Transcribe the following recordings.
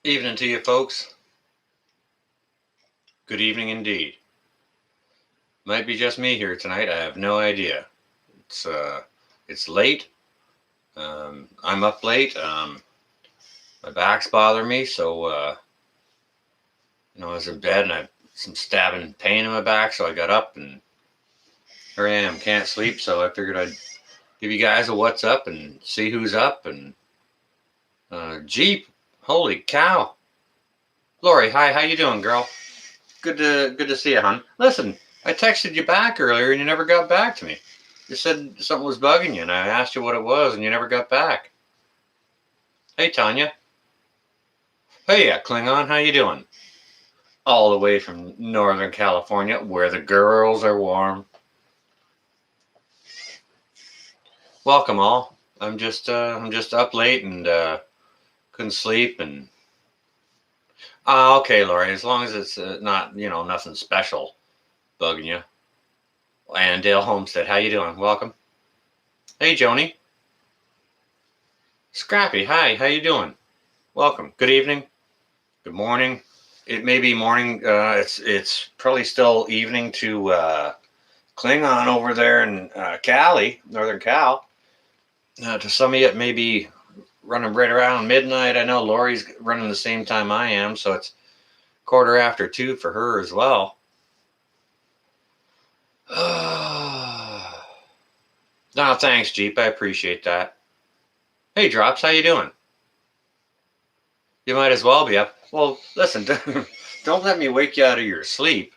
Evening to you, folks. Good evening indeed. Might be just me here tonight. I have no idea. It's late. I'm up late. My back's bothering me, so I was in bed and I had some stabbing pain in my back, so I got up and here I am. Can't sleep, so I figured I'd give you guys a what's up and see who's up. And Jeep, holy cow, Lori, hi, how you doing, girl? Good to see you, hon. Listen, I texted you back earlier and you never got back to me. You said something was bugging you, and I asked you what it was, and you never got back. Hey, Tanya. Hey, Klingon, how you doing? All the way from Northern California, where the girls are warm. Welcome, all. I'm just up late and couldn't sleep and. Okay, Lori. As long as it's not nothing special bugging you. And Dale Homestead, how you doing? Welcome. Hey, Joni. Scrappy, hi. How you doing? Welcome. Good evening. Good morning. It may be morning. It's probably still evening to Klingon over there in Cali, Northern Cal. To some of you, it may be running right around midnight. I know Lori's running the same time I am, so it's 2:15 for her as well. No, thanks, Jeep. I appreciate that. Hey, Drops, how you doing? You might as well be up. Well, listen, don't let me wake you out of your sleep.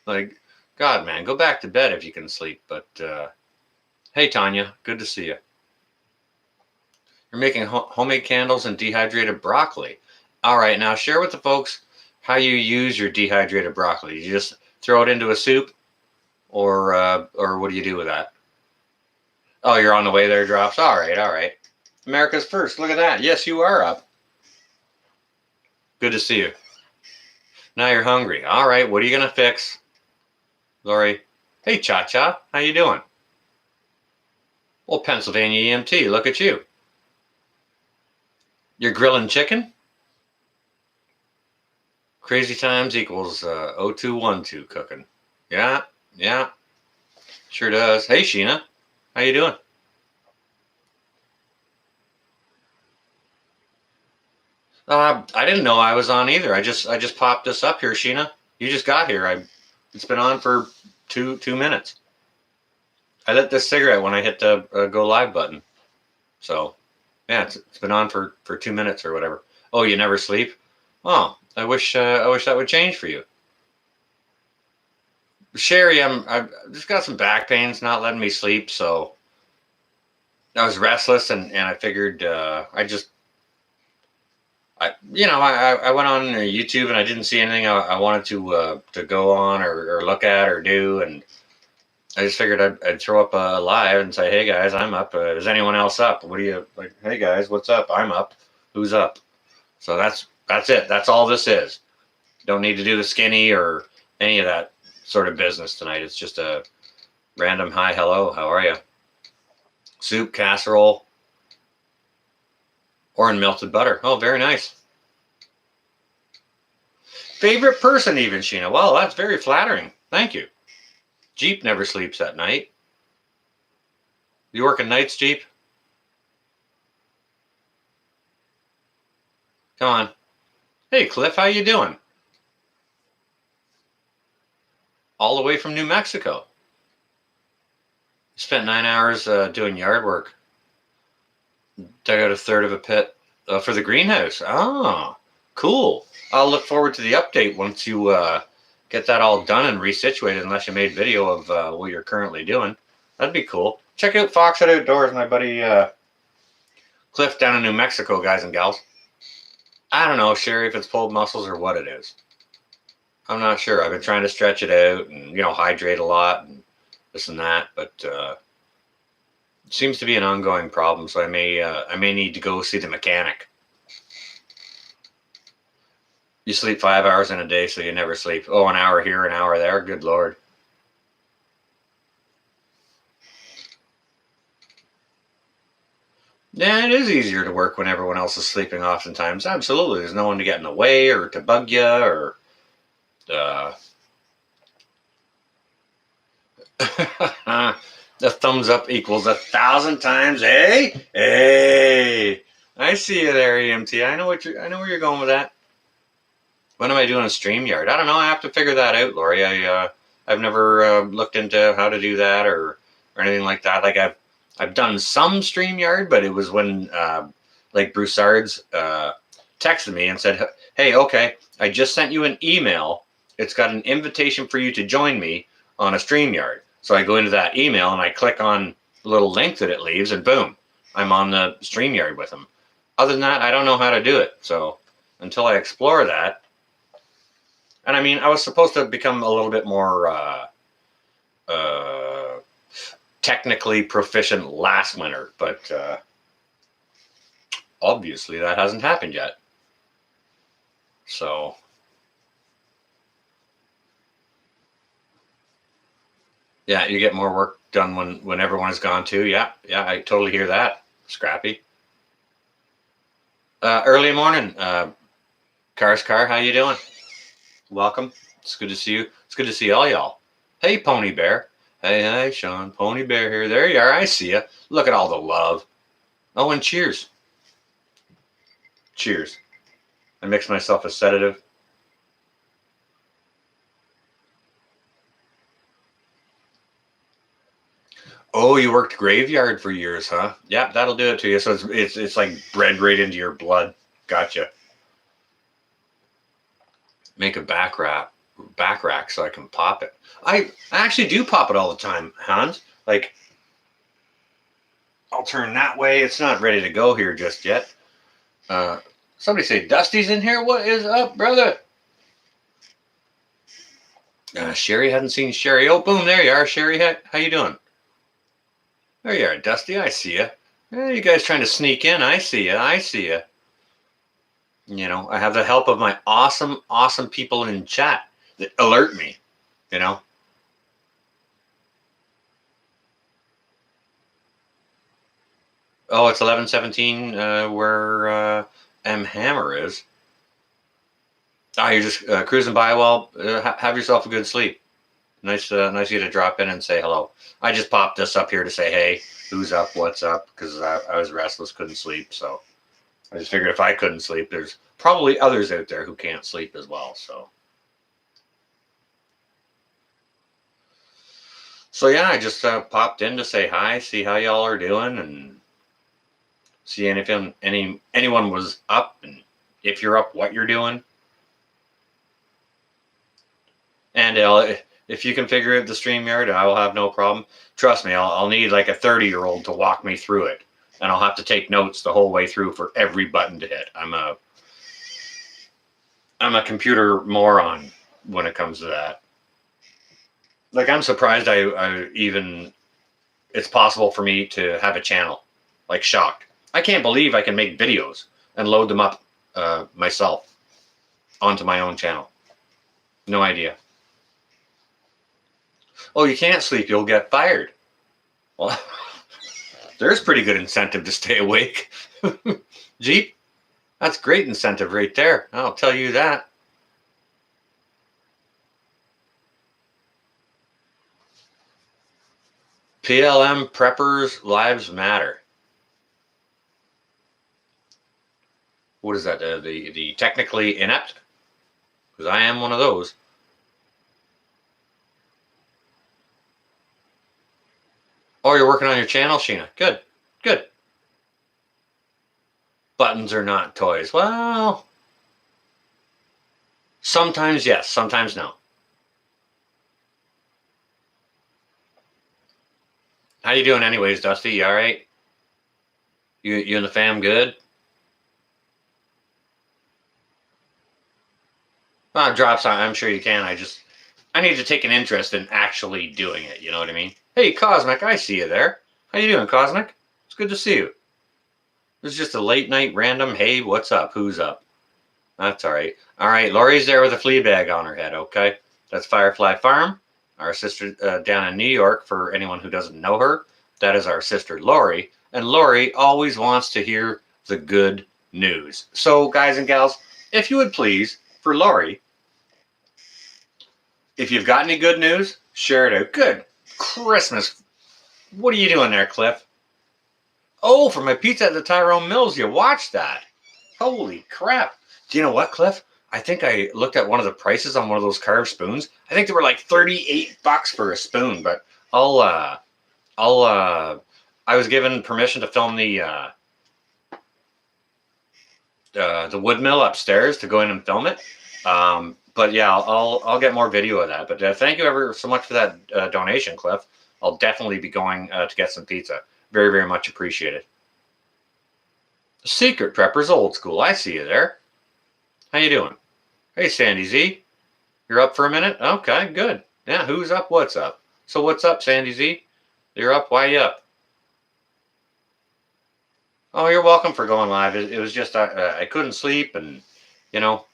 Like, God, man, go back to bed if you can sleep. But, hey, Tanya, good to see you. You're making homemade candles and dehydrated broccoli. All right, now share with the folks how you use your dehydrated broccoli. You just throw it into a soup, or what do you do with that? Oh, you're on the way there, Drops. All right. America's first. Look at that. Yes, you are up. Good to see you. Now you're hungry. All right, what are you gonna fix? Lori, hey, Cha-Cha, how you doing? Well, Pennsylvania EMT, look at you. You're grilling chicken? Crazy times equals 0212 cooking. Yeah, sure does. Hey, Sheena, how you doing? I didn't know I was on either. I just popped this up here, Sheena. You just got here. It's been on for two minutes. I lit this cigarette when I hit the go live button. So, yeah, it's been on for 2 minutes or whatever. Oh, you never sleep? Oh, I wish that would change for you. Sherry, I've just got some back pains, not letting me sleep, so I was restless, and I figured I went on YouTube and I didn't see anything I wanted to go on or look at or do, and I just figured I'd throw up a live and say, hey guys, I'm up. Is anyone else up? What do you like? Hey guys, what's up? I'm up. Who's up? So that's it. That's all this is. Don't need to do the skinny or any of that sort of business tonight. It's just a random hi, hello, how are you? Soup, casserole, or in melted butter. Oh, very nice. Favorite person, even, Sheena. Well, that's very flattering. Thank you. Jeep never sleeps at night. You working nights, Jeep? Come on. Hey, Cliff, how you doing? All the way from New Mexico. Spent 9 hours doing yard work. Dug out a third of a pit for the greenhouse. Oh, cool. I'll look forward to the update once you get that all done and resituated, unless you made video of what you're currently doing. That'd be cool. Check out Foxhead Outdoors, my buddy Cliff down in New Mexico, guys and gals. I don't know, Sherry, if it's pulled muscles or what it is. I'm not sure. I've been trying to stretch it out and hydrate a lot and this and that, but it seems to be an ongoing problem. So I may need to go see the mechanic. You sleep 5 hours in a day, so you never sleep. Oh, an hour here, an hour there. Good Lord. Yeah, it is easier to work when everyone else is sleeping oftentimes. Absolutely. There's no one to get in the way or to bug you or uh, the thumbs up equals 1,000 times. Hey, hey! I see you there, EMT. I know where you're going with that. When am I doing a StreamYard? I don't know. I have to figure that out, Lori. I've never looked into how to do that or anything like that. Like I've done some StreamYard, but it was when like Broussard's texted me and said, "Hey, okay, I just sent you an email. It's got an invitation for you to join me on a StreamYard." So I go into that email and I click on the little link that it leaves, and boom, I'm on the StreamYard with them. Other than that, I don't know how to do it. So until I explore that, and I mean, I was supposed to become a little bit more uh, technically proficient last winter, but obviously that hasn't happened yet. So, yeah, you get more work done when everyone is gone too. Yeah, yeah, I totally hear that, Scrappy. Early morning, Cars Car, how you doing? Welcome. It's good to see you. It's good to see all y'all. Hey, Pony Bear. Hey, Sean. Pony Bear here. There you are. I see you. Look at all the love. Oh, and cheers. Cheers. I mixed myself a sedative. Oh, you worked graveyard for years, huh? Yeah, that'll do it to you. So it's like bred right into your blood. Gotcha. Make a back rack so I can pop it. I actually do pop it all the time, Hans. Like I'll turn that way. It's not ready to go here just yet. Uh, somebody say Dusty's in here. What is up, brother? Sherry, hadn't seen Sherry. Oh, boom, there you are, Sherry. How you doing? There you are, Dusty. I see you. You guys trying to sneak in? I see you. I see you. You know, I have the help of my awesome, awesome people in chat that alert me. You know. Oh, it's 11:17 where M Hammer is. Ah, you're just cruising by. Well, have yourself a good sleep. Nice of you to drop in and say hello. I just popped this up here to say, hey, who's up? What's up? Because I was restless, couldn't sleep. So I just figured if I couldn't sleep, there's probably others out there who can't sleep as well. So yeah, I just popped in to say hi, see how y'all are doing, and see anyone was up, and if you're up, what you're doing. And if you can figure out the StreamYard, I will have no problem. Trust me, I'll need like a 30-year-old to walk me through it, and I'll have to take notes the whole way through for every button to hit. I'm a computer moron when it comes to that. Like I'm surprised I even it's possible for me to have a channel. Like shocked. I can't believe I can make videos and load them up myself onto my own channel. No idea. Oh, you can't sleep, you'll get fired. Well, there's pretty good incentive to stay awake. Jeep, that's great incentive right there. I'll tell you that. PLM preppers lives matter. What is that? The technically inept? Because I am one of those. Oh, you're working on your channel, Sheena. Good, good. Buttons are not toys. Well, sometimes yes, sometimes no. How you doing anyways, Dusty? You all right? You and the fam good? Well, drops, I'm sure you can. I need to take an interest in actually doing it. You know what I mean? Hey, Cosmic, I see you there. How you doing, Cosmic? It's good to see you. This is just a late night random, hey, what's up? Who's up? That's all right. All right, Lori's there with a flea bag on her head, okay? That's Firefly Farm, our sister down in New York. For anyone who doesn't know her, that is our sister Lori, And Lori always wants to hear the good news. So, guys and gals, if you would please, for Lori, if you've got any good news, share it out. Good Christmas. What are you doing there, Cliff? Oh, for my pizza at the Tyrone Mills, you watched that. Holy crap. Do you know what, Cliff? I think I looked at one of the prices on one of those carved spoons. I think they were like $38 for a spoon, but I was given permission to film the wood mill upstairs to go in and film it. But yeah, I'll get more video of that. But thank you ever so much for that donation, Cliff. I'll definitely be going to get some pizza. Very, very much appreciated. Secret Preppers Old School. I see you there. How you doing? Hey, Sandy Z. You're up for a minute? Okay, good. Yeah, who's up? What's up? So what's up, Sandy Z? You're up? Why you up? Oh, you're welcome for going live. It was just I couldn't sleep, and you know.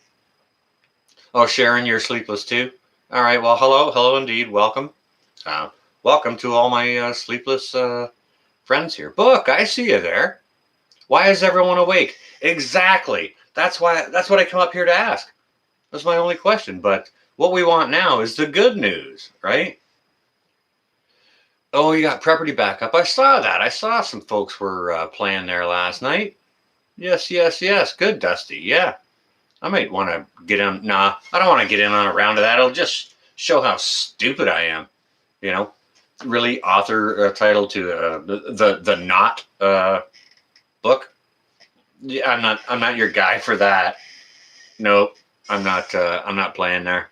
Oh, Sharon, you're sleepless too. All right. Well, hello indeed. Welcome. Welcome to all my sleepless friends here. Book, I see you there. Why is everyone awake? Exactly. That's what I come up here to ask. That's my only question. But what we want now is the good news, right? Oh, you got Property Backup. I saw that. I saw some folks were playing there last night. Yes. Good, Dusty. Yeah. I might want to get in. Nah, I don't want to get in on a round of that. It'll just show how stupid I am. You know, really author title to the not book. Yeah, I'm not your guy for that. Nope, I'm not playing there.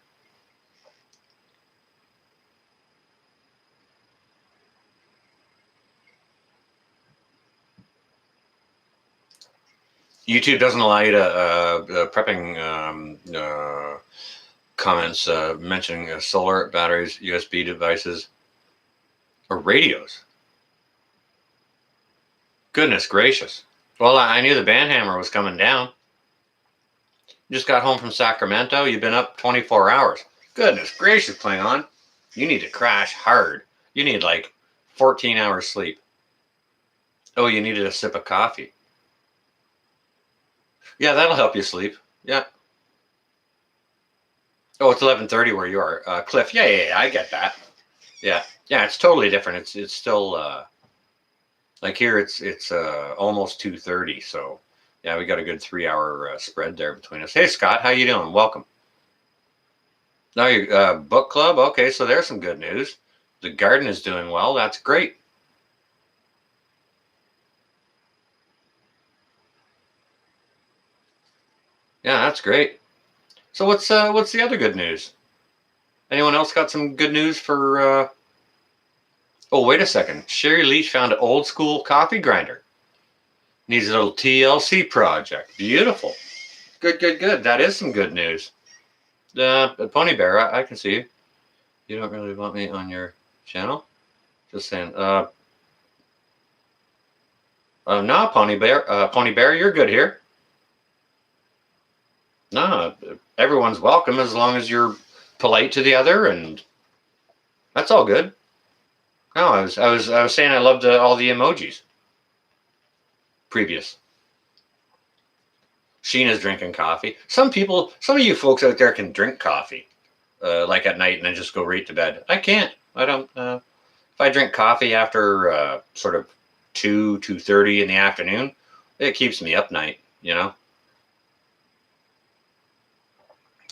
YouTube doesn't allow you to prepping comments mentioning solar batteries, USB devices, or radios. Goodness gracious. Well, I knew the band hammer was coming down. Just got home from Sacramento. You've been up 24 hours. Goodness gracious, Klingon. You need to crash hard. You need like 14 hours sleep. Oh, you needed a sip of coffee. Yeah, that'll help you sleep. Yeah. Oh, it's 11:30 where you are, Cliff. Yeah, I get that. Yeah, it's totally different. It's still like here. It's almost 2:30. So yeah, we got a good 3-hour spread there between us. Hey, Scott, how you doing? Welcome. Now your book club. Okay, so there's some good news. The garden is doing well. That's great. Yeah, that's great. So what's the other good news? Anyone else got some good news for? Oh, wait a second. Sherry Leach found an old school coffee grinder. Needs a little TLC project. Beautiful. Good. That is some good news. Pony Bear, I can see you. You don't really want me on your channel? Just saying. No, Pony Bear, you're good here. No, everyone's welcome as long as you're polite to the other, and that's all good. No, I was saying I loved all the emojis. Previous. Sheena's drinking coffee. Some of you folks out there can drink coffee, like at night and then just go right to bed. I can't. I don't. If I drink coffee after sort of 2:30 in the afternoon, it keeps me up night. You know.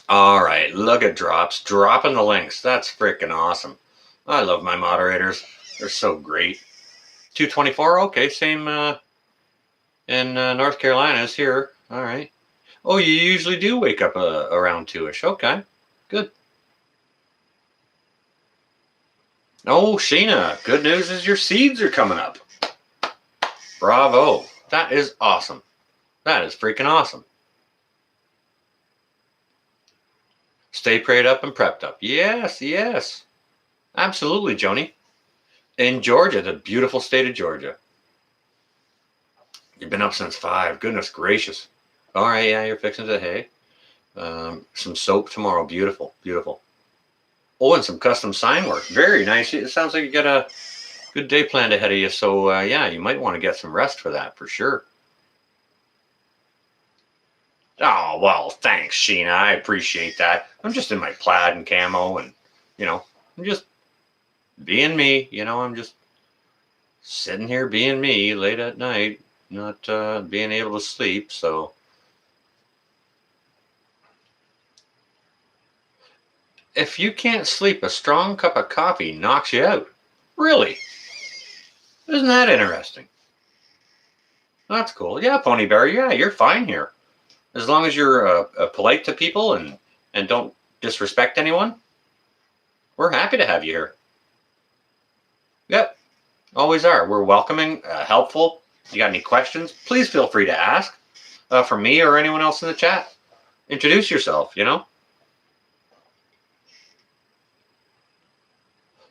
All right, look at dropping the links. That's freaking awesome. I love my moderators. They're so great. 2:24. Okay, same in North Carolina as here. All right. Oh, you usually do wake up around 2ish. Okay, good. Oh, Sheena, good news is your seeds are coming up. Bravo. That is awesome. That is freaking awesome. Stay prayed up and prepped up. Yes. Absolutely, Joni. In Georgia, the beautiful state of Georgia. You've been up since 5. Goodness gracious. All right, yeah, you're fixing the hay. Some soap tomorrow. Beautiful. Oh, and some custom sign work. Very nice. It sounds like you got Good day planned ahead of you. So yeah, you might want to get some rest for that for sure. Oh well, thanks, Sheena. I appreciate that. I'm just in my plaid and camo, and you know, I'm just being me. I'm just sitting here being me late at night, not being able to sleep. So if you can't sleep, a strong cup of coffee knocks you out. Really? Isn't that interesting? That's cool. Yeah, Pony Bear. Yeah, you're fine here. As long as you're polite to people and don't disrespect anyone, we're happy to have you here. Yep, always are. We're welcoming, helpful. You got any questions? Please feel free to ask for me or anyone else in the chat. Introduce yourself.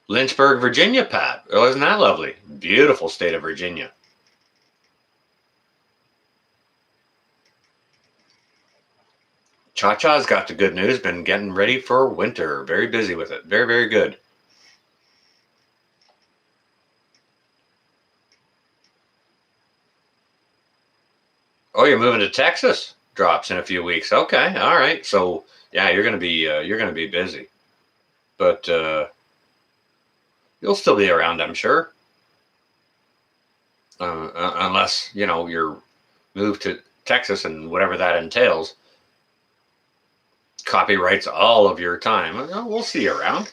Lynchburg, Virginia, Pat. Oh, isn't that lovely? Beautiful state of Virginia. Cha-Cha's got the good news. Been getting ready for winter. Very busy with it. Very, very good. Oh, you're moving to Texas? Drops in a few weeks. Okay, all right. So yeah, you're gonna be busy, but you'll still be around, I'm sure. Unless you're moved to Texas and whatever that entails, copyrights all of your time. We'll see you around.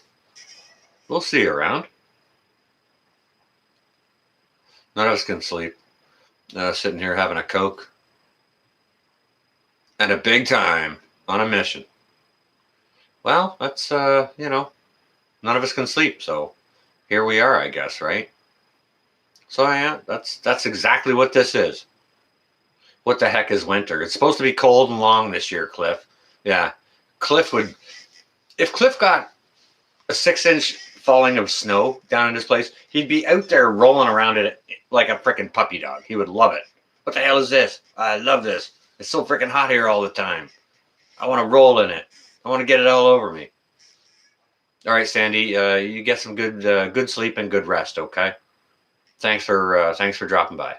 We'll see you around. None of us can sleep. Sitting here having a Coke and a big time on a mission. Well, that's none of us can sleep, so here we are, I guess, right? So yeah, that's exactly what this is. What the heck is winter? It's supposed to be cold and long this year, Cliff. Yeah, Cliff would if Cliff got a 6-inch falling of snow down in his place, he'd be out there rolling around in it like a freaking puppy dog. He would love it. What the hell is this? I love this. It's so freaking hot here all the time. I want to roll in it. I want to get it all over me. All right, Sandy, you get some good sleep and good rest. Okay. Thanks for dropping by.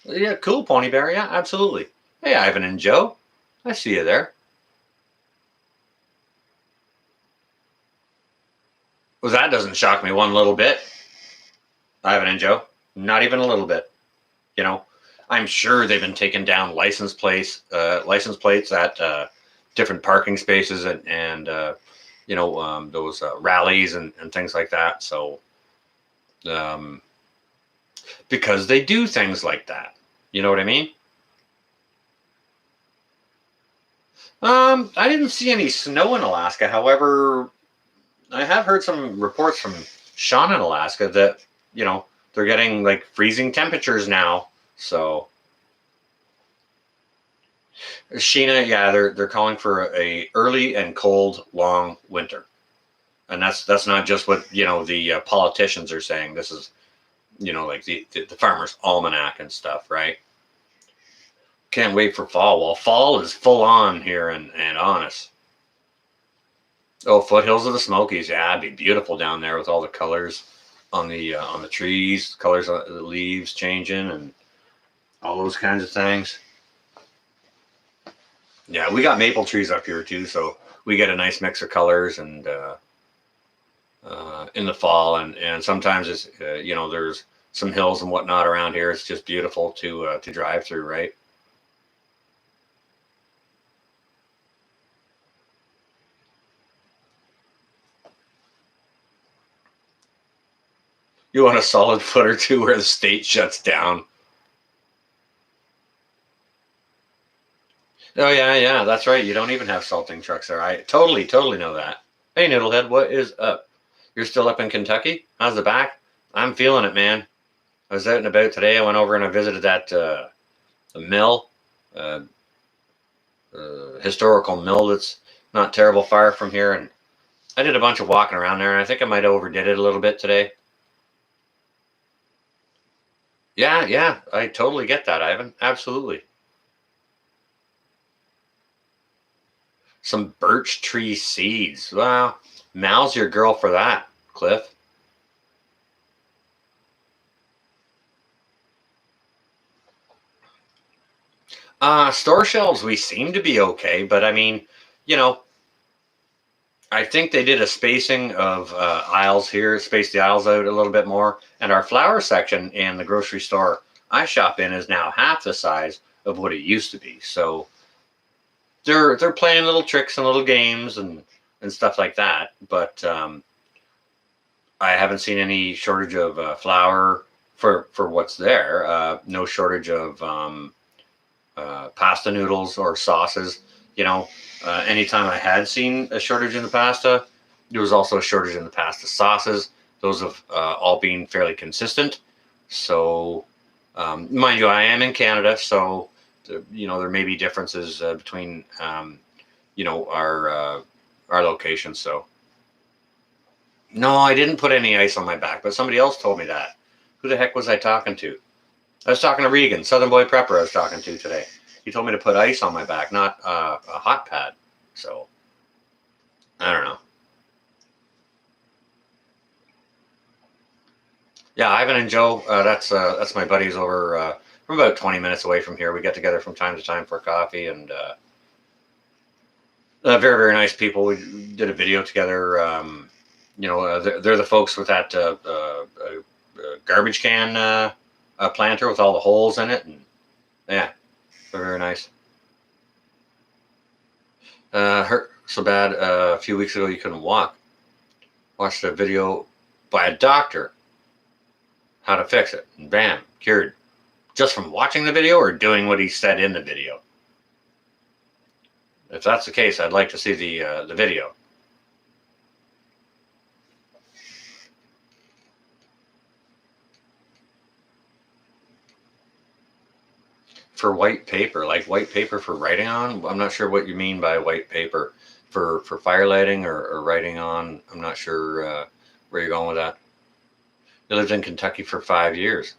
Yeah, cool, Pony Bear. Yeah, absolutely. Hey, Ivan and Joe, I see you there. Well, that doesn't shock me one little bit. Ivan and Joe, not even a little bit. You know, I'm sure they've been taking down license plates at different parking spaces and those rallies and things like that. So, um, because they do things like that, you know what I mean? I didn't see any snow in Alaska. However, I have heard some reports from Sean in Alaska that they're getting like freezing temperatures now. So Sheena, yeah, they're calling for a early and cold, long winter, and that's not just what the politicians are saying. This is like the farmers' almanac and stuff, right? Can't wait for fall. Well, fall is full on here and honest. Oh, foothills of the Smokies. Yeah, it'd be beautiful down there with all the colors on the trees, colors of the leaves changing, and all those kinds of things. Yeah, we got maple trees up here too, so we get a nice mix of colors and in the fall, and sometimes it's there's some hills and whatnot around here. It's just beautiful to drive through, right? You want a solid foot or two where the state shuts down. Oh yeah, yeah, that's right. You don't even have salting trucks there. I totally know that. Hey, Noodlehead, what is up? You're still up in Kentucky? How's the back? I'm feeling it, man. I was out and about today. I went over and I visited that mill, uh, historical mill that's not terrible far from here, and I did a bunch of walking around there, and I think I might have overdid it a little bit today. Yeah, yeah, I totally get that, Ivan. Absolutely. Some birch tree seeds. Well, Mal's your girl for that, Cliff. Store shelves, we seem to be okay, but I mean, you know, I think they did a spacing of aisles here, spaced the aisles out a little bit more. And our flower section in the grocery store I shop in is now half the size of what it used to be. So they're playing little tricks and little games and stuff like that. But I haven't seen any shortage of flour for what's there. No shortage of pasta noodles or sauces. You know, anytime I had seen a shortage in the pasta, there was also a shortage in the pasta sauces. Those have all been fairly consistent. So, mind you, I am in Canada, so you know there may be differences between you know our locations. So, no, I didn't put any ice on my back, but somebody else told me that. Who the heck was I talking to? I was talking to Regan, Southern Boy Prepper. I was talking to today. He told me to put ice on my back, not a hot pad. So I don't know. Yeah, Ivan and Joe. That's my buddies over from about 20 minutes away from here. We get together from time to time for coffee, and very very nice people. We did a video together. You know, they're the folks with that garbage can planter with all the holes in it, and yeah, they're very nice. Hurt so bad a few weeks ago you couldn't walk. Watched a video by a doctor how to fix it, and bam, cured. Just from watching the video or doing what he said in the video. If that's the case, I'd like to see the video. For white paper, like white paper for writing on. I'm not sure what you mean by white paper for firelighting or writing on. I'm not sure where you're going with that. I lived in Kentucky for 5 years.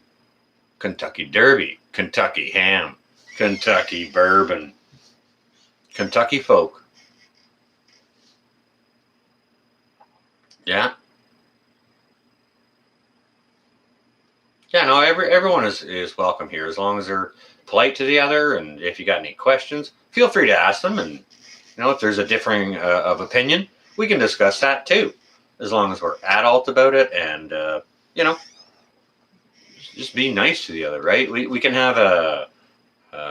Kentucky Derby, Kentucky ham, Kentucky bourbon, Kentucky folk. Yeah, yeah. No, everyone is welcome here as long as they're polite to the other. And if you got any questions, feel free to ask them. And you know, if there's a differing of opinion, we can discuss that too, as long as we're adult about it and you know, just be nice to the other, right? We can have a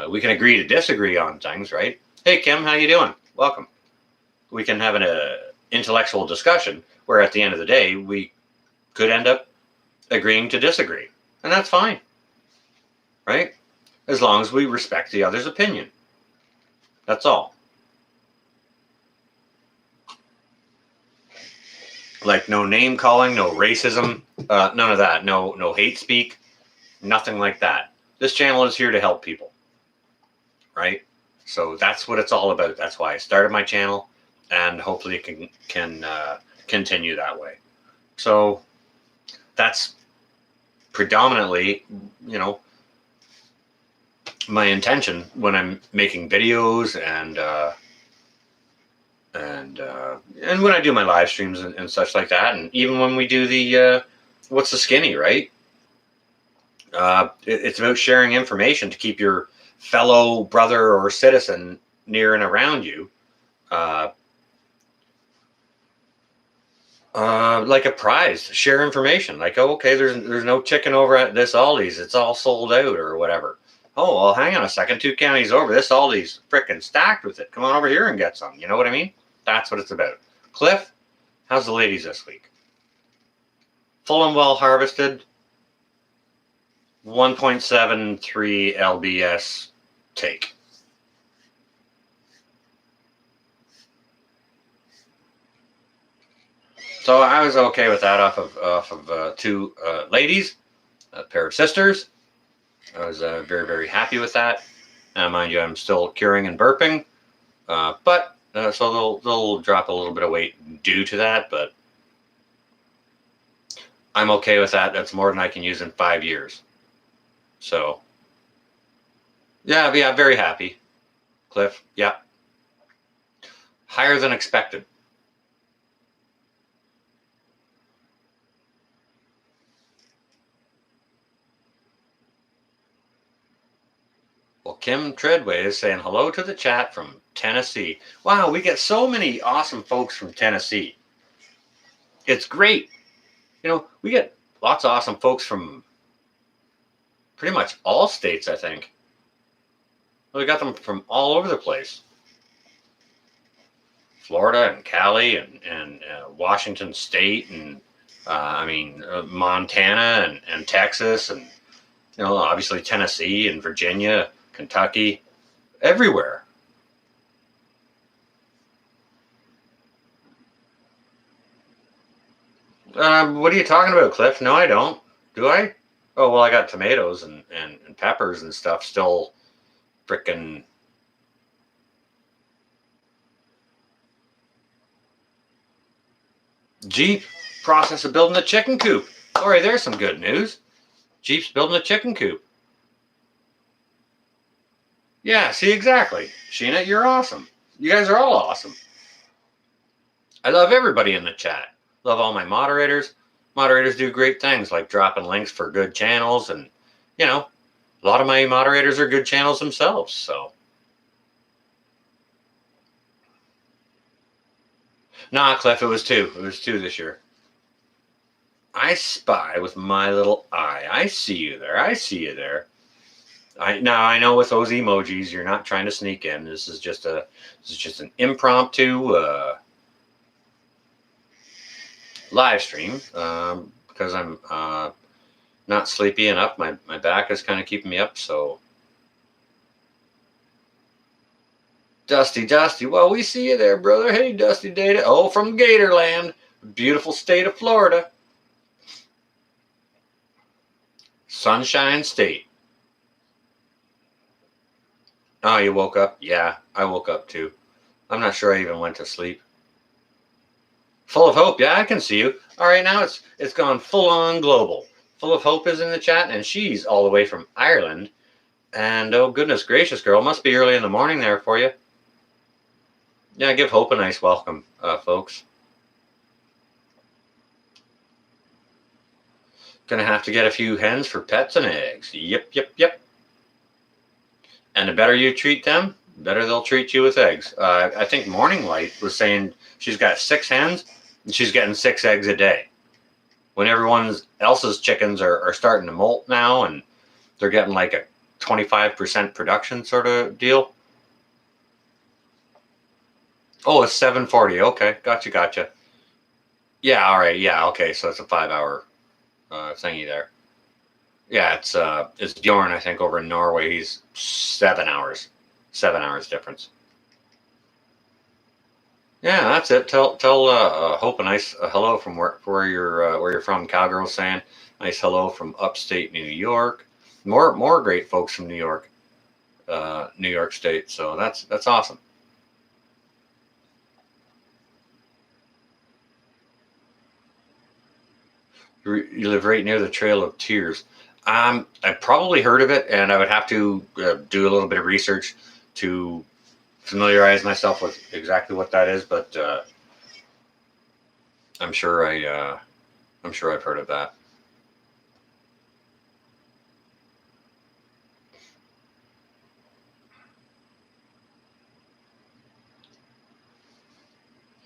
we can agree to disagree on things, right? Hey Kim, how you doing? Welcome. We can have an intellectual discussion where at the end of the day we could end up agreeing to disagree, and that's fine, right? As long as we respect the other's opinion. That's all. Like no name calling, no racism, none of that. No hate speak, nothing like that. This channel is here to help people, right? So that's what it's all about. That's why I started my channel, and hopefully it can continue that way. So that's predominantly, you know, my intention when I'm making videos and when I do my live streams and such like that, and even when we do the what's the skinny, right? It's about sharing information to keep your fellow brother or citizen near and around you, uh, like a prize. Share information, like, oh, okay, there's no chicken over at this Aldi's; it's all sold out or whatever. Oh, well, hang on a second, 2 counties over, this Aldi's freaking stacked with it. Come on over here and get some. You know what I mean? That's what it's about. Cliff, how's the ladies this week? Full and well harvested, 1.73 lbs take. So I was okay with that off of two ladies, a pair of sisters. I was very very happy with that. Mind you, I'm still curing and burping, but so they'll drop a little bit of weight due to that, but I'm okay with that. That's more than I can use in 5 years. So yeah, very happy. Cliff, yeah, higher than expected. Well, Kim Treadway is saying hello to the chat from Tennessee. Wow, we get so many awesome folks from Tennessee. It's great. We get lots of awesome folks from pretty much all states, I think. We got them from all over the place. Florida and Cali and Washington State and Montana and Texas and obviously Tennessee and Virginia, Kentucky, everywhere. What are you talking about, Cliff? No, I don't. Do I? Oh, well, I got tomatoes and peppers and stuff still frickin' Jeep process of building a chicken coop. Sorry, there's some good news. Jeep's building a chicken coop. Yeah, see, exactly. Sheena, you're awesome. You guys are all awesome. I love everybody in the chat. Love all my moderators. Moderators do great things like dropping links for good channels. And, a lot of my moderators are good channels themselves. So, nah, Cliff, it was 2. It was 2 this year. I spy with my little eye. I see you there. I see you there. I know with those emojis, you're not trying to sneak in. This is just an impromptu live stream because I'm not sleepy enough. My back is kind of keeping me up. So, Dusty, well, we see you there, brother. Hey, Dusty Data. Oh, from Gatorland, beautiful state of Florida, Sunshine State. Oh, you woke up? Yeah, I woke up too. I'm not sure I even went to sleep. Full of Hope. Yeah, I can see you. All right, now it's gone full on global. Full of Hope is in the chat, and she's all the way from Ireland. And oh, goodness gracious, girl, must be early in the morning there for you. Yeah, give Hope a nice welcome, folks. Gonna have to get a few hens for pets and eggs. Yep. And the better you treat them, the better they'll treat you with eggs. I think Morning Light was saying she's got 6 hens and she's getting 6 eggs a day. When everyone else's chickens are starting to molt now and they're getting like a 25% production sort of deal. Oh, it's 7:40. Okay, gotcha. Yeah, all right. Yeah, okay. So it's a 5-hour thingy there. Yeah, it's Bjorn, I think, over in Norway. He's 7 hours. 7 hours difference. Yeah, that's it. Tell Hope a nice hello from where you're from. Cowgirl saying nice hello from upstate New York. More great folks from New York State. So that's awesome. You live right near the Trail of Tears. I probably heard of it, and I would have to do a little bit of research to familiarize myself with exactly what that is. But I'm sure I've heard of that.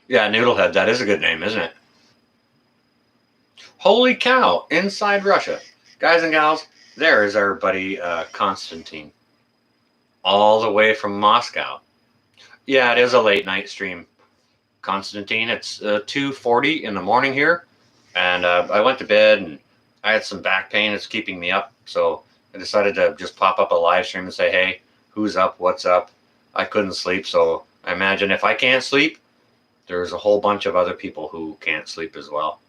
Yeah, Noodlehead. That is a good name, isn't it? Holy cow! Inside Russia, guys and gals. There is our buddy Konstantin, all the way from Moscow. Yeah, it is a late night stream, Konstantin. It's 2:40 in the morning here, and I went to bed and I had some back pain. It's keeping me up, so I decided to just pop up a live stream and say, "Hey, who's up? What's up?" I couldn't sleep, so I imagine if I can't sleep, there's a whole bunch of other people who can't sleep as well.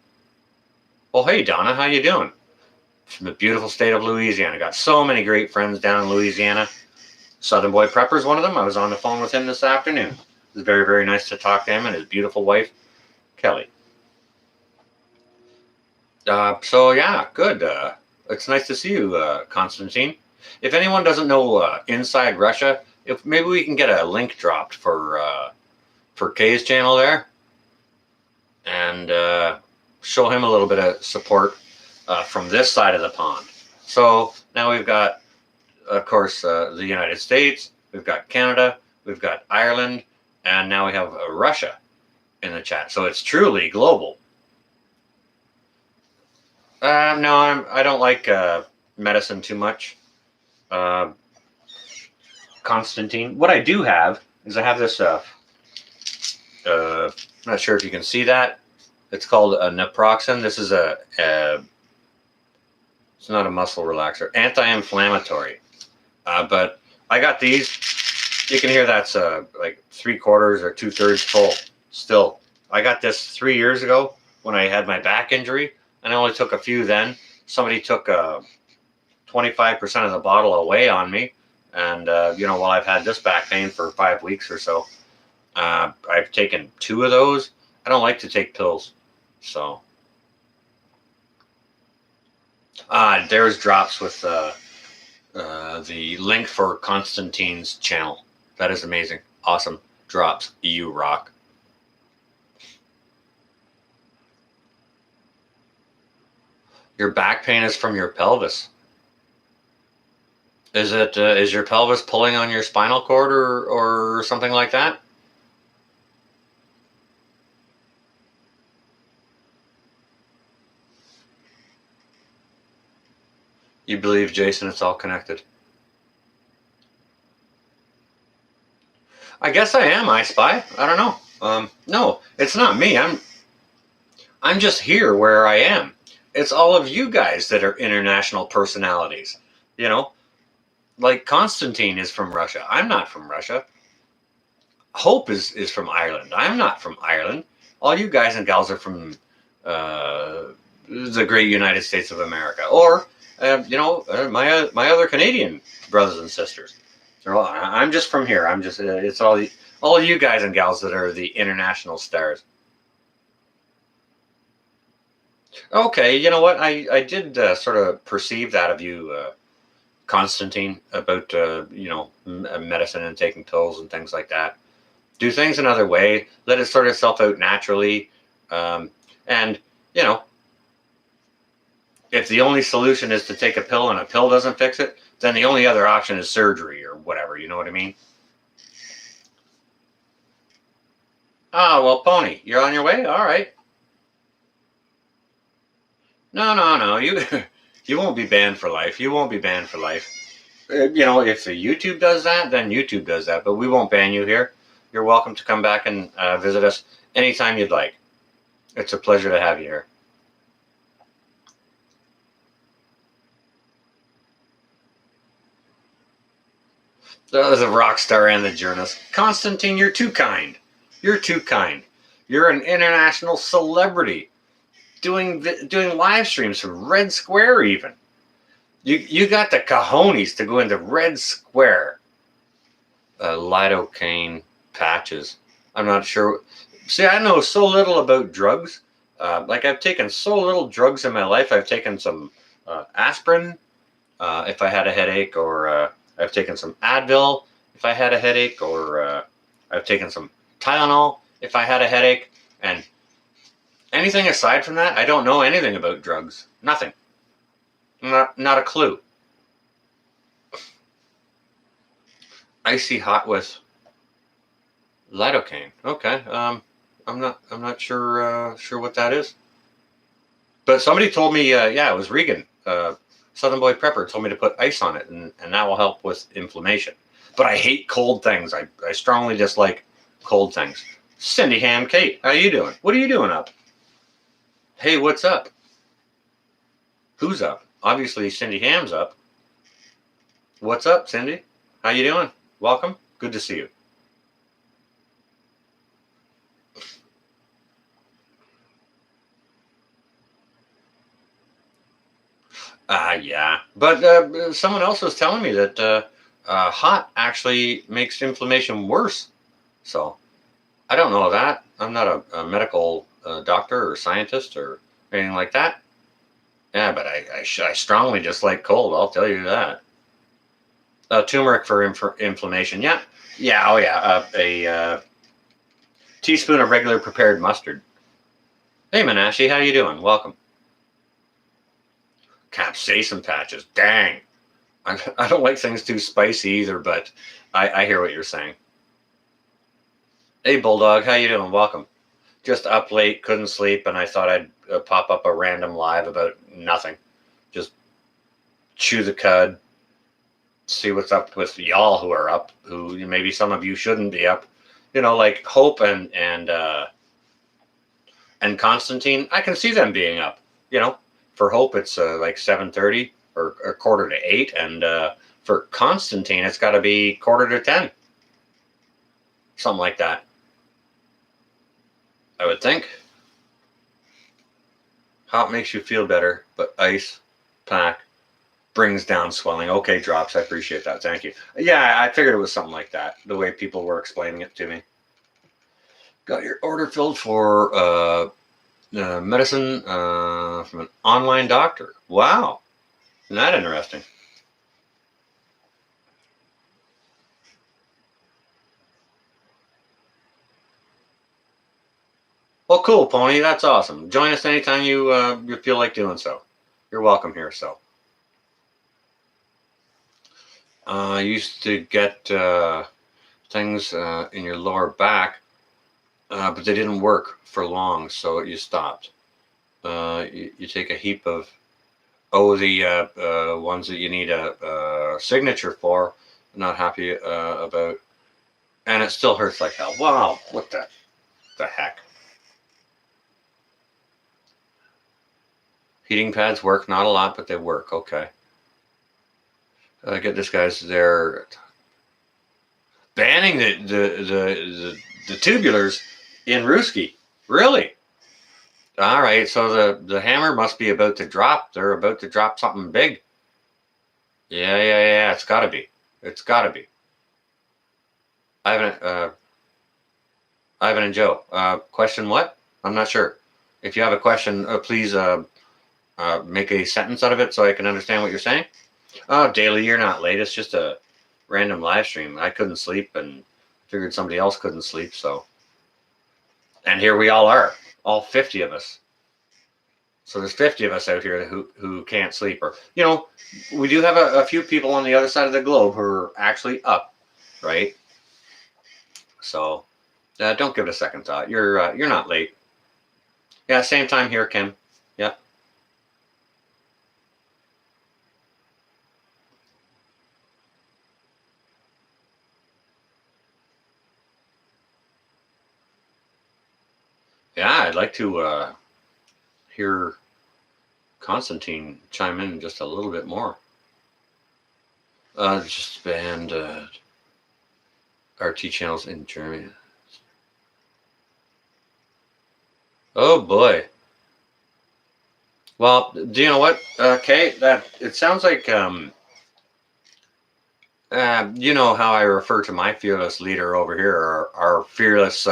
Well, hey Donna, how you doing? From the beautiful state of Louisiana. Got so many great friends down in Louisiana. Southern Boy Prepper's one of them. I was on the phone with him this afternoon. It was very, very nice to talk to him and his beautiful wife, Kelly. So yeah, good. It's nice to see you, Konstantin. If anyone doesn't know Inside Russia, if maybe we can get a link dropped for Kay's channel there, and show him a little bit of support from this side of the pond. So now we've got of course, the United States. We've got Canada. We've got Ireland, and now we have Russia in the chat. So it's truly global. No, I don't like medicine too much. Constantine. What I do have is I have this. I'm not sure if you can see that. It's called a naproxen. This is it's not a muscle relaxer, anti-inflammatory. But I got these. You can hear that's like 3/4 or 2/3 full. Still, I got this 3 years ago when I had my back injury, and I only took a few then. Somebody took 25% of the bottle away on me, and while I've had this back pain for 5 weeks or so, I've taken 2 of those. I don't like to take pills, so there's drops with the link for Constantine's channel. That is amazing. Awesome. Drops. You rock. Your back pain is from your pelvis. Is it? Is your pelvis pulling on your spinal cord or something like that? You believe, Jason, it's all connected. I guess I am, I Spy. I don't know. No, it's not me. I'm just here where I am. It's all of you guys that are international personalities. Like Constantine is from Russia. I'm not from Russia. Hope is from Ireland. I'm not from Ireland. All you guys and gals are from the great United States of America, or my other Canadian brothers and sisters. I'm just from here. I'm just it's all you guys and gals that are the international stars. Okay, you know what? I did sort of perceive that of you, Constantine, about medicine and taking pills and things like that. Do things another way. Let it sort itself out naturally, and if the only solution is to take a pill and a pill doesn't fix it, then the only other option is surgery or whatever. You know what I mean? Ah, well, Pony, you're on your way. All right. No. You won't be banned for life. You won't be banned for life. If YouTube does that, then YouTube does that. But we won't ban you here. You're welcome to come back and visit us anytime you'd like. It's a pleasure to have you here. The rock star and the journalist. Constantine, you're too kind. You're too kind. You're an international celebrity. Doing live streams from Red Square even. You got the cojones to go into Red Square. Lidocaine patches. I'm not sure. See, I know so little about drugs. I've taken so little drugs in my life. I've taken some aspirin if I had a headache, or I've taken some Advil if I had a headache, or I've taken some Tylenol if I had a headache, and anything aside from that, I don't know anything about drugs. Nothing. Not a clue. Icy hot with lidocaine. Okay. I'm not sure what that is. But somebody told me, it was Regan, Southern Boy Prepper, told me to put ice on it, and that will help with inflammation. But I hate cold things. I strongly dislike cold things. Cindy Ham Kate, how you doing? What are you doing up? Hey, what's up? Who's up? Obviously, Cindy Ham's up. What's up, Cindy? How you doing? Welcome. Good to see you. Yeah. But someone else was telling me that hot actually makes inflammation worse. So I don't know that. I'm not a medical doctor or scientist or anything like that. Yeah, but I strongly dislike cold. I'll tell you that. Turmeric for inflammation. Yeah. Oh yeah. A teaspoon of regular prepared mustard. Hey, Menashe, how you doing? Welcome. Capsaicin patches. Dang. I don't like things too spicy either, but I hear what you're saying. Hey, Bulldog, how you doing? Welcome. Just up late, couldn't sleep, and I thought I'd pop up a random live about nothing. Just chew the cud, see what's up with y'all who are up, who maybe some of you shouldn't be up. Like Hope and Constantine. I can see them being up. For Hope it's like 7:30 or quarter to 8, and for Constantine it's got to be quarter to 10, something like that. I would think. Hot makes you feel better, but ice pack brings down swelling. Okay, Drops, I appreciate that. Thank you. Yeah, I figured it was something like that, the way people were explaining it to me. Got your order filled for medicine from an online doctor. Wow. Isn't that interesting? Well, cool, Pony. That's awesome. Join us anytime you feel like doing so. You're welcome here. So, I used to get things in your lower back, but they didn't work for long, so you stopped. You take a heap of the ones that you need a signature for. Not happy about, and it still hurts like hell. Wow, what the heck? Heating pads work, not a lot, but they work. Okay. Get this guy's there. Banning the tubulars in Ruski. Really? All right. So the hammer must be about to drop. They're about to drop something big. Yeah. It's got to be. It's got to be. Ivan and Joe. Question what? I'm not sure. If you have a question, please make a sentence out of it so I can understand what you're saying. Oh, Daily, you're not late. It's just a random live stream. I couldn't sleep and figured somebody else couldn't sleep. So, and here we all are, all 50 of us. So there's 50 of us out here who can't sleep. Or, we do have a few people on the other side of the globe who are actually up, right? So don't give it a second thought. You're not late. Yeah, same time here, Kim. Yep. Yeah, I'd like to hear Constantine chime in just a little bit more. Just banned RT channels in Germany. Oh boy. Well, do you know what, Kay? That it sounds like you know how I refer to my fearless leader over here, our fearless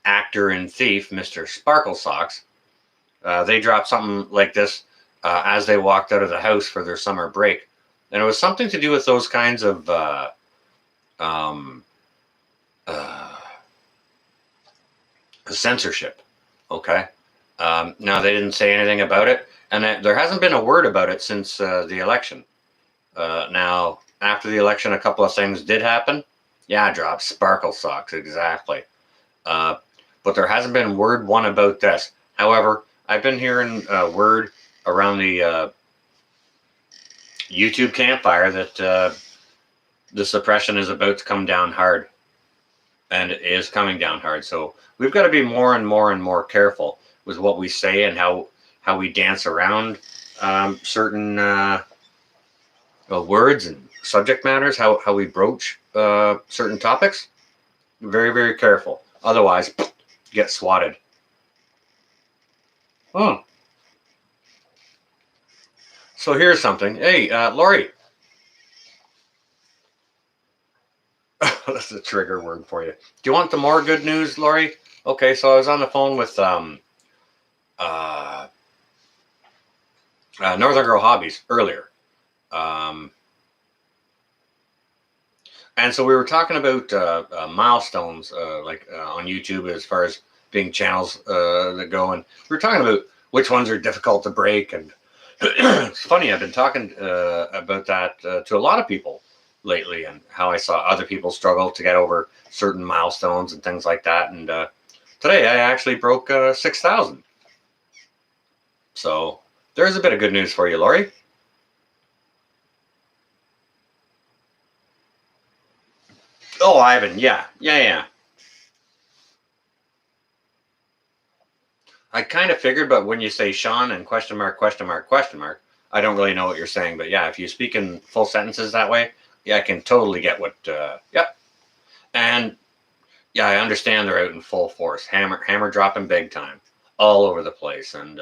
actor and thief, Mr. Sparkle Socks. They dropped something like this as they walked out of the house for their summer break. And it was something to do with those kinds of censorship. Okay. Now, they didn't say anything about it, and there hasn't been a word about it since the election. Now, after the election, a couple of things did happen. Yeah, drop Sparkle Socks, exactly. But there hasn't been word one about this. However, I've been hearing word around the YouTube campfire that the suppression is about to come down hard, and it is coming down hard. So we've got to be more and more and more careful with what we say and how we dance around certain words and subject matters, how we broach certain topics. Very, very careful. Otherwise, get swatted. So here's something. Hey, Lori. That's a trigger word for you. Do you want the more good news, Lori? Okay, so I was on the phone with Northern Girl Hobbies earlier. And so we were talking about milestones, like on YouTube, as far as being channels that go. And we were talking about which ones are difficult to break and It's funny. I've been talking about that to a lot of people lately, and how I saw other people struggle to get over certain milestones and things like that. And today I actually broke 6,000. So there's a bit of good news for you, Lori. Oh, Ivan, yeah. I kind of figured, but when you say Sean and question mark, question mark, question mark, I don't really know what you're saying. But yeah, if you speak in full sentences that way, yeah, I can totally get what. Yep. And yeah, I understand they're out in full force, hammer dropping big time, all over the place, and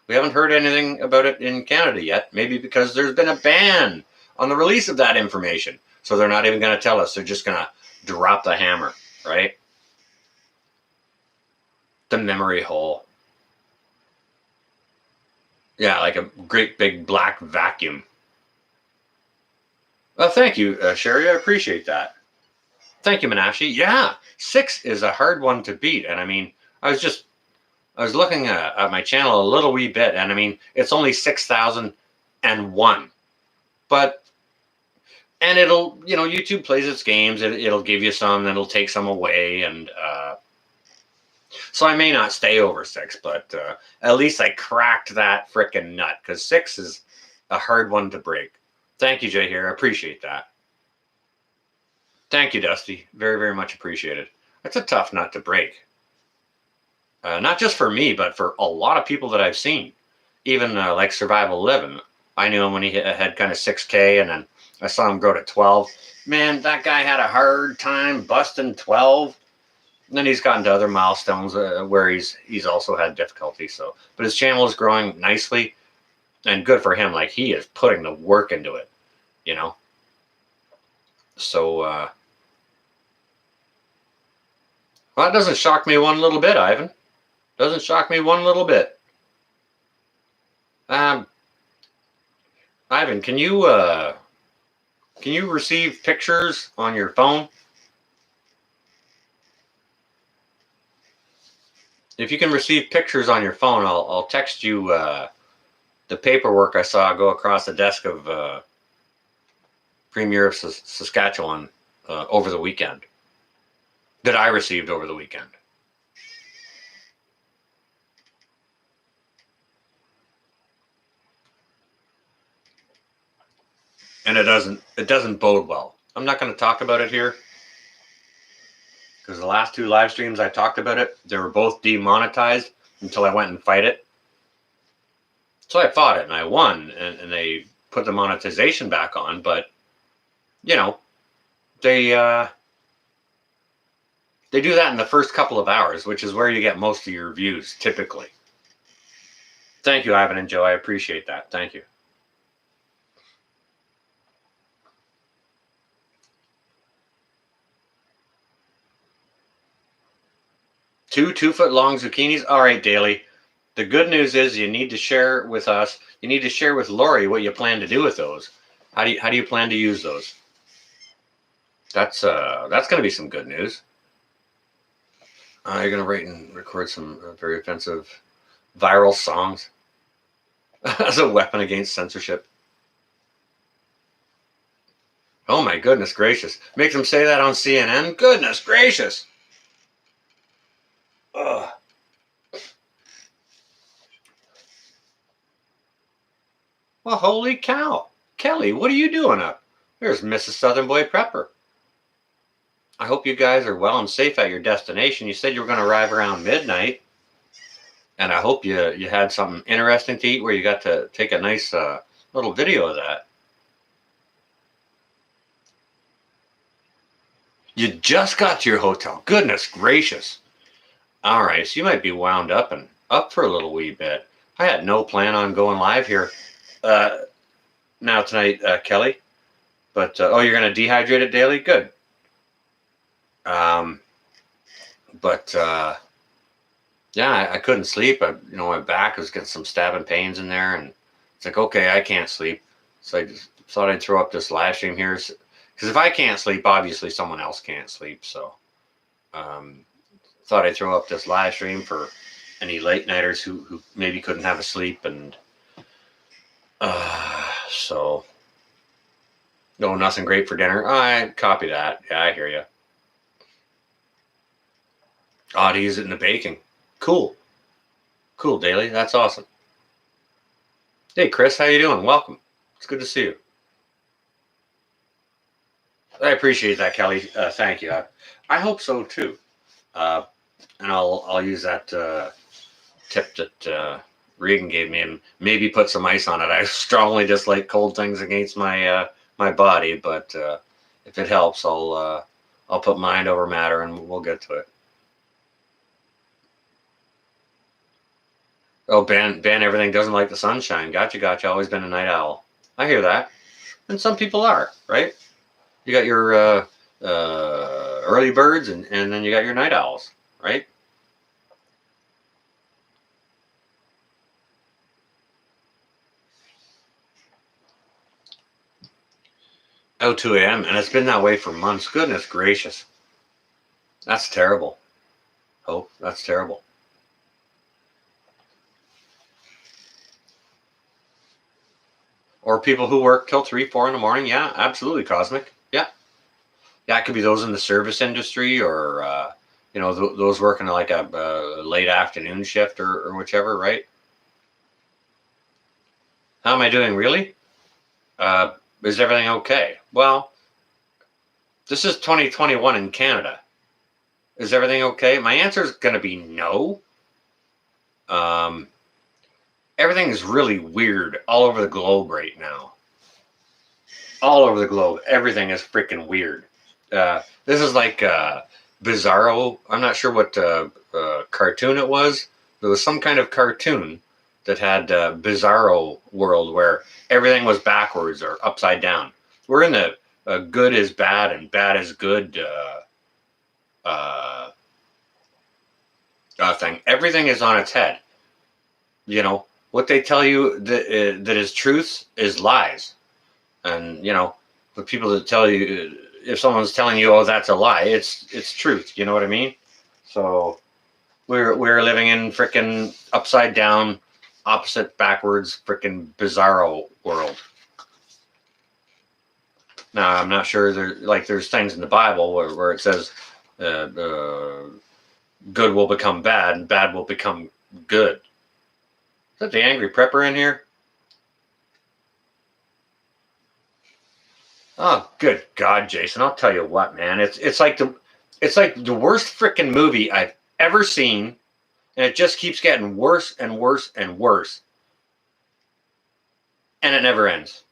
we haven't heard anything about it in Canada yet. Maybe because there's been a ban on the release of that information, so they're not even going to tell us. They're just going to drop the hammer, right? The memory hole. Yeah, like a great big black vacuum. Well, thank you, Sherry. I appreciate that. Thank you, Menashe. Yeah, 6 is a hard one to beat, and I mean, I was looking at my channel a little wee bit, and I mean, it's only 6,001, but and it'll, YouTube plays its games. It'll give you some, then it'll take some away, and so I may not stay over 6, but at least I cracked that freaking nut, because 6 is a hard one to break. Thank you, Jay. Here, I appreciate that. Thank you, Dusty. Very, very much appreciated. That's a tough nut to break. Not just for me, but for a lot of people that I've seen. Even like Survival Living. I knew him when he had kind of 6K, and then I saw him grow to 12. Man, that guy had a hard time busting 12. And then he's gotten to other milestones where he's also had difficulty. So, but his channel is growing nicely, and good for him. Like, he is putting the work into it, you know. So, well, that doesn't shock me one little bit, Ivan. Doesn't shock me one little bit. Ivan, can you receive pictures on your phone? If you can receive pictures on your phone, I'll text you the paperwork I saw go across the desk of Premier of Saskatchewan over the weekend, that I received over the weekend. And it doesn't bode well. I'm not going to talk about it here, because the last 2 live streams I talked about it, they were both demonetized until I went and fight it. So I fought it and I won, and they put the monetization back on. But they do that in the first couple of hours, which is where you get most of your views typically. Thank you, Ivan and Joe. I appreciate that. Thank you. Two 2-foot-long zucchinis. All right, Daly. The good news is you need to share with us. You need to share with Lori what you plan to do with those. How do you plan to use those? That's going to be some good news. You're going to write and record some very offensive viral songs as a weapon against censorship. Oh my goodness gracious. Make them say that on CNN? Goodness gracious. Ugh. Well, holy cow. Kelly, what are you doing up? There's Mrs. Southern Boy Prepper. I hope you guys are well and safe at your destination. You said you were going to arrive around midnight. And I hope you had something interesting to eat where you got to take a nice little video of that. You just got to your hotel. Goodness gracious. All right, so you might be wound up and up for a little wee bit. I had no plan on going live here now tonight, Kelly. But, oh, you're going to dehydrate it daily? Good. But yeah, I couldn't sleep. My back was getting some stabbing pains in there, and it's like, okay, I can't sleep. So I just thought I'd throw up this live stream here, because if I can't sleep, obviously someone else can't sleep. So thought I'd throw up this live stream for any late nighters who maybe couldn't have a sleep, and So, no, nothing great for dinner. I copy that. Yeah, I hear you. Oh, to use it in the baking. Cool. Cool, Daily. That's awesome. Hey, Chris, how you doing? Welcome. It's good to see you. I appreciate that, Kelly. Thank you. I hope so too. And I'll use that tip that Regan gave me and maybe put some ice on it. I strongly dislike cold things against my my body, but if it helps, I'll put mind over matter and we'll get to it. Oh, ban everything doesn't like the sunshine. Gotcha. Always been a night owl. I hear that, and some people are, right? You got your early birds, and then you got your night owls, right? Oh, 2 a.m. and it's been that way for months. Goodness gracious, that's terrible. Oh, that's terrible. Or people who work till 3, 4 in the morning. Yeah, absolutely, Cosmic. Yeah, yeah. It could be those in the service industry, or those working like a late afternoon shift or whichever. Right? How am I doing? Really? Uh, is everything okay? Well, this is 2021 in Canada. Is everything okay? My answer is going to be no. Um, Everything is really weird all over the globe right now. All over the globe, everything is freaking weird. This is like Bizarro. I'm not sure what cartoon it was. There was some kind of cartoon that had Bizarro world where everything was backwards or upside down. We're in the good is bad and bad is good thing. Everything is on its head. You know what they tell you that is truth is lies, and the people that tell you, if someone's telling you, oh, that's a lie, it's truth. You know what I mean? So we're living in frickin' upside down, opposite backwards, frickin' Bizarro world. Now I'm not sure there's things in the Bible where it says good will become bad and bad will become good. Is that the Angry Prepper in here? Oh, good God, Jason! I'll tell you what, man. It's like the worst freaking movie I've ever seen, and it just keeps getting worse and worse and worse, and it never ends.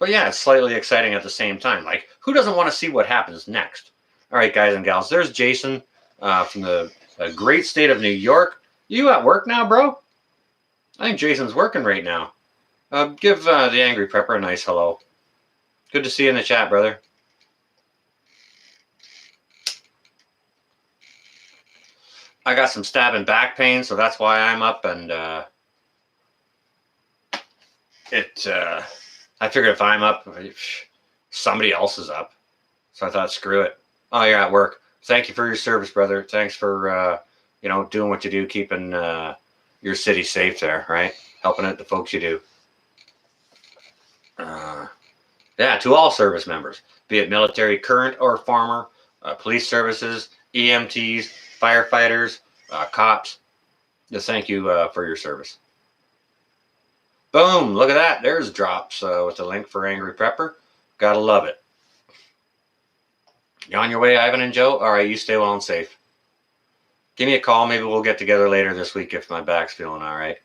But yeah, it's slightly exciting at the same time. Like, who doesn't want to see what happens next? All right, guys and gals. There's Jason from the great state of New York. You at work now, bro? I think Jason's working right now. Give the Angry Prepper a nice hello. Good to see you in the chat, brother. I got some stabbing back pain, so that's why I'm up, and I figured if I'm up, somebody else is up. So I thought, screw it. Oh, you're at work. Thank you for your service, brother. Thanks for doing what you do, keeping your city safe there, right? Helping out the folks you do. Yeah, to all service members, be it military, current or former, police services, EMTs, firefighters, cops. Just thank you for your service. Boom, look at that. There's drops with the link for Angry Prepper. Gotta love it. You on your way, Ivan and Joe? All right, you stay well and safe. Give me a call. Maybe we'll get together later this week if my back's feeling all right.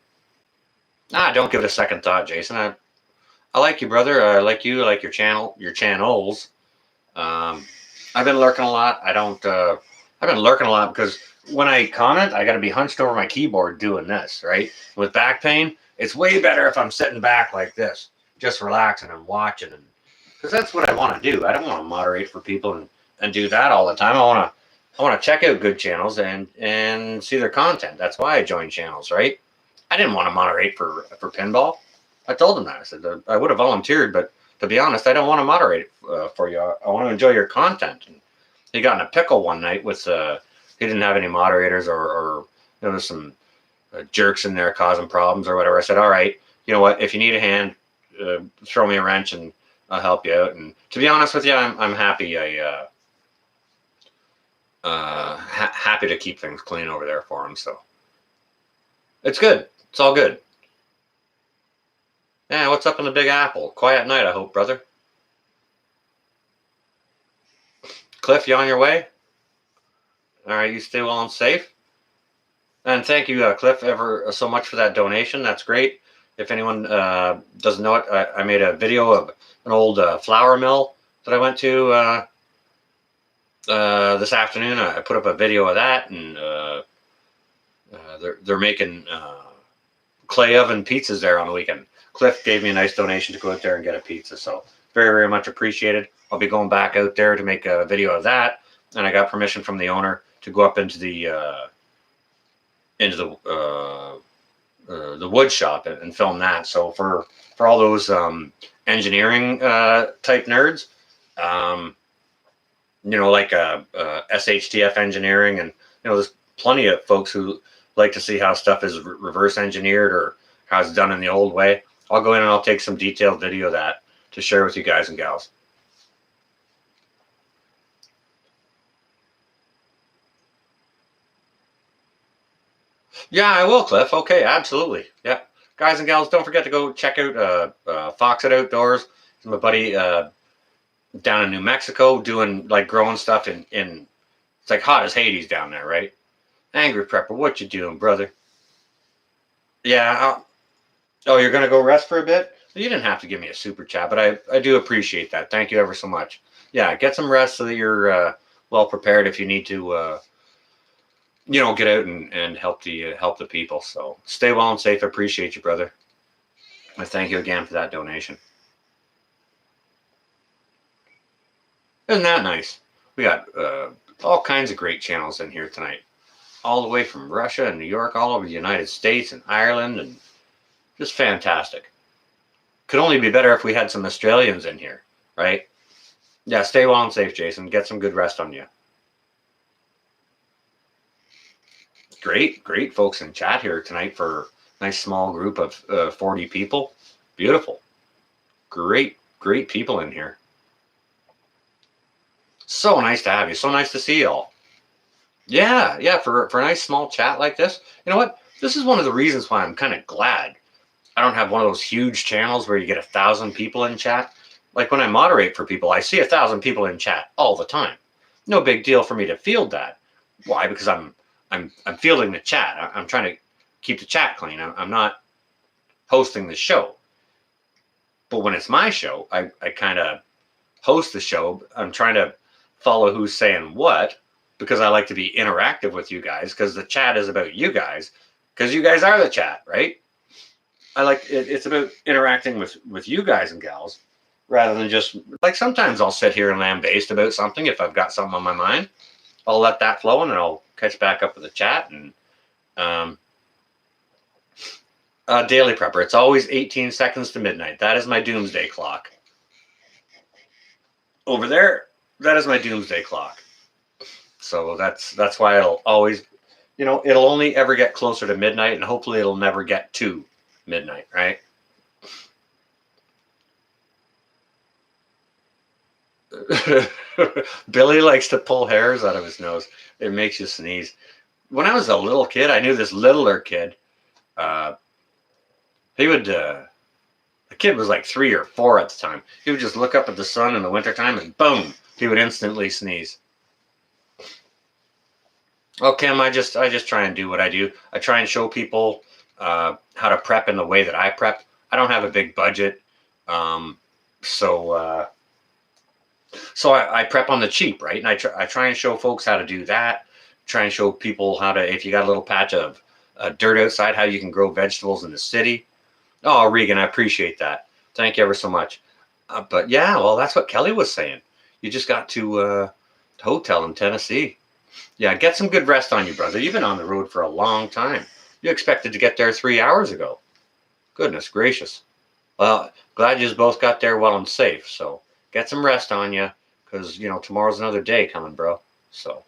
Don't give it a second thought, Jason. I like you, brother. I like you. I like your channel, your channels. I've been lurking a lot. I've been lurking a lot because when I comment, I got to be hunched over my keyboard doing this, right? With back pain, it's way better if I'm sitting back like this, just relaxing and watching, because that's what I want to do. I don't want to moderate for people and do that all the time. I want to check out good channels and see their content. That's why I joined channels, right? I didn't want to moderate for pinball. I told them that. I said I would have volunteered, but to be honest, I don't want to moderate for you. I want to enjoy your content. And he got in a pickle one night with he didn't have any moderators or there was some jerks in there causing problems or whatever. I said, all right, you know what? If you need a hand, throw me a wrench and I'll help you out. And to be honest with you, I'm happy. Happy to keep things clean over there for him. So it's good. It's all good. Yeah, what's up in the Big Apple? Quiet night, I hope, brother. Cliff, you on your way? All right, you stay well and safe. And thank you, Cliff, ever so much for that donation. That's great. If anyone doesn't know it, I made a video of an old flour mill that I went to this afternoon. I put up a video of that, and they're making clay oven pizzas there on the weekend. Cliff gave me a nice donation to go out there and get a pizza, so very, very much appreciated. I'll be going back out there to make a video of that, and I got permission from the owner to go up into the wood shop and film that. So for all those engineering type nerds, like SHTF engineering, and there's plenty of folks who like to see how stuff is reverse engineered or how it's done in the old way. I'll go in and I'll take some detailed video of that to share with you guys and gals. Yeah, I will, Cliff. Okay, absolutely. Yeah. Guys and gals, don't forget to go check out Foxit Outdoors. My buddy down in New Mexico doing growing stuff in it's like hot as Hades down there, right? Angry Prepper, what you doing, brother? Yeah. Oh, you're going to go rest for a bit? You didn't have to give me a super chat, but I do appreciate that. Thank you ever so much. Yeah, get some rest so that you're well prepared if you need to get out and help the people. So stay well and safe. I appreciate you, brother. I thank you again for that donation. Isn't that nice? We got all kinds of great channels in here tonight, all the way from Russia and New York, all over the United States and Ireland, and just fantastic. Could only be better if we had some Australians in here, right? Yeah, stay well and safe, Jason. Get some good rest on you. Great folks in chat here tonight for a nice small group of 40 people. Beautiful. Great people in here. So nice to have you. So nice to see you all. Yeah, for a nice small chat like this. You know what? This is one of the reasons why I'm kind of glad I don't have one of those huge channels where you get 1,000 people in chat. Like when I moderate for people, I see 1,000 people in chat all the time. No big deal for me to field that. Why? Because I'm fielding the chat. I'm trying to keep the chat clean. I'm not hosting the show. But when it's my show, I kind of host the show. I'm trying to follow who's saying what, because I like to be interactive with you guys, because the chat is about you guys, because you guys are the chat, right? I like it, it's about interacting with you guys and gals, rather than just sometimes I'll sit here and lambaste about something. If I've got something on my mind, I'll let that flow and then I'll catch back up with the chat. And Daily Prepper, it's always 18 seconds to midnight. That is my doomsday clock. Over there, that is my doomsday clock. So that's why it'll always, it'll only ever get closer to midnight, and hopefully it'll never get to midnight, right? Billy likes to pull hairs out of his nose. It makes you sneeze. When I was a little kid, I knew this littler kid. He would, the kid was like 3 or 4 at the time. He would just look up at the sun in the wintertime and boom, he would instantly sneeze. Oh, Kim, I just try and do what I do. I try and show people how to prep in the way that I prep. I don't have a big budget. So I prep on the cheap, right? And I try and show folks how to do that. Try and show people how to, if you got a little patch of dirt outside, how you can grow vegetables in the city. Oh, Regan, I appreciate that. Thank you ever so much. But yeah, well, that's what Kelly was saying. You just got to hotel in Tennessee. Yeah, get some good rest on you, brother. You've been on the road for a long time. You expected to get there 3 hours ago. Goodness gracious. Well, glad you both got there well and safe. So get some rest on you, because tomorrow's another day coming, bro. So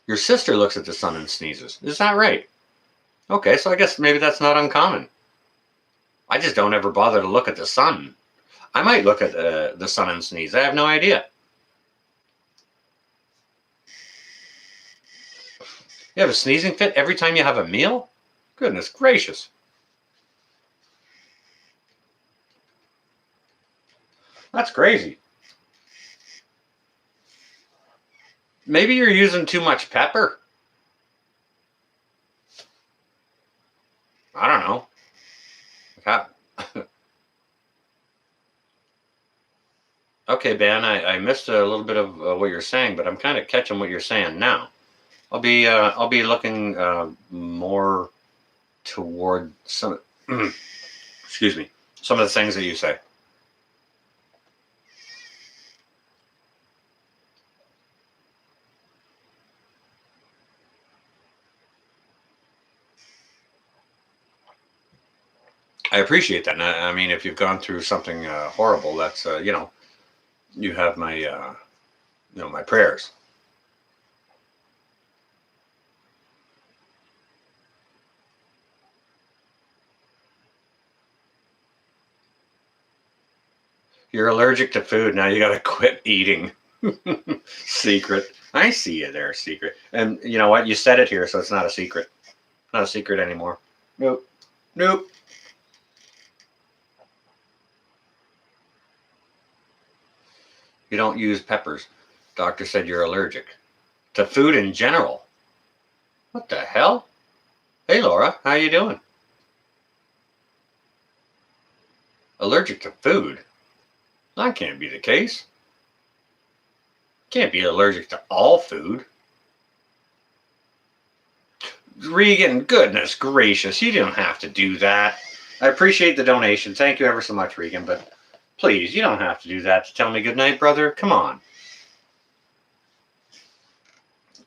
your sister looks at the sun and sneezes. Is that right? Okay, so I guess maybe that's not uncommon. I just don't ever bother to look at the sun. I might look at the sun and sneeze. I have no idea. You have a sneezing fit every time you have a meal? Goodness gracious. That's crazy. Maybe you're using too much pepper. I don't know. Okay, Ben, I missed a little bit of what you're saying, but I'm kind of catching what you're saying now. I'll be looking more toward some excuse me, some of the things that you say. I appreciate that. And I mean, if you've gone through something horrible, that's you have my my prayers. You're allergic to food. Now you got to quit eating. Secret. I see you there, secret. And you know what? You said it here, so it's not a secret. Not a secret anymore. Nope. Nope. You don't use peppers. Doctor said you're allergic to food in general. What the hell? Hey, Laura, how you doing? Allergic to food? That can't be the case. Can't be allergic to all food. Regan, goodness gracious, you don't have to do that. I appreciate the donation. Thank you ever so much, Regan, but please, you don't have to do that to tell me good night, brother. Come on.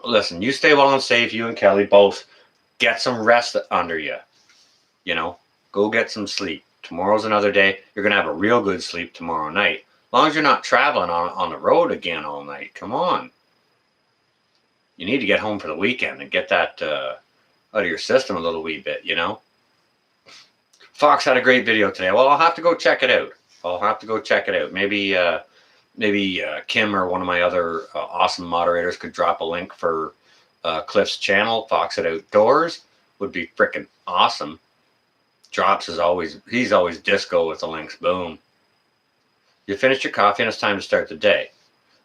Listen, you stay well and safe. You and Kelly both get some rest under you. You know, go get some sleep. Tomorrow's another day. You're going to have a real good sleep tomorrow night. As long as you're not traveling on the road again all night. Come on. You need to get home for the weekend and get that out of your system a little wee bit, you know? Fox had a great video today. Well, I'll have to go check it out. Maybe Kim or one of my other awesome moderators could drop a link for Cliff's channel, Fox at Outdoors. Would be freaking awesome. He's always disco with the links. Boom. You finished your coffee and it's time to start the day.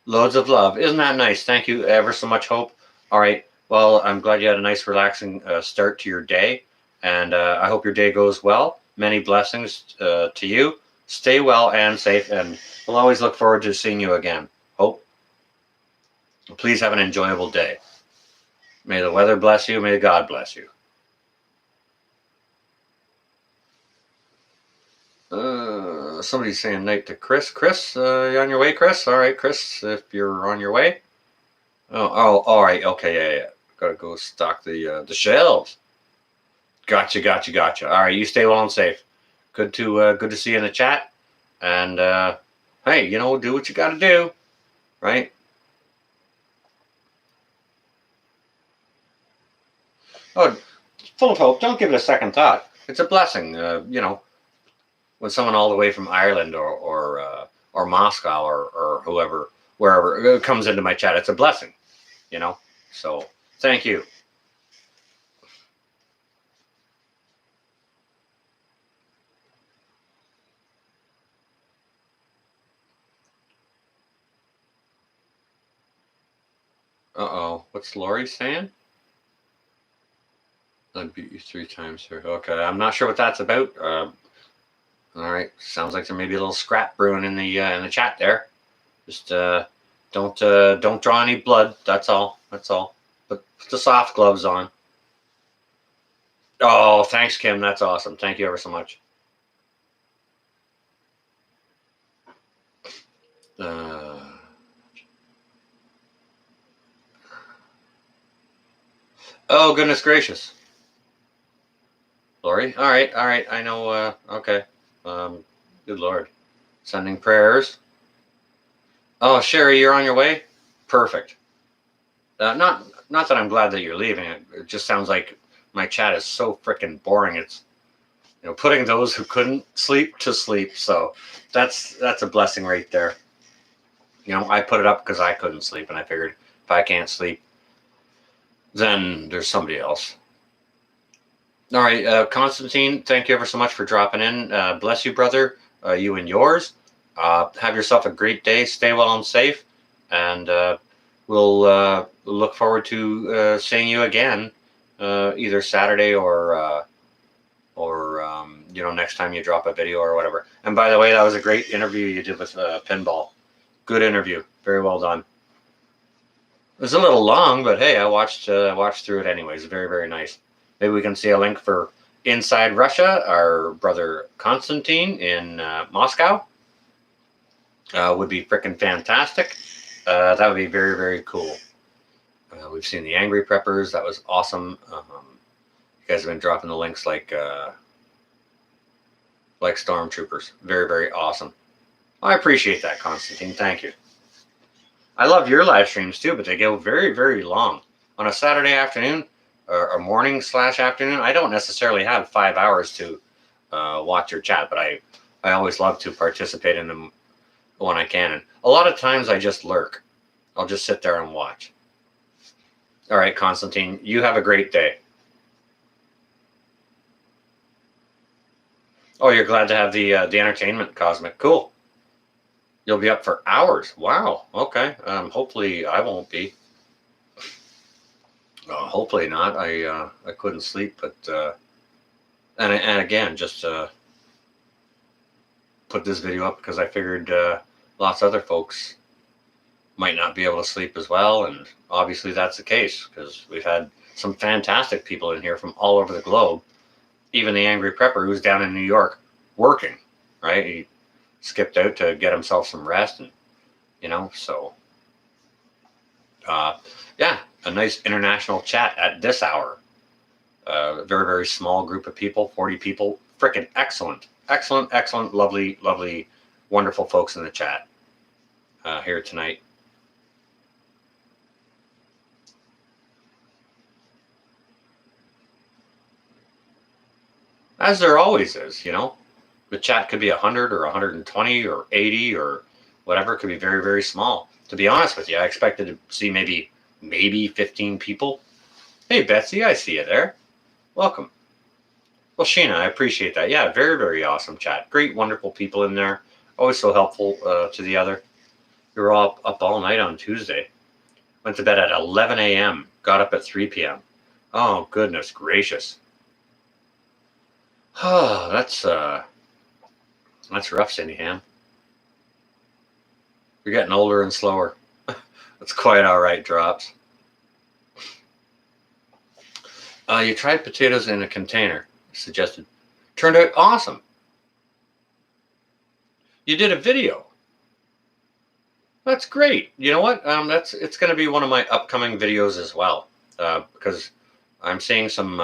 Loads of love. Isn't that nice? Thank you ever so much, Hope. All right. Well, I'm glad you had a nice, relaxing start to your day. And I hope your day goes well. Many blessings to you. Stay well and safe. And we'll always look forward to seeing you again. Hope. Please have an enjoyable day. May the weather bless you. May God bless you. Somebody's saying night to Chris. Chris, you on your way, Chris? All right, Chris, if you're on your way. Oh, all right. Okay, yeah. Gotta go stock the shelves. Gotcha. All right, you stay well and safe. Good to see you in the chat. And hey, do what you got to do, right? Oh, full of hope. Don't give it a second thought. It's a blessing, when someone all the way from Ireland or Moscow or whoever, wherever comes into my chat. It's a blessing, So thank you. Uh-oh. What's Lori saying? I beat you 3 times here. Okay, I'm not sure what that's about. All right, sounds like there may be a little scrap brewing in the chat there. Just don't draw any blood. That's all. Put the soft gloves on. Oh, thanks, Kim. That's awesome. Thank you ever so much. Oh, goodness gracious. Lori? All right. I know. Okay. Good Lord. Sending prayers. Oh, Sherry, you're on your way? Perfect. Not that I'm glad that you're leaving. It just sounds like my chat is so freaking boring. putting those who couldn't sleep to sleep. So that's a blessing right there. I put it up because I couldn't sleep, and I figured if I can't sleep, then there's somebody else. All right, Constantine, thank you ever so much for dropping in. Bless you, brother, you and yours. Have yourself a great day. Stay well and safe, and we'll look forward to seeing you again, either Saturday or next time you drop a video or whatever. And by the way, that was a great interview you did with Pinball. Good interview, very well done. It was a little long, but hey, I watched through it anyways. Very, very nice. Maybe we can see a link for Inside Russia, our brother Constantine in Moscow. Would be freaking fantastic. That would be very, very cool. We've seen the Angry Preppers. That was awesome. You guys have been dropping the links like stormtroopers. Very, very awesome. I appreciate that, Constantine. Thank you. I love your live streams too, but they go very, very long. On a Saturday afternoon or morning/afternoon, I don't necessarily have 5 hours to watch your chat, but I always love to participate in them when I can. And a lot of times I just lurk. I'll just sit there and watch. All right, Constantine, you have a great day. Oh, you're glad to have the entertainment, Cosmic. Cool. You'll be up for hours. Wow. Okay. Hopefully I won't be. Hopefully not. I couldn't sleep, but and again, just put this video up because I figured lots of other folks might not be able to sleep as well, and obviously that's the case because we've had some fantastic people in here from all over the globe. Even the Angry Prepper, who's down in New York working, right? He skipped out to get himself some rest, and so yeah, a nice international chat at this hour. Very, very small group of people, 40 people. Freaking excellent, lovely, wonderful folks in the chat here tonight. As there always is, the chat could be 100 or 120 or 80 or whatever. It could be very, very small. To be honest with you, I expected to see maybe 15 people. Hey, Betsy, I see you there. Welcome. Well, Sheena, I appreciate that. Yeah, very, very awesome chat. Great, wonderful people in there. Always so helpful to the other. We were all up all night on Tuesday. Went to bed at 11 a.m. Got up at 3 p.m. Oh, goodness gracious. Oh, that's rough, Cindy Ham. You're getting older and slower. That's quite all right, Drops. You tried potatoes in a container, suggested. Turned out awesome. You did a video. That's great. You know what? It's going to be one of my upcoming videos as well, because I'm seeing some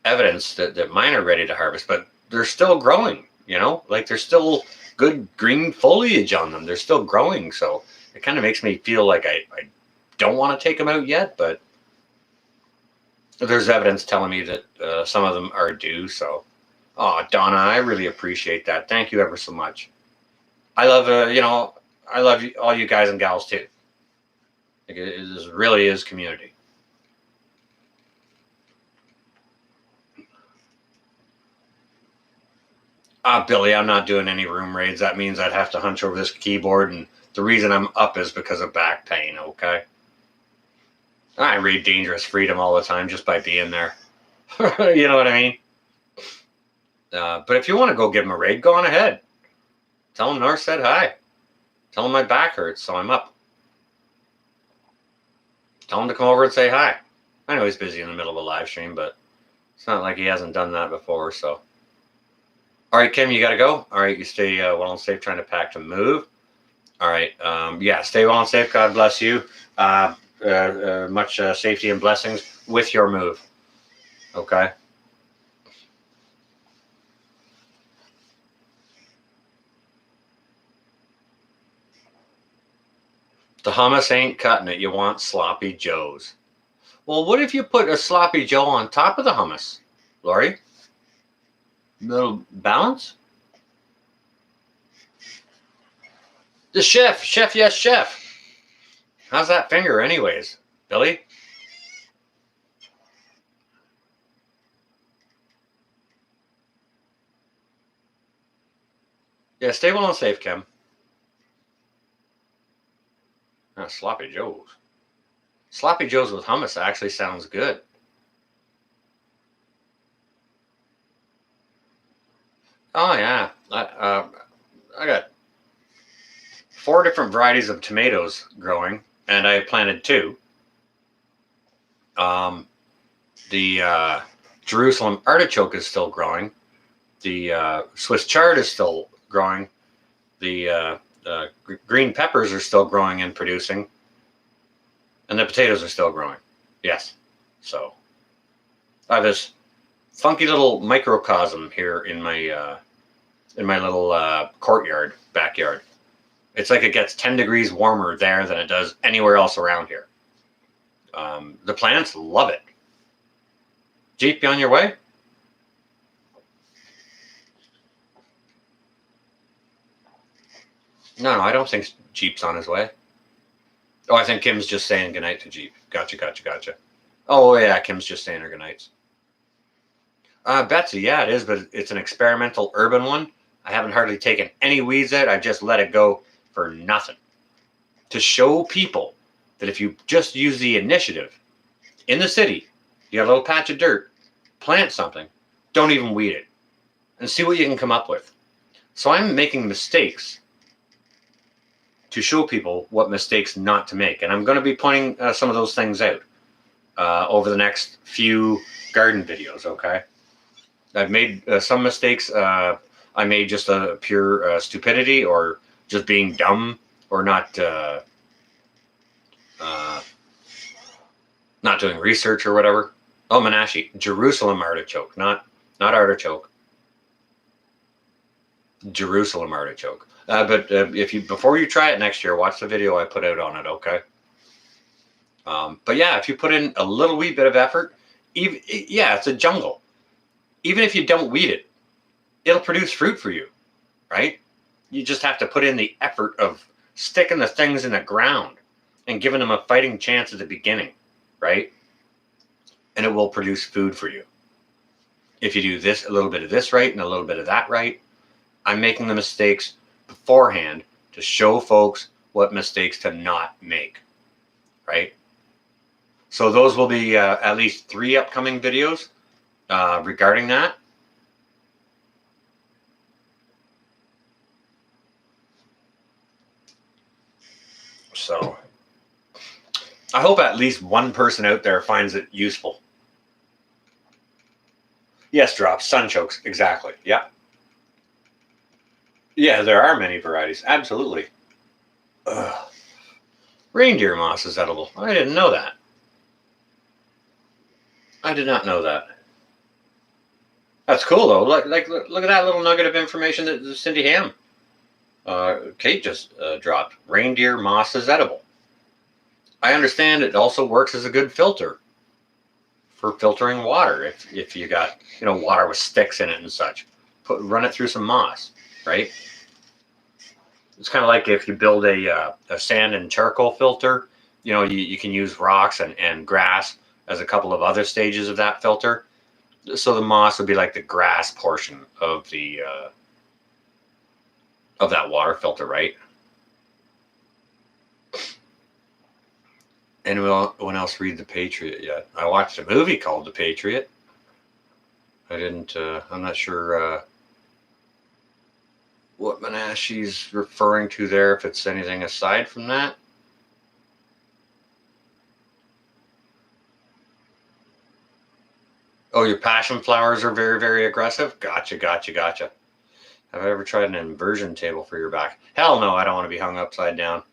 evidence that mine are ready to harvest, but they're still growing. Like there's still good green foliage on them. They're still growing, so it kind of makes me feel like I don't want to take them out yet, but there's evidence telling me that some of them are due. So, Donna, I really appreciate that. Thank you ever so much. I love, I love all you guys and gals too. Like it really is community. Billy, I'm not doing any room raids. That means I'd have to hunch over this keyboard, and the reason I'm up is because of back pain, okay? I read Dangerous Freedom all the time just by being there. You know what I mean? But if you want to go give him a raid, go on ahead. Tell him North said hi. Tell him my back hurts, so I'm up. Tell him to come over and say hi. I know he's busy in the middle of a live stream, but it's not like he hasn't done that before, so. All right, Kim, you got to go. All right, you stay well and safe trying to pack to move. All right, yeah, stay well and safe. God bless you. Much safety and blessings with your move. Okay. The hummus ain't cutting it. You want sloppy joes. Well, what if you put a sloppy joe on top of the hummus? Lori? Little balance? The chef. Chef, yes, chef. How's that finger anyways, Billy? Yeah, stay well and safe, Kim. Sloppy Joe's. Sloppy Joe's with hummus actually sounds good. Oh, yeah. I got 4 different varieties of tomatoes growing, and I planted 2. The Jerusalem artichoke is still growing. The Swiss chard is still growing. The green peppers are still growing and producing. And the potatoes are still growing. Yes. So I have this funky little microcosm here in my little courtyard, backyard. It's like it gets 10 degrees warmer there than it does anywhere else around here. The plants love it. Jeep, you on your way? No, I don't think Jeep's on his way. Oh, I think Kim's just saying goodnight to Jeep. Gotcha. Oh, yeah, Kim's just saying her goodnights. Betsy, yeah, it is, but it's an experimental urban one. I haven't hardly taken any weeds out. I just let it go for nothing. To show people that if you just use the initiative in the city, you have a little patch of dirt, plant something, don't even weed it, and see what you can come up with. So I'm making mistakes to show people what mistakes not to make. And I'm going to be pointing some of those things out over the next few garden videos, okay? I've made some mistakes. I made just a pure stupidity or just being dumb or not doing research or whatever. Oh, Menashe, Jerusalem artichoke, not artichoke. Jerusalem artichoke. But before you try it next year, watch the video I put out on it, okay? But yeah, if you put in a little wee bit of effort, it's a jungle. Even if you don't weed it, it'll produce fruit for you, right? You just have to put in the effort of sticking the things in the ground and giving them a fighting chance at the beginning, right? And it will produce food for you. If you do this, a little bit of this right and a little bit of that right. I'm making the mistakes beforehand to show folks what mistakes to not make, right? So those will be at least 3 upcoming videos regarding that. So I hope at least one person out there finds it useful. Yes, drops, sunchokes, exactly. Yeah. Yeah, there are many varieties. Absolutely. Ugh. Reindeer moss is edible. I didn't know that. I did not know that. That's cool though. Look at that little nugget of information that Cindy Ham, Kate just dropped. Reindeer moss is edible. I understand it also works as a good filter for filtering water. If you got water with sticks in it and such, run it through some moss, right? It's kind of like if you build a sand and charcoal filter. You can use rocks and grass as a couple of other stages of that filter. So the moss would be like the grass portion of the of that water filter, right? Anyone else read The Patriot yet? I watched a movie called The Patriot. I didn't. I'm not sure what Menashe's referring to there. If it's anything aside from that. Oh, your passion flowers are very, very aggressive? Gotcha. Have I ever tried an inversion table for your back? Hell no, I don't want to be hung upside down.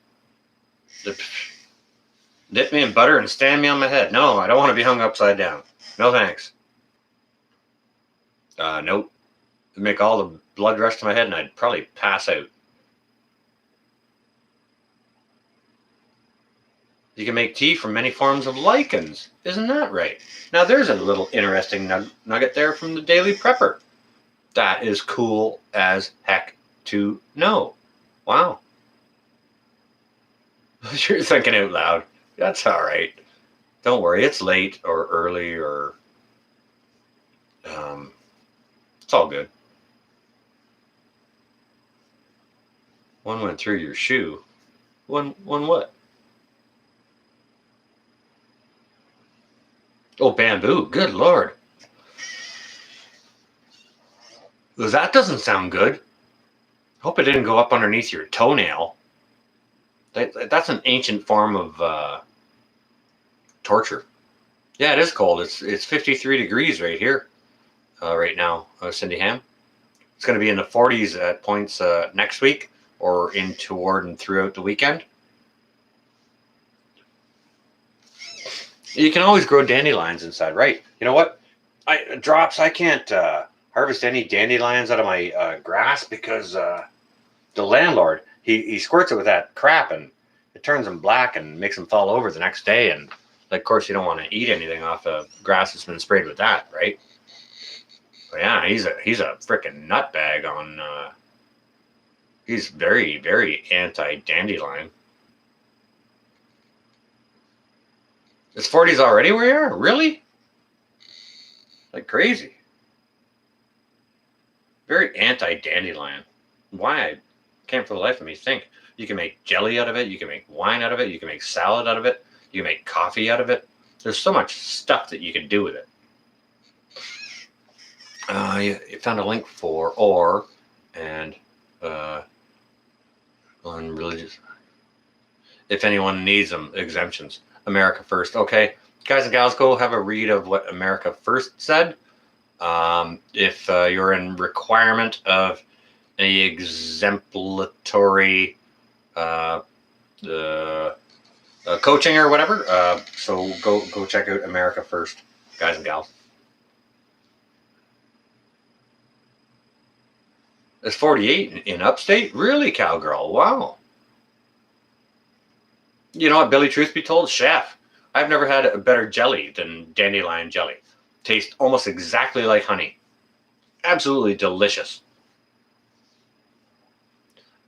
Dip me in butter and stand me on my head. No, I don't want to be hung upside down. No thanks. Nope. It'd make all the blood rush to my head and I'd probably pass out. You can make tea from many forms of lichens. Isn't that right? Now there's a little interesting nugget there from the Daily Prepper. That is cool as heck to know. Wow. You're thinking out loud. That's all right. Don't worry, it's late or early or it's all good. One went through your shoe. One what? Oh, bamboo. Good Lord. That doesn't sound good. Hope it didn't go up underneath your toenail. That's an ancient form of torture. Yeah, it is cold. It's 53 degrees right here, right now, Cindy Ham. It's going to be in the 40s at points next week or in toward and throughout the weekend. You can always grow dandelions inside, right? You know what? I can't harvest any dandelions out of my grass because the landlord, he squirts it with that crap and it turns them black and makes them fall over the next day. And like, of course, you don't want to eat anything off of grass that's been sprayed with that, right? But yeah, he's a freaking nutbag on. He's very, very anti-dandelion. It's 40s already where you are? Really? Like crazy. Very anti-dandelion. Why? I can't for the life of me think. You can make jelly out of it. You can make wine out of it. You can make salad out of it. You can make coffee out of it. There's so much stuff that you can do with it. You found a link for or and on religious. If anyone needs them, exemptions. America First. Okay, guys and gals, go have a read of what America First said. If you're in requirement of any exemplatory coaching or whatever, so go check out America First, guys and gals. It's 48 in upstate? Really, cowgirl? Wow. You know what, Billy, truth be told, chef, I've never had a better jelly than dandelion jelly. Tastes almost exactly like honey. Absolutely delicious.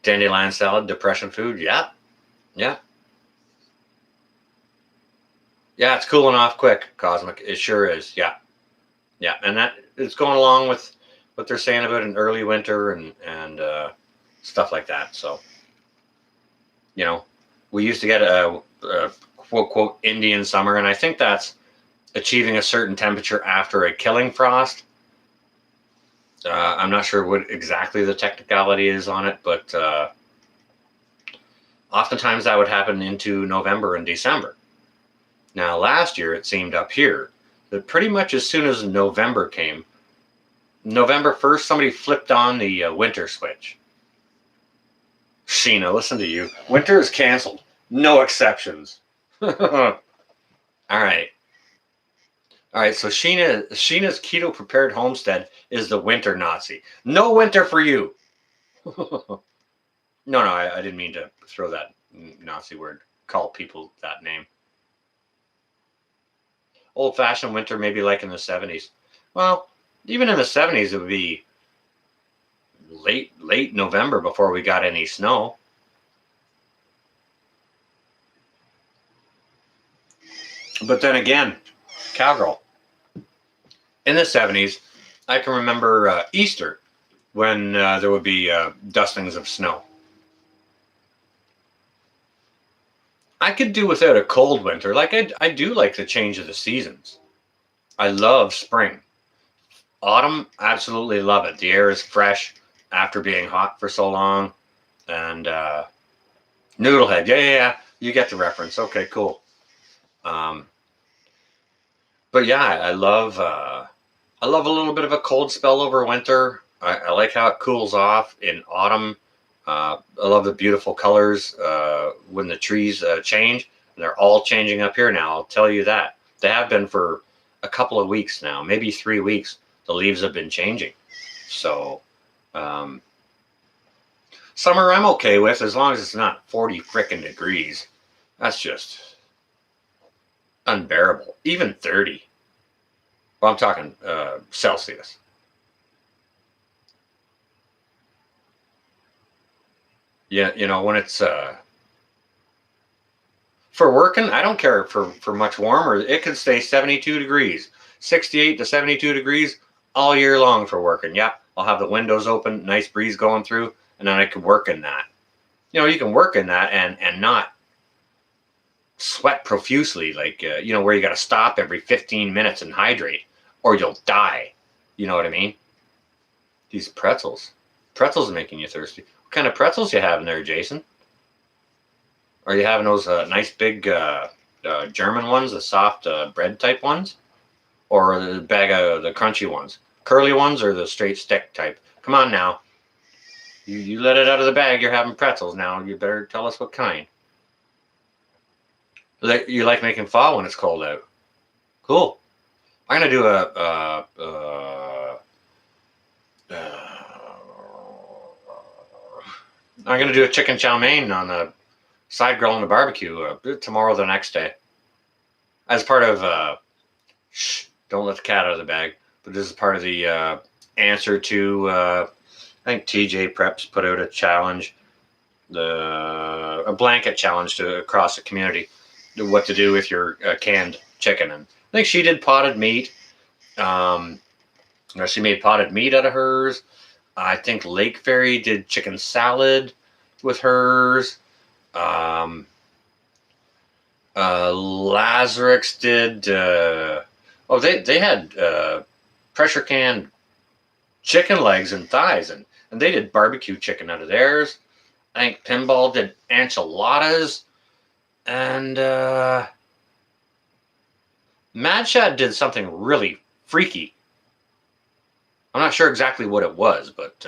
Dandelion salad, depression food, yeah. Yeah. Yeah, it's cooling off quick, Cosmic. It sure is, yeah. Yeah, and that it's going along with what they're saying about an early winter and stuff like that. So, you know, we used to get a quote quote Indian summer, and I think that's achieving a certain temperature after a killing frost. I'm not sure what exactly the technicality is on it, but oftentimes that would happen into November and December. Now, last year it seemed up here that pretty much as soon as November came, November 1st, somebody flipped on the winter switch. Sheena, listen to you. Winter is canceled. No exceptions. All right. All right, so Sheena's keto prepared homestead is the winter Nazi. No winter for you. No, I didn't mean to throw that Nazi word. Call people that name. Old-fashioned winter, maybe like in the 70s. Well, even in the 70s, it would be late November before we got any snow. But then again, cowgirl. In the 70s, I can remember Easter when there would be dustings of snow. I could do without a cold winter. Like I do like the change of the seasons. I love spring. Autumn, absolutely love it. The air is fresh after being hot for so long. And Noodlehead, yeah. You get the reference. Okay, cool. But yeah, I love a little bit of a cold spell over winter. I like how it cools off in autumn. I love the beautiful colors when the trees change. They're all changing up here now. I'll tell you that. They have been for a couple of weeks now, maybe 3 weeks. The leaves have been changing. So summer I'm okay with as long as it's not 40 frickin' degrees. That's just unbearable. Even 30. Well, I'm talking Celsius. Yeah, when it's for working, I don't care for much warmer. It could stay 72 degrees, 68 to 72 degrees all year long for working. Yeah, I'll have the windows open, nice breeze going through, and then I could work in that. You can work in that and not sweat profusely, like where you got to stop every 15 minutes and hydrate, or you'll die. You know what I mean? These pretzels are making you thirsty. What kind of pretzels you having there, Jason? Are you having those nice big German ones, the soft bread type ones, or the bag of the crunchy ones, curly ones, or the straight stick type? Come on now, you let it out of the bag. You're having pretzels now. You better tell us what kind. You like making pho when it's cold out? Cool. I'm gonna do I'm gonna do a chicken chow mein on the side grill on the barbecue tomorrow, or the next day, as part of shh, don't let the cat out of the bag. But this is part of the answer to I think TJ Preps put out a challenge, a blanket challenge across the community, what to do with your canned chicken. And I think she did potted meat. She made potted meat out of hers. I think Lake Fairy did chicken salad with hers. Lazarix did. They had pressure canned chicken legs and thighs, and they did barbecue chicken out of theirs. I think Pinball did enchiladas, and Mad Shad did something really freaky. I'm not sure exactly what it was, but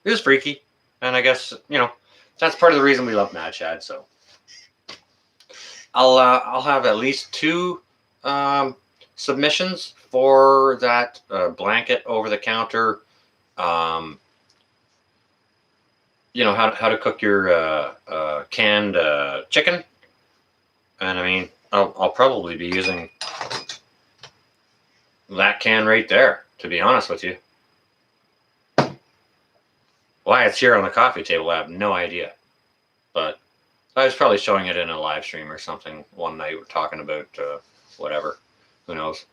it was freaky, and I guess that's part of the reason we love Mad Shad. So I'll have at least 2 submissions for that blanket over the counter. How to cook your canned chicken, and I mean I'll probably be using that can right there, to be honest with you. Why it's here on the coffee table, I have no idea. But I was probably showing it in a live stream or something one night. We're talking about whatever. Who knows?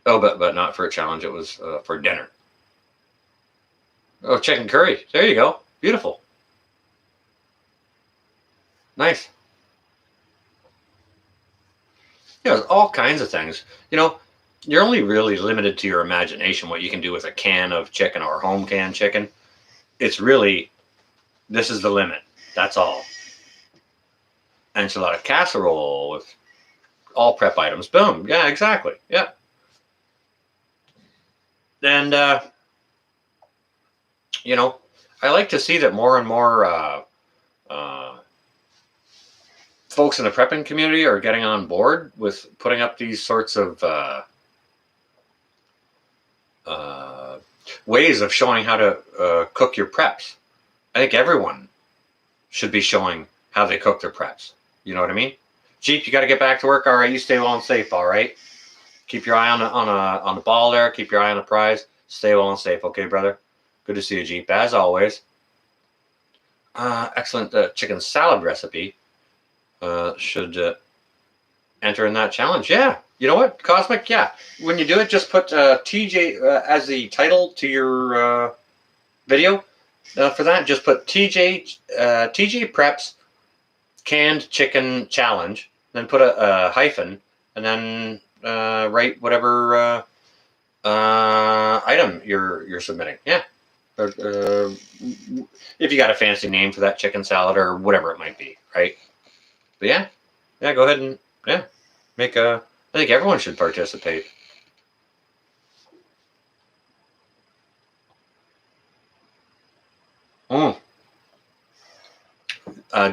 Oh, but not for a challenge. It was for dinner. Oh, chicken curry. There you go. Beautiful. Nice. There's all kinds of things. You're only really limited to your imagination what you can do with a can of chicken or home canned chicken. It's really, this is the limit. That's all. Enchilada casserole with all prep items. Boom. Yeah, exactly. Yeah. And, I like to see that more and more folks in the prepping community are getting on board with putting up these sorts of ways of showing how to cook your preps. I think everyone should be showing how they cook their preps. You know what I mean? Jeep, you got to get back to work. All right, you stay well and safe. All right, keep your eye on the ball there. Keep your eye on the prize. Stay well and safe. Okay, brother. Good to see you, Jeep, as always. Excellent chicken salad recipe. Should enter in that challenge. Yeah. You know what, Cosmic? Yeah. When you do it, just put TJ as the title to your video. For that, just put TJ Preps Canned Chicken Challenge. Then put a hyphen, and then write whatever item you're submitting. Yeah. If you got a fancy name for that chicken salad or whatever it might be, right? But yeah, go ahead and make a. I think everyone should participate.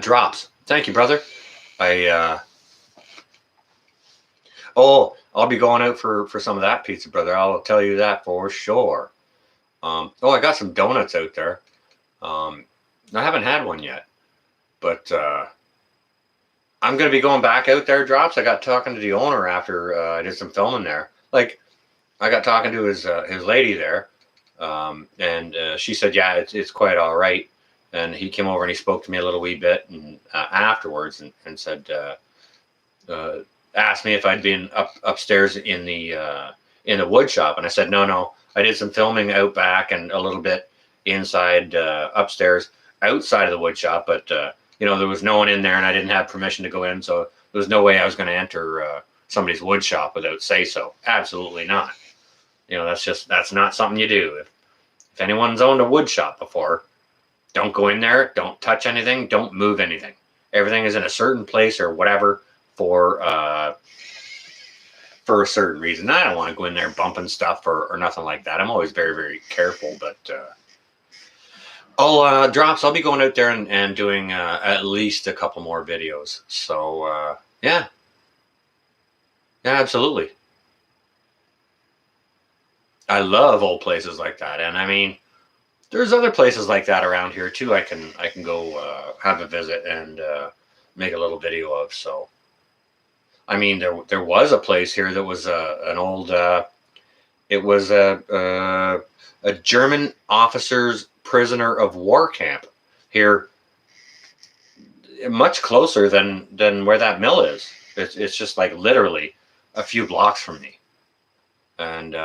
Drops. Thank you, brother. I'll be going out for some of that pizza, brother. I'll tell you that for sure. I got some donuts out there. I haven't had one yet, but I'm gonna be going back out there, Drops. I got talking to the owner after I did some filming there. Like, I got talking to his lady there, and she said, yeah, it's quite all right. And he came over and he spoke to me a little wee bit and afterwards and said, uh, asked me if I'd been upstairs in the wood shop, and I said no. I did some filming out back and a little bit inside upstairs outside of the wood shop, but there was no one in there, and I didn't have permission to go in, so there was no way I was going to enter somebody's wood shop without say so. Absolutely not. That's not something you do. If anyone's owned a wood shop before, don't go in there. Don't touch anything. Don't move anything. Everything is in a certain place or whatever for a certain reason. I don't want to go in there bumping stuff or nothing like that. I'm always very, very careful, but Drops, I'll be going out there and doing at least a couple more videos. So yeah, absolutely. I love old places like that, and I mean, there's other places like that around here too. I can go have a visit and make a little video of. So, I mean, there was a place here that was an old. It was a German officer's prisoner of war camp here, much closer than where that mill is. It's just like literally a few blocks from me, and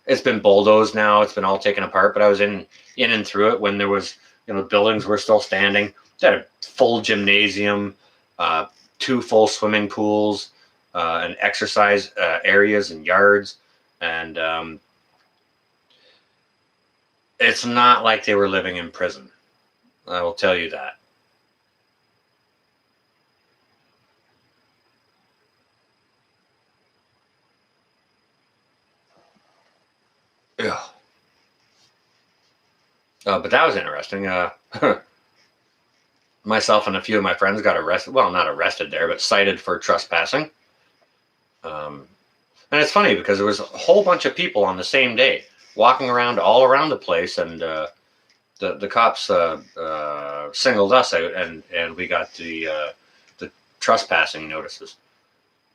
it's been bulldozed now. It's been all taken apart, but I was in and through it when there was, buildings were still standing. It had a full gymnasium, 2 full swimming pools, and exercise areas and yards. And it's not like they were living in prison. I will tell you that. Yeah. But that was interesting. Myself and a few of my friends got arrested. Well, not arrested there, but cited for trespassing. And it's funny because there was a whole bunch of people on the same day walking around all around the place, and the cops singled us out, and we got the trespassing notices.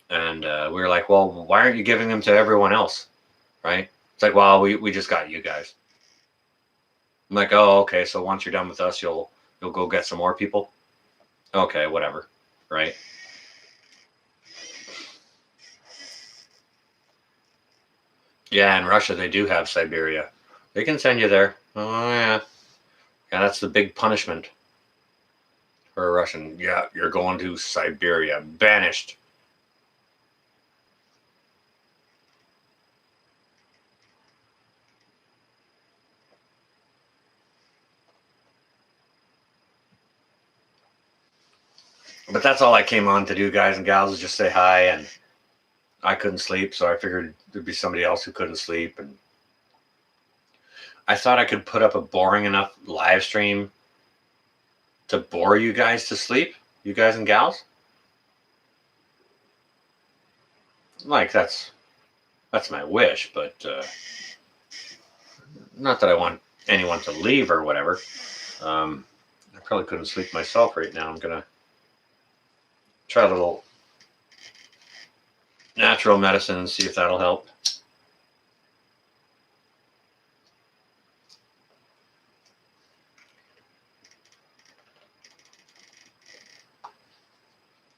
And we were like, well, why aren't you giving them to everyone else? Right? It's like, well, we just got you guys. I'm like, oh, okay. So once you're done with us, you'll go get some more people. Okay, whatever. Right? Yeah, in Russia they do have Siberia. They can send you there. Oh yeah. Yeah, that's the big punishment for a Russian. Yeah, you're going to Siberia. Banished. But that's all I came on to do, guys and gals, is just say hi. And I couldn't sleep, so I figured there'd be somebody else who couldn't sleep. And I thought I could put up a boring enough live stream to bore you guys to sleep, you guys and gals. Like, that's my wish, but not that I want anyone to leave or whatever. I probably couldn't sleep myself right now. I'm gonna try a little natural medicine and see if that'll help.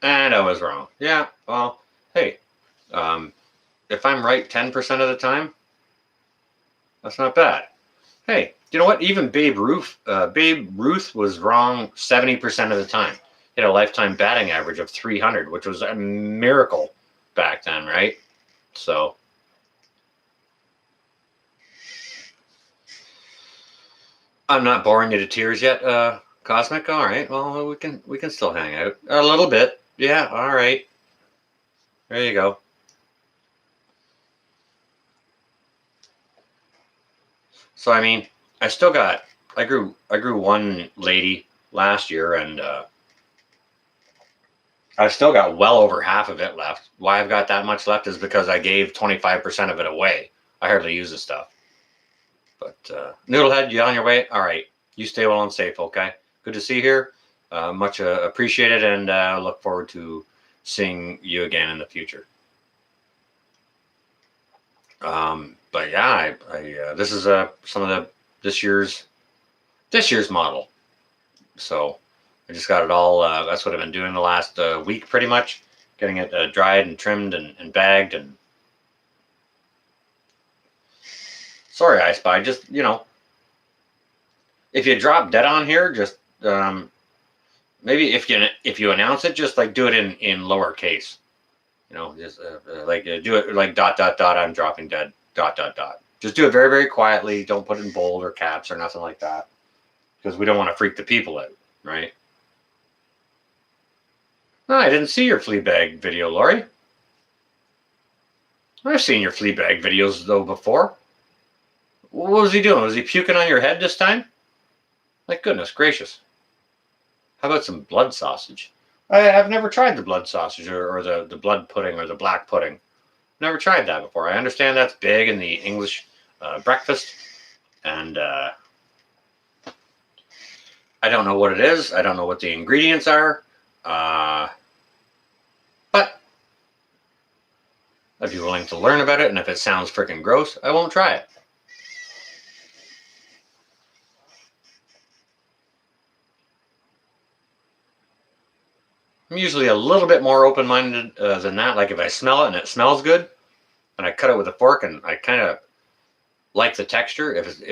And I was wrong. Yeah, well, hey, if I'm right 10% of the time, that's not bad. Hey, you know what? Even Babe Ruth was wrong 70% of the time. He had a lifetime batting average of 300, which was a miracle back then, right? So I'm not boring you to tears yet, Cosmic. All right, well, we can still hang out a little bit. Yeah, all right. There you go. So I mean, I grew one lady last year, and I've still got well over half of it left. Why I've got that much left is because I gave 25% of it away. I hardly use the stuff. But Noodlehead, you on your way? All right. You stay well and safe, okay? Good to see you here. Much appreciated, and look forward to seeing you again in the future. But yeah, this is some of this year's model. So I just got it all. That's what I've been doing the last week, pretty much, getting it dried and trimmed and bagged. And sorry, I Spy. Just if you drop dead on here, just maybe if you announce it, just like do it in lowercase. Just do it like ... I'm dropping dead ... Just do it very, very quietly. Don't put it in bold or caps or nothing like that, because we don't want to freak the people out, right? No, I didn't see your flea bag video, Lori. I've seen your flea bag videos though before. What was he doing? Was he puking on your head this time? Like, goodness gracious. How about some blood sausage? I've never tried the blood sausage or the blood pudding or the black pudding. Never tried that before. I understand that's big in the English breakfast, and I don't know what it is. I don't know what the ingredients are, but if you're willing to learn about it, and if it sounds freaking gross, I won't try it. I'm usually a little bit more open-minded than that. Like if I smell it and it smells good, and I cut it with a fork, and I kind of like the texture. If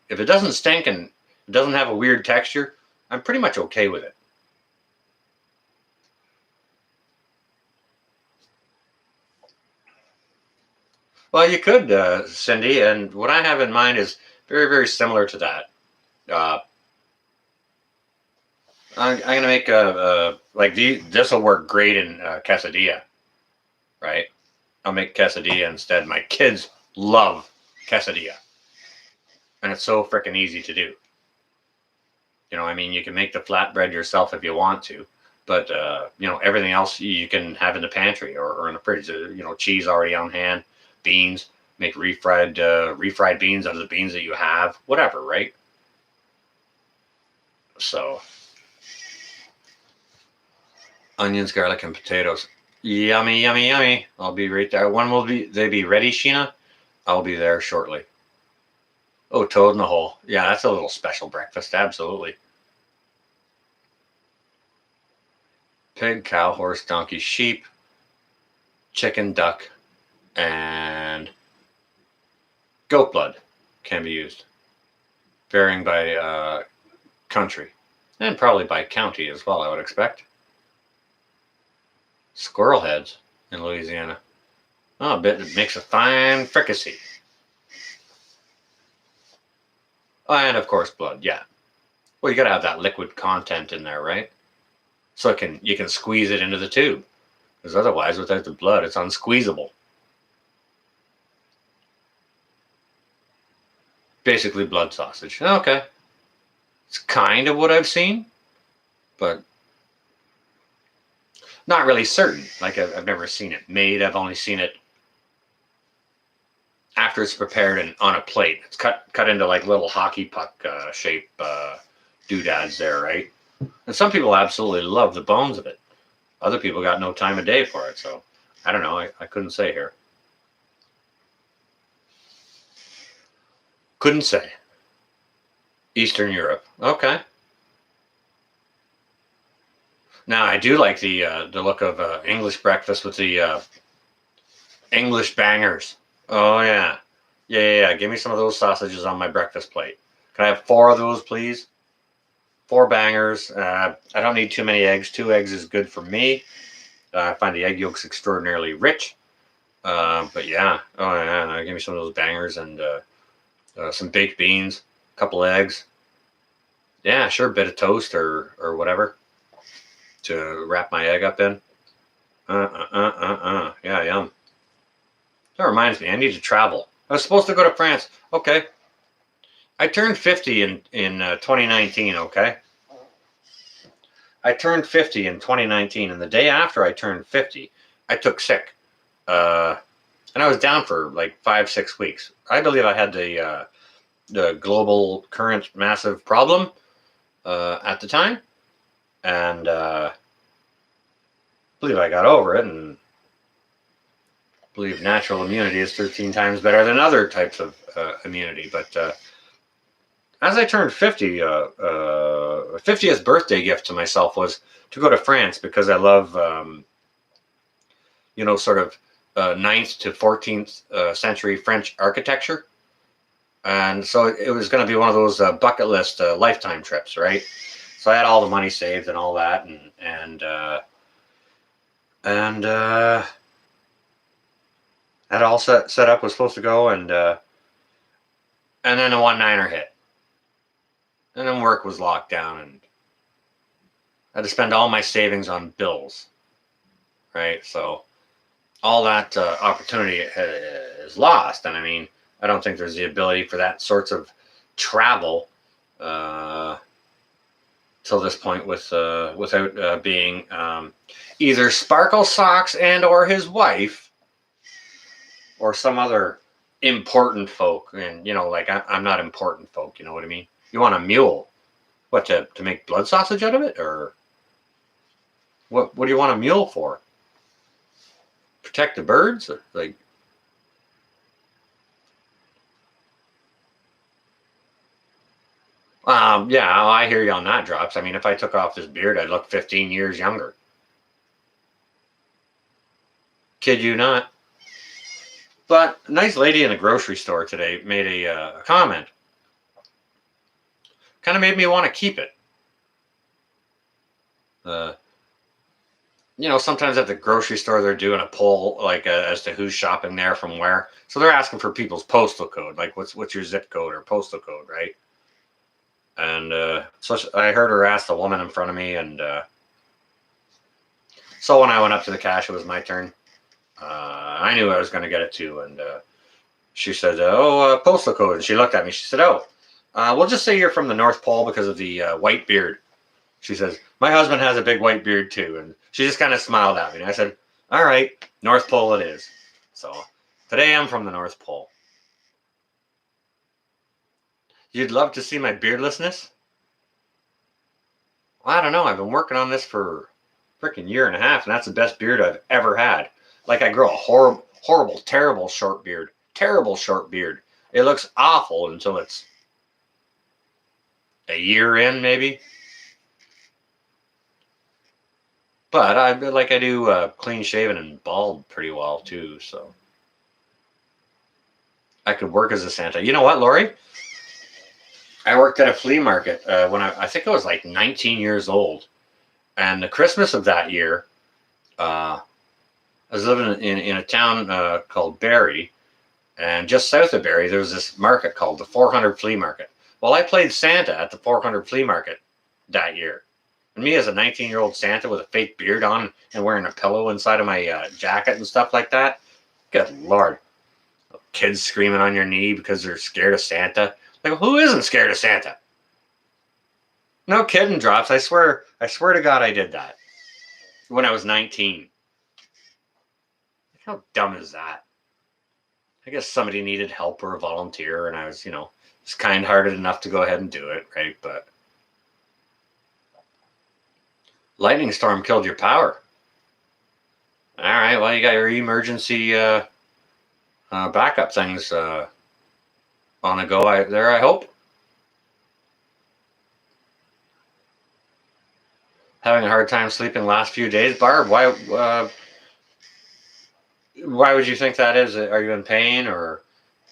it doesn't stink and it doesn't have a weird texture, I'm pretty much okay with it. Well, you could, Cindy, and what I have in mind is very, very similar to that. I'm going to make this will work great in quesadilla, right? I'll make quesadilla instead. My kids love quesadilla, and it's so freaking easy to do. I mean, you can make the flatbread yourself if you want to, but everything else you can have in the pantry or in the fridge. Cheese already on hand, beans, make refried beans out of the beans that you have, whatever, right? So onions, garlic, and potatoes. Yummy, yummy, yummy. I'll be right there. When will they be ready, Sheena? I'll be there shortly. Oh, toad in the hole. Yeah, that's a little special breakfast. Absolutely. Pig, cow, horse, donkey, sheep, chicken, duck, and goat blood can be used, varying by country and probably by county as well, I would expect. Squirrel heads in Louisiana. Oh, I bet it makes a fine fricassee. Oh, and of course, blood. Yeah. Well, you got to have that liquid content in there, right? So you can squeeze it into the tube, because otherwise, without the blood, it's unsqueezable. Basically, blood sausage. Okay, it's kind of what I've seen, but not really certain. Like I've never seen it made. I've only seen it after it's prepared and on a plate. It's cut into like little hockey puck shape doodads there, right? And some people absolutely love the bones of it. Other people got no time of day for it. So I don't know. I couldn't say here. Couldn't say. Eastern Europe. Okay. Now I do like the look of English breakfast with the English bangers. Oh yeah. Yeah. Give me some of those sausages on my breakfast plate. Can I have 4 of those, please? 4 bangers. I don't need too many eggs. 2 eggs is good for me. I find the egg yolks extraordinarily rich. But yeah. Oh yeah. Give me some of those bangers and some baked beans, a couple eggs. Yeah, sure. Bit of toast or whatever to wrap my egg up in. Yeah, yum. That reminds me, I need to travel. I was supposed to go to France. Okay. I turned 50 in 2019, okay? I turned 50 in 2019, and the day after I turned 50, I took sick. And I was down for like 5-6 weeks. I believe I had the global current massive problem at the time. and believe I got over it, and believe natural immunity is 13 times better than other types of immunity. But as I turned 50, 50th birthday gift to myself was to go to France, because I love, sort of 9th to 14th century French architecture. And so it was going to be one of those bucket list lifetime trips, right? So I had all the money saved and all that, and had all set up, was supposed to go, and then the 1-9er hit, and then work was locked down, and I had to spend all my savings on bills, right? So all that opportunity is lost, and I mean, I don't think there's the ability for that sorts of travel till this point without being either Sparkle Socks and or his wife or some other important folk. And like I'm not important folk, you know what I mean? You want a mule? What, to make blood sausage out of it, or what do you want a mule for? Protect the birds? Like, yeah, I hear you on that, Drops. I mean, if I took off this beard, I'd look 15 years younger. Kid you not. But a nice lady in a grocery store today made a comment. Kind of made me want to keep it. Sometimes at the grocery store, they're doing a poll, like as to who's shopping there from where. So they're asking for people's postal code, like what's your zip code or postal code, right? And so I heard her ask the woman in front of me, and so when I went up to the cash, it was my turn. I knew I was going to get it too, and she said, postal code. And she looked at me. She said, we'll just say you're from the North Pole because of the white beard. She says, my husband has a big white beard too. And she just kind of smiled at me. And I said, all right, North Pole it is. So today I'm from the North Pole. You'd love to see my beardlessness? Well, I don't know. I've been working on this for a freaking year and a half, and that's the best beard I've ever had. Like, I grow a horrible, terrible short beard. Terrible short beard. It looks awful until it's a year in, maybe. But I do clean shaven and bald pretty well too, so I could work as a Santa. You know what, Lori? I worked at a flea market when I think I was like 19 years old, and the Christmas of that year, I was living in a town called Barrie, and just south of Barrie, there was this market called the 400 Flea Market. Well, I played Santa at the 400 Flea Market that year. And me as a 19-year-old Santa with a fake beard on and wearing a pillow inside of my jacket and stuff like that. Good Lord. Kids screaming on your knee because they're scared of Santa. Like, who isn't scared of Santa? No kidding, Drops. I swear to God I did that when I was 19. How dumb is that? I guess somebody needed help or a volunteer, and I was, just kind-hearted enough to go ahead and do it, right? But lightning storm killed your power. All right, well, you got your emergency backup things on the go I hope. Having a hard time sleeping the last few days, Barb. Why would you think that is? Are you in pain, or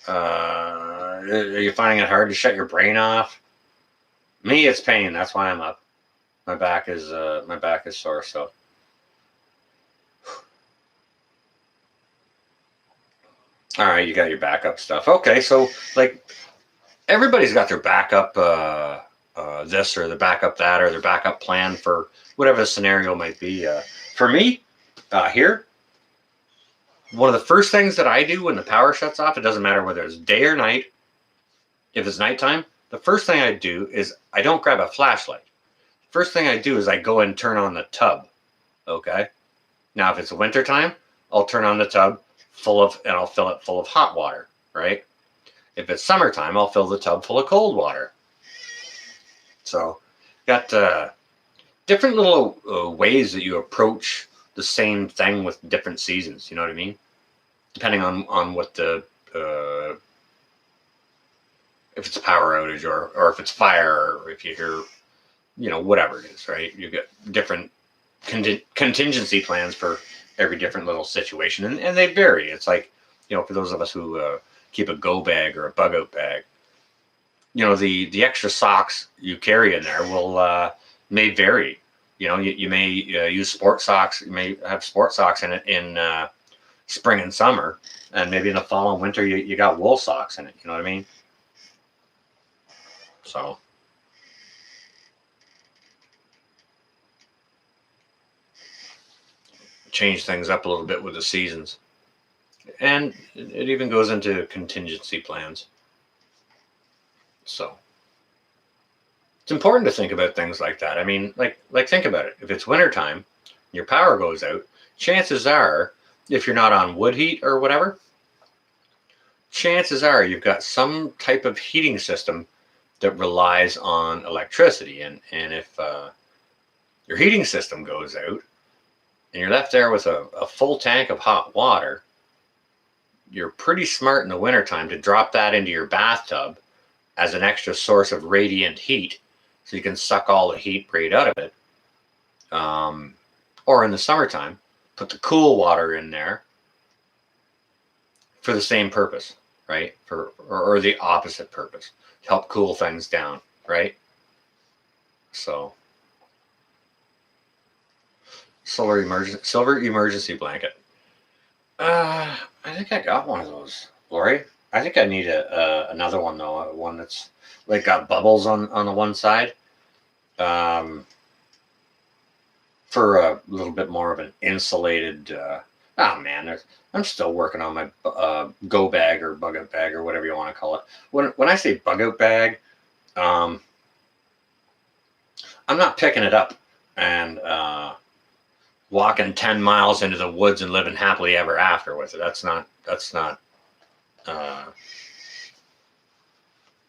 are you finding it hard to shut your brain off? Me, it's pain. That's why I'm up. My back is sore. So, all right, you got your backup stuff. Okay, so like everybody's got their backup this or their backup that or their backup plan for whatever the scenario might be. For me, here, one of the first things that I do when the power shuts off, it doesn't matter whether it's day or night. If it's nighttime, the first thing I do is I don't grab a flashlight. First thing I do is I go and turn on the tub. Okay. Now, if it's wintertime, I'll turn on the tub and I'll fill it full of hot water, right? If it's summertime, I'll fill the tub full of cold water. So, got different little ways that you approach the same thing with different seasons. You know what I mean? Depending on what the if it's a power outage or if it's fire, or if you hear, whatever it is, right? You get different contingency plans for every different little situation, and they vary. It's like, for those of us who keep a go bag or a bug out bag, the extra socks you carry in there may vary. You may use sport socks. You may have sport socks in it in spring and summer, and maybe in the fall and winter you got wool socks in it. You know what I mean? So change things up a little bit with the seasons, and it even goes into contingency plans. So it's important to think about things like that. I mean, like think about it. If it's wintertime, your power goes out, chances are, if you're not on wood heat or whatever, chances are you've got some type of heating system that relies on electricity. And if your heating system goes out and you're left there with a full tank of hot water, you're pretty smart in the wintertime to drop that into your bathtub as an extra source of radiant heat, so you can suck all the heat right out of it. Or in the summertime, put the cool water in there for the same purpose, right? Or the opposite purpose, to help cool things down, right? So, silver emergency blanket. I think I got one of those, Lori. I think I need another one though. One that's like got bubbles on the one side, for a little bit more of an insulated. Oh man, I'm still working on my go bag or bug out bag or whatever you want to call it. When I say bug out bag, I'm not picking it up and walking 10 miles into the woods and living happily ever after with it. That's not.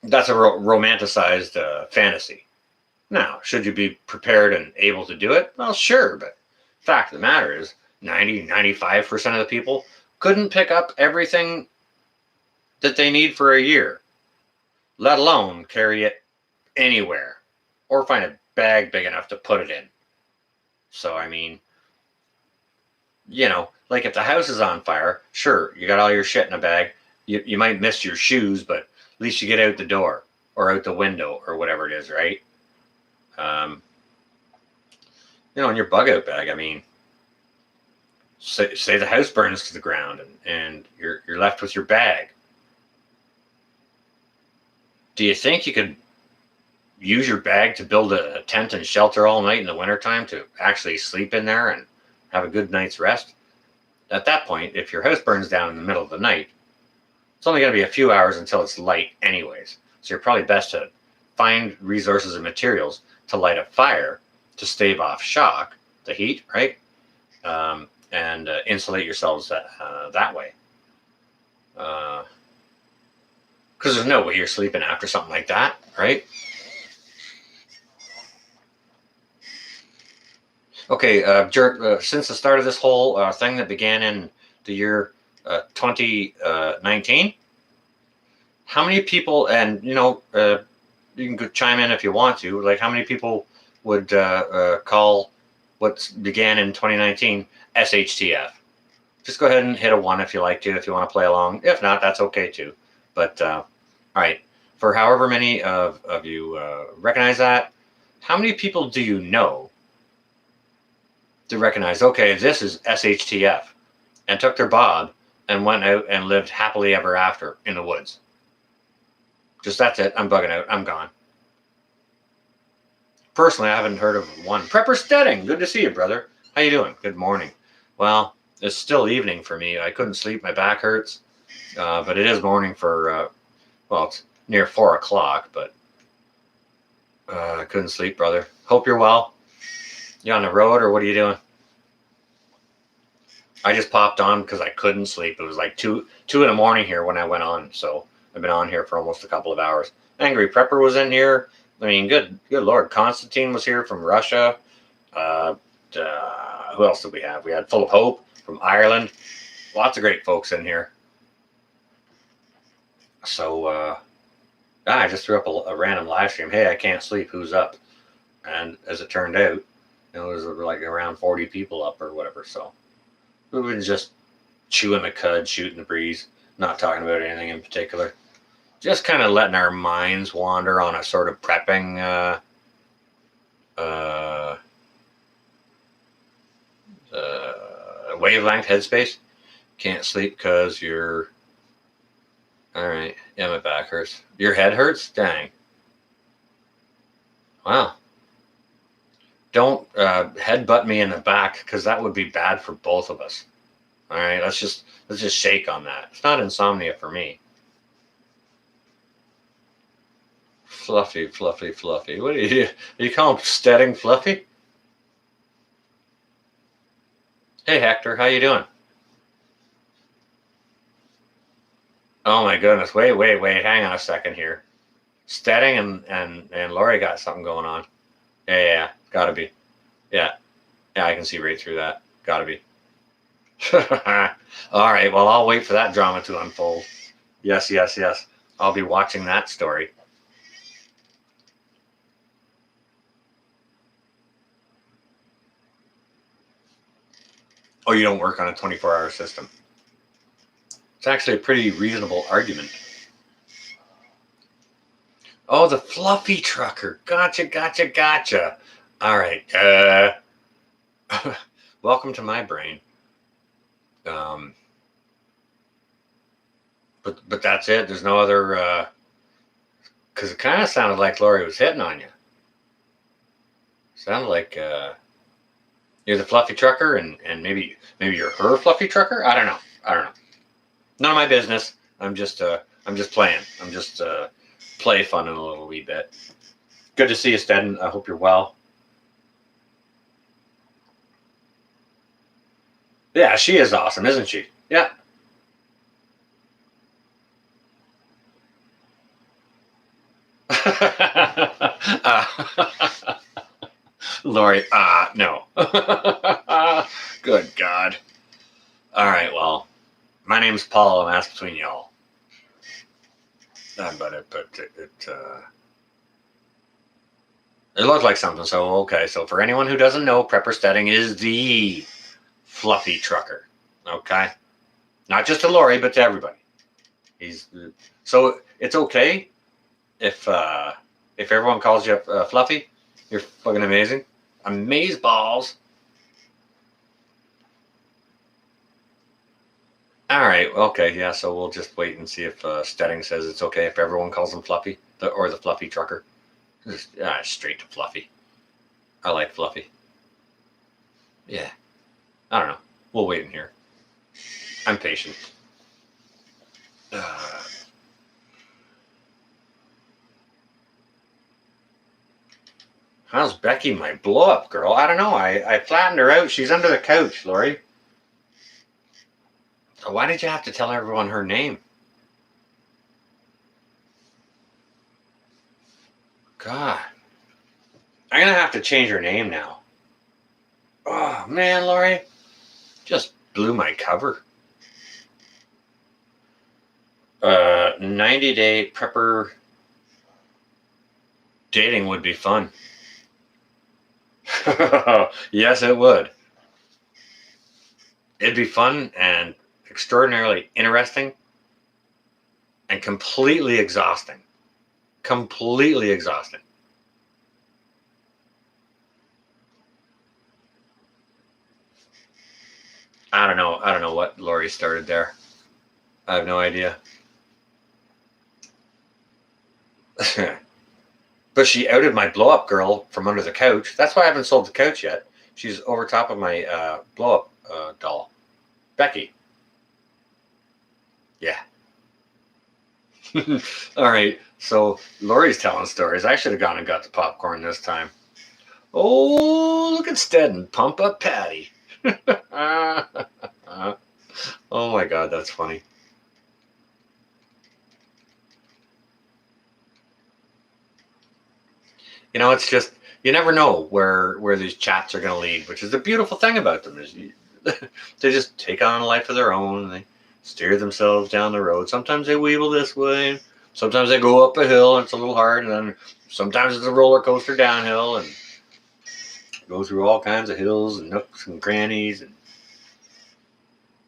That's a romanticized fantasy. Now, should you be prepared and able to do it? Well, sure, but fact of the matter is 95% of the people couldn't pick up everything that they need for a year, let alone carry it anywhere or find a bag big enough to put it in. So, I mean, like if the house is on fire, sure, you got all your shit in a bag. You might miss your shoes, but at least you get out the door or out the window or whatever it is, right? In your bug out bag, I mean, say the house burns to the ground and you're left with your bag. Do you think you could use your bag to build a tent and shelter all night in the wintertime to actually sleep in there and have a good night's rest? At that point, if your house burns down in the middle of the night, it's only going to be a few hours until it's light anyways. So you're probably best to find resources and materials to light a fire to stave off shock, the heat, right? And insulate yourselves that way. Because there's no way you're sleeping after something like that, right? Okay, since the start of this whole thing that began in the year 2019, how many people, and you can go chime in if you want to, like how many people would call what began in 2019 SHTF? Just go ahead and hit a 1 if you like to, if you want to play along. If not, that's okay too. But all right, for however many of you recognize that, how many people do you know to recognize, okay, this is SHTF, and took their bob and went out and lived happily ever after in the woods? Just that's it. I'm bugging out. I'm gone. Personally, I haven't heard of one. Prepper Stedding, good to see you, brother. How you doing? Good morning. Well, it's still evening for me. I couldn't sleep. My back hurts. But it is morning for, it's near 4 o'clock, but I couldn't sleep, brother. Hope you're well. You on the road or what are you doing? I just popped on because I couldn't sleep. It was like 2 in the morning here when I went on. So I've been on here for almost a couple of hours. Angry Prepper was in here. I mean, good Lord. Constantine was here from Russia. Who else did we have? We had Full of Hope from Ireland. Lots of great folks in here. So I just threw up a random live stream. Hey, I can't sleep. Who's up? And as it turned out, it was like around 40 people up or whatever. So we've been just chewing the cud, shooting the breeze, not talking about anything in particular. Just kind of letting our minds wander on a sort of prepping wavelength headspace. Can't sleep because you're... All right. Yeah, my back hurts. Your head hurts? Dang. Wow. Don't headbutt me in the back, because that would be bad for both of us. All right, let's just shake on that. It's not insomnia for me. Fluffy, fluffy, fluffy. What do you call him? Steading Fluffy? Hey, Hector, how you doing? Oh my goodness! Wait! Hang on a second here. Steading and Lori got something going on. Yeah, gotta be. Yeah, I can see right through that. Gotta be. All right. Well, I'll wait for that drama to unfold. Yes. I'll be watching that story. Oh, you don't work on a 24-hour system. It's actually a pretty reasonable argument. Oh, the fluffy trucker. Gotcha. All right. Welcome to my brain. But that's it. There's no other... Because it kind of sounded like Lori was hitting on you. Sounded like you're the fluffy trucker, and maybe you're her fluffy trucker. I don't know. None of my business. I'm just playing. I'm just play fun in a little wee bit. Good to see you, Steadin. I hope you're well. Yeah, she is awesome, isn't she? Yeah. Lori, no. Good God. All right, well, my name's Paul, and that's between y'all. But it looked like something, so okay. So for anyone who doesn't know, Prepper Steading is the fluffy trucker. Okay? Not just to Lori, but to everybody. So it's okay if everyone calls you Fluffy. You're fucking amazing. Amaze balls. All right. Okay. Yeah. So we'll just wait and see if Steading says it's okay if everyone calls him Fluffy, or the Fluffy trucker. Just straight to Fluffy. I like Fluffy. Yeah. I don't know. We'll wait in here. I'm patient. How's Becky, my blow-up girl? I don't know. I flattened her out. She's under the couch, Lori. Why did you have to tell everyone her name? God. I'm going to have to change her name now. Oh, man, Lori. Just blew my cover. 90-day prepper dating would be fun. Yes, it would. It'd be fun and extraordinarily interesting and completely exhausting. Completely exhausting. I don't know what Lori started there. I have no idea. But she outed my blow-up girl from under the couch. That's why I haven't sold the couch yet. She's over top of my blow-up doll. Becky. Yeah. All right. So Lori's telling stories. I should have gone and got the popcorn this time. Oh, look at Steadin. Pump up Patty. Oh my God, that's funny. You know, it's just you never know where these chats are going to lead, which is the beautiful thing about them is they just take on a life of their own. And they steer themselves down the road. Sometimes they weevil this way. Sometimes they go up a hill and it's a little hard. And then sometimes it's a roller coaster downhill and go through all kinds of hills and nooks and crannies. And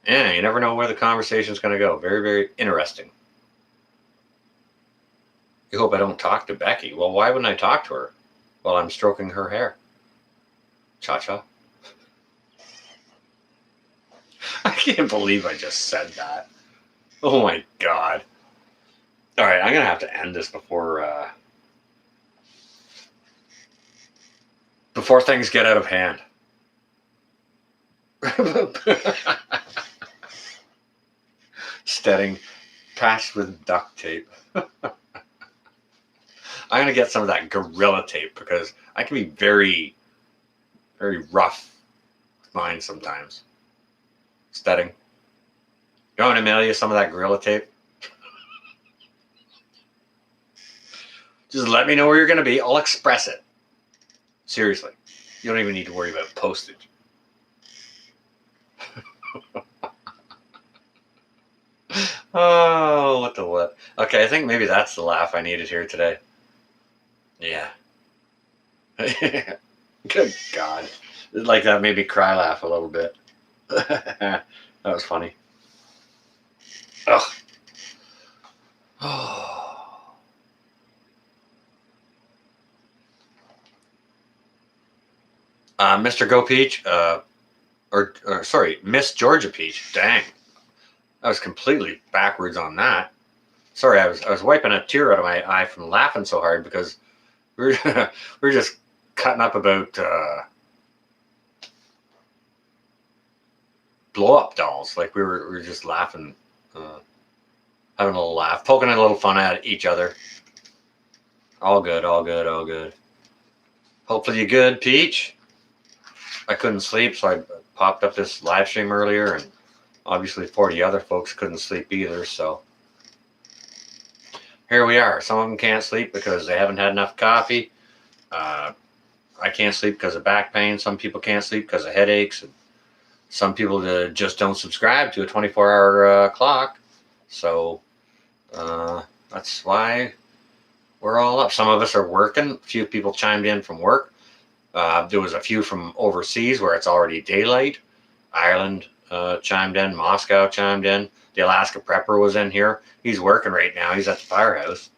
yeah, you never know where the conversation's going to go. Very, very interesting. You hope I don't talk to Becky. Well, why wouldn't I talk to her while I'm stroking her hair? Cha-cha. I can't believe I just said that. Oh my God. All right, I'm going to have to end this before things get out of hand. Steading, patched with duct tape. I'm going to get some of that Gorilla Tape because I can be very, very rough with mine sometimes. Steading. You want to mail you some of that Gorilla Tape? Just let me know where you're going to be. I'll express it. Seriously. You don't even need to worry about postage. Oh, what the what? Okay, I think maybe that's the laugh I needed here today. Yeah. Good God. Like that made me cry laugh a little bit. That was funny. Ugh. Oh. Mr. Go Peach, or sorry, Miss Georgia Peach. Dang. I was completely backwards on that. Sorry, I was wiping a tear out of my eye from laughing so hard because we were just cutting up about blow up dolls. Like we were just laughing, having a little laugh, poking a little fun at each other. All good, all good, all good. Hopefully you're good, Peach. I couldn't sleep, so I popped up this live stream earlier, and obviously 40 other folks couldn't sleep either, so here we are. Some of them can't sleep because they haven't had enough coffee. I can't sleep because of back pain. Some people can't sleep because of headaches. And some people just don't subscribe to a 24-hour clock. So that's why we're all up. Some of us are working. A few people chimed in from work. There was a few from overseas where it's already daylight. Ireland chimed in. Moscow chimed in. The Alaska Prepper was in here. He's working right now. He's at the firehouse.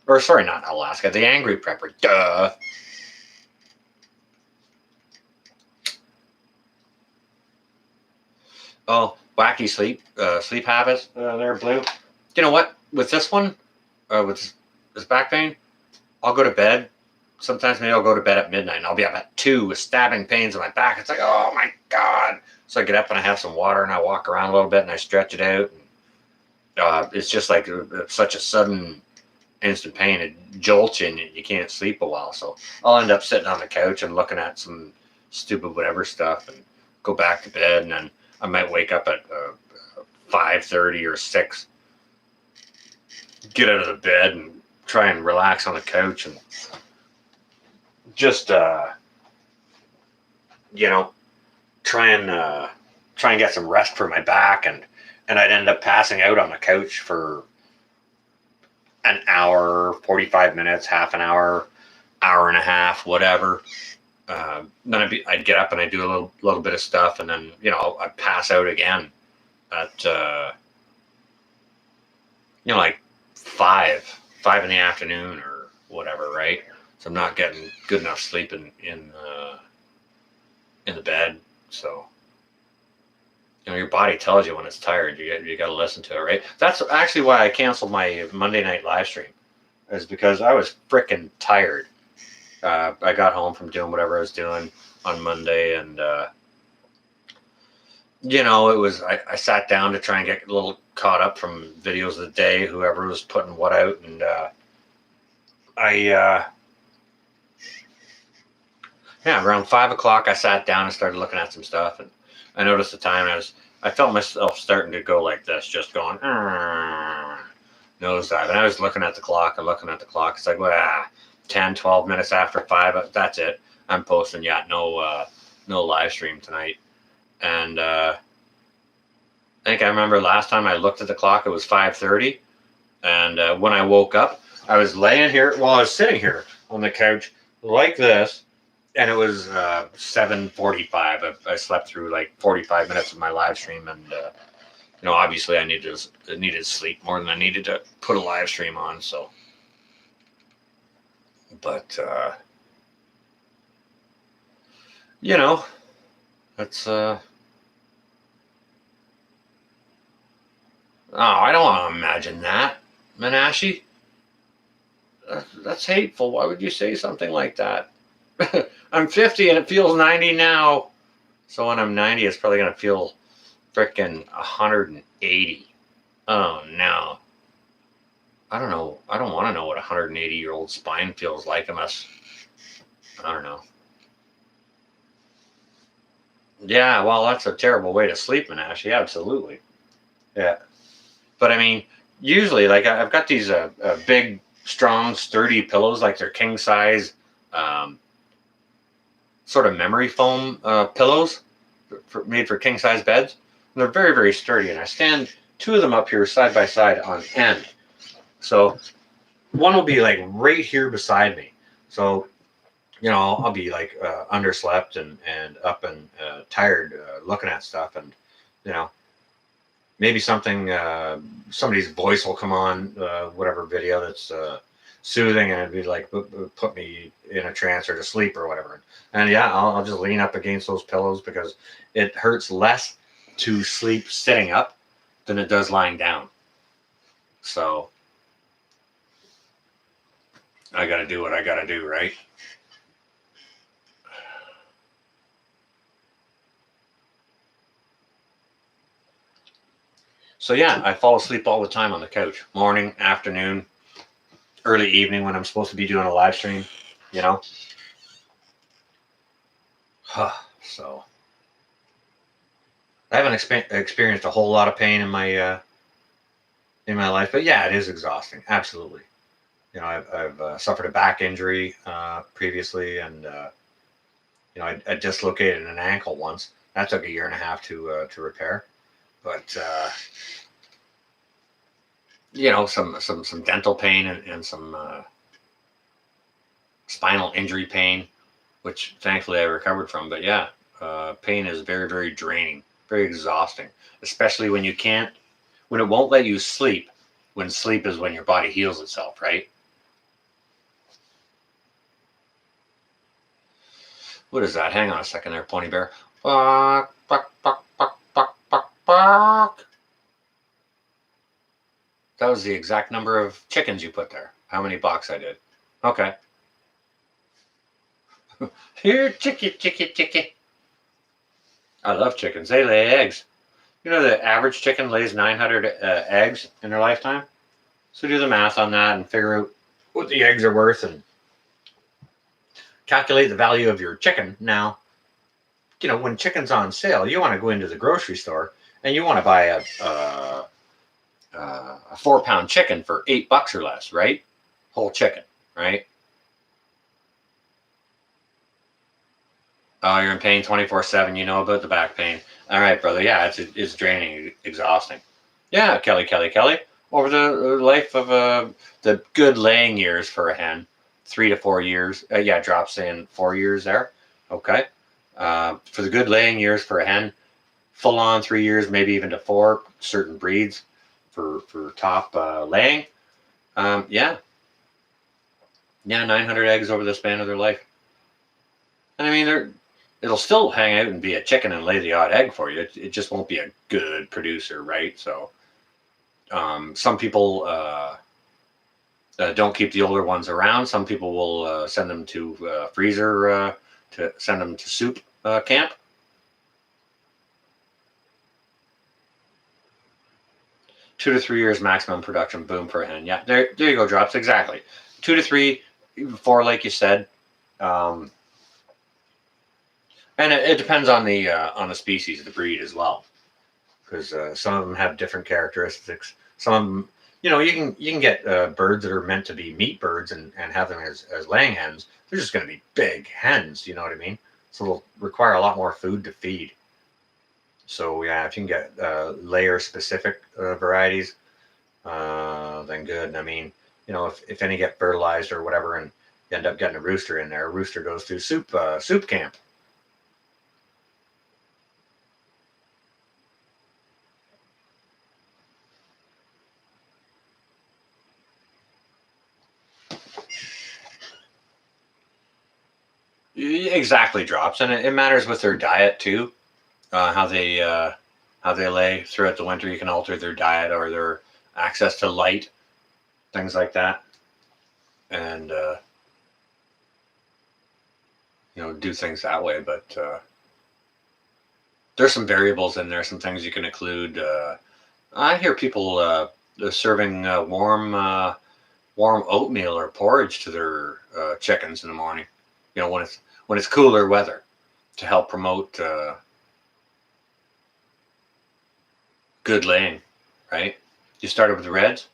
Or sorry, not Alaska. The Angry Prepper. Duh. Oh, wacky sleep habits. There, Blue. You know what? With this one, with this back pain, I'll go to bed. Sometimes maybe I'll go to bed at midnight and I'll be up at 2 with stabbing pains in my back. It's like, oh my God. So I get up and I have some water and I walk around a little bit and I stretch it out. And, it's just like such a sudden instant pain. It jolts you and you can't sleep a while. So I'll end up sitting on the couch and looking at some stupid whatever stuff and go back to bed. And then I might wake up at 5:30 or 6, get out of the bed and try and relax on the couch and just try and get some rest for my back, and I'd end up passing out on the couch for an hour, 45 minutes, half an hour, hour and a half, whatever. Then I'd get up and I'd do a little bit of stuff, and then I'd pass out again at like 5 in the afternoon or whatever, right? So I'm not getting good enough sleep in the bed. So your body tells you when it's tired. You got to listen to it, right? That's actually why I canceled my Monday night live stream, is because I was freaking tired. I got home from doing whatever I was doing on Monday, and it was I sat down to try and get a little caught up from videos of the day, whoever was putting what out, and around 5 o'clock I sat down and started looking at some stuff, and I noticed the time, and I felt myself starting to go like this, just going nosedive, and I was looking at the clock and looking at the clock. It's like, well, 10, 12 minutes after 5. That's it. I'm posting. Yeah, no live stream tonight. And I think I remember last time I looked at the clock, it was 5:30. And when I woke up, I was laying here. Well, I was sitting here on the couch like this, and it was 7:45. I slept through like 45 minutes of my live stream, and obviously I needed sleep more than I needed to put a live stream on. So, but that's oh, I don't want to imagine that, Menashe. That's hateful. Why would you say something like that? I'm 50 and it feels 90 now. So when I'm 90, it's probably going to feel freaking 180. Oh, no. I don't know. I don't want to know what a 180-year-old spine feels like unless, I don't know. Yeah, well, that's a terrible way to sleep, Menashe. Absolutely. Yeah. But I mean, usually, like I've got these big, strong, sturdy pillows, like they're king size, sort of memory foam pillows made for king size beds. And they're very, very sturdy. And I stand 2 of them up here side by side on end. So one will be like right here beside me. So, I'll be like underslept and up and tired looking at stuff. And, maybe somebody's voice will come on, whatever video that's soothing, and it'd be like put me in a trance or to sleep or whatever. And yeah, I'll just lean up against those pillows because it hurts less to sleep sitting up than it does lying down. So I got to do what I got to do, right? So yeah, I fall asleep all the time on the couch. Morning, afternoon, early evening when I'm supposed to be doing a live stream, So I haven't experienced a whole lot of pain in my life, but yeah, it is exhausting. Absolutely. I've suffered a back injury previously, and I dislocated an ankle once. That took 1.5 years to repair. But some dental pain and some spinal injury pain, which thankfully I recovered from. But yeah, pain is very, very draining, very exhausting, especially when it won't let you sleep. When sleep is when your body heals itself, right? What is that? Hang on a second there, Pony Bear. Buck, buck, buck, buck, buck, buck, buck. That was the exact number of chickens you put there. How many bucks I did? Okay. Here, chicky. I love chickens. They lay eggs. The average chicken lays 900 eggs in their lifetime. So do the math on that and figure out what the eggs are worth and calculate the value of your chicken. Now, when chicken's on sale, you want to go into the grocery store and you want to buy a 4-pound chicken for $8 or less, right? Whole chicken, right? Oh, you're in pain 24/7. You know about the back pain. All right, brother. Yeah, it's draining, exhausting. Yeah, Kelly. Over the life of the good laying years for a hen, 3 to 4 years. Yeah, drops in 4 years there. Okay. For the good laying years for a hen, full on 3 years, maybe even to 4. Certain breeds for top laying. Yeah, 900 eggs over the span of their life. And I mean, it'll still hang out and be a chicken and lay the odd egg for you. It just won't be a good producer, right? So some people don't keep the older ones around. Some people will send them to freezer to send them to soup camp. Two to 3 years maximum production boom for a hen. Yeah, there you go, drops. Exactly. 2 to 3, 4, like you said. And it depends on the species, the breed as well, because some of them have different characteristics. Some of them you can get birds that are meant to be meat birds and have them as laying hens. They're just going to be big hens. You know what I mean? So they'll require a lot more food to feed. So yeah, if you can get layer specific varieties, then good. I mean, if any get fertilized or whatever, and you end up getting a rooster in there, a rooster goes through soup camp. Exactly, drops, and it matters with their diet too. How they lay throughout the winter. You can alter their diet or their access to light, things like that, and do things that way. But there's some variables in there, some things you can include. I hear people serving warm oatmeal or porridge to their chickens in the morning. When it's cooler weather, to help promote good laying, right? You started with the reds.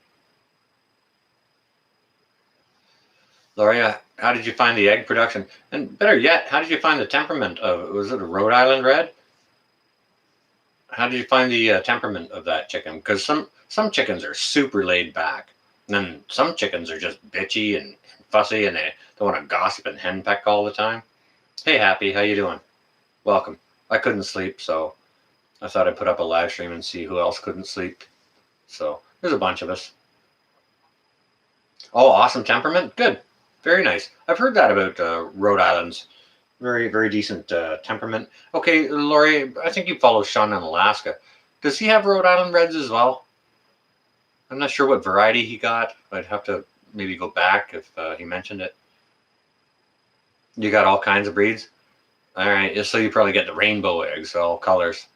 Loria, how did you find the egg production? And better yet, how did you find the temperament of, was it a Rhode Island red? How did you find the temperament of that chicken? Because some chickens are super laid back, and then some chickens are just bitchy and fussy, and they want to gossip and henpeck all the time. Hey, Happy, how you doing? Welcome. I couldn't sleep, so I thought I'd put up a live stream and see who else couldn't sleep. So there's a bunch of us. Oh, awesome temperament. Good. Very nice. I've heard that about Rhode Island's very, very decent temperament. Okay, Laurie, I think you follow Sean in Alaska. Does he have Rhode Island Reds as well? I'm not sure what variety he got. I'd have to maybe go back if he mentioned it. You got all kinds of breeds? All right, so you probably get the rainbow eggs, all colors.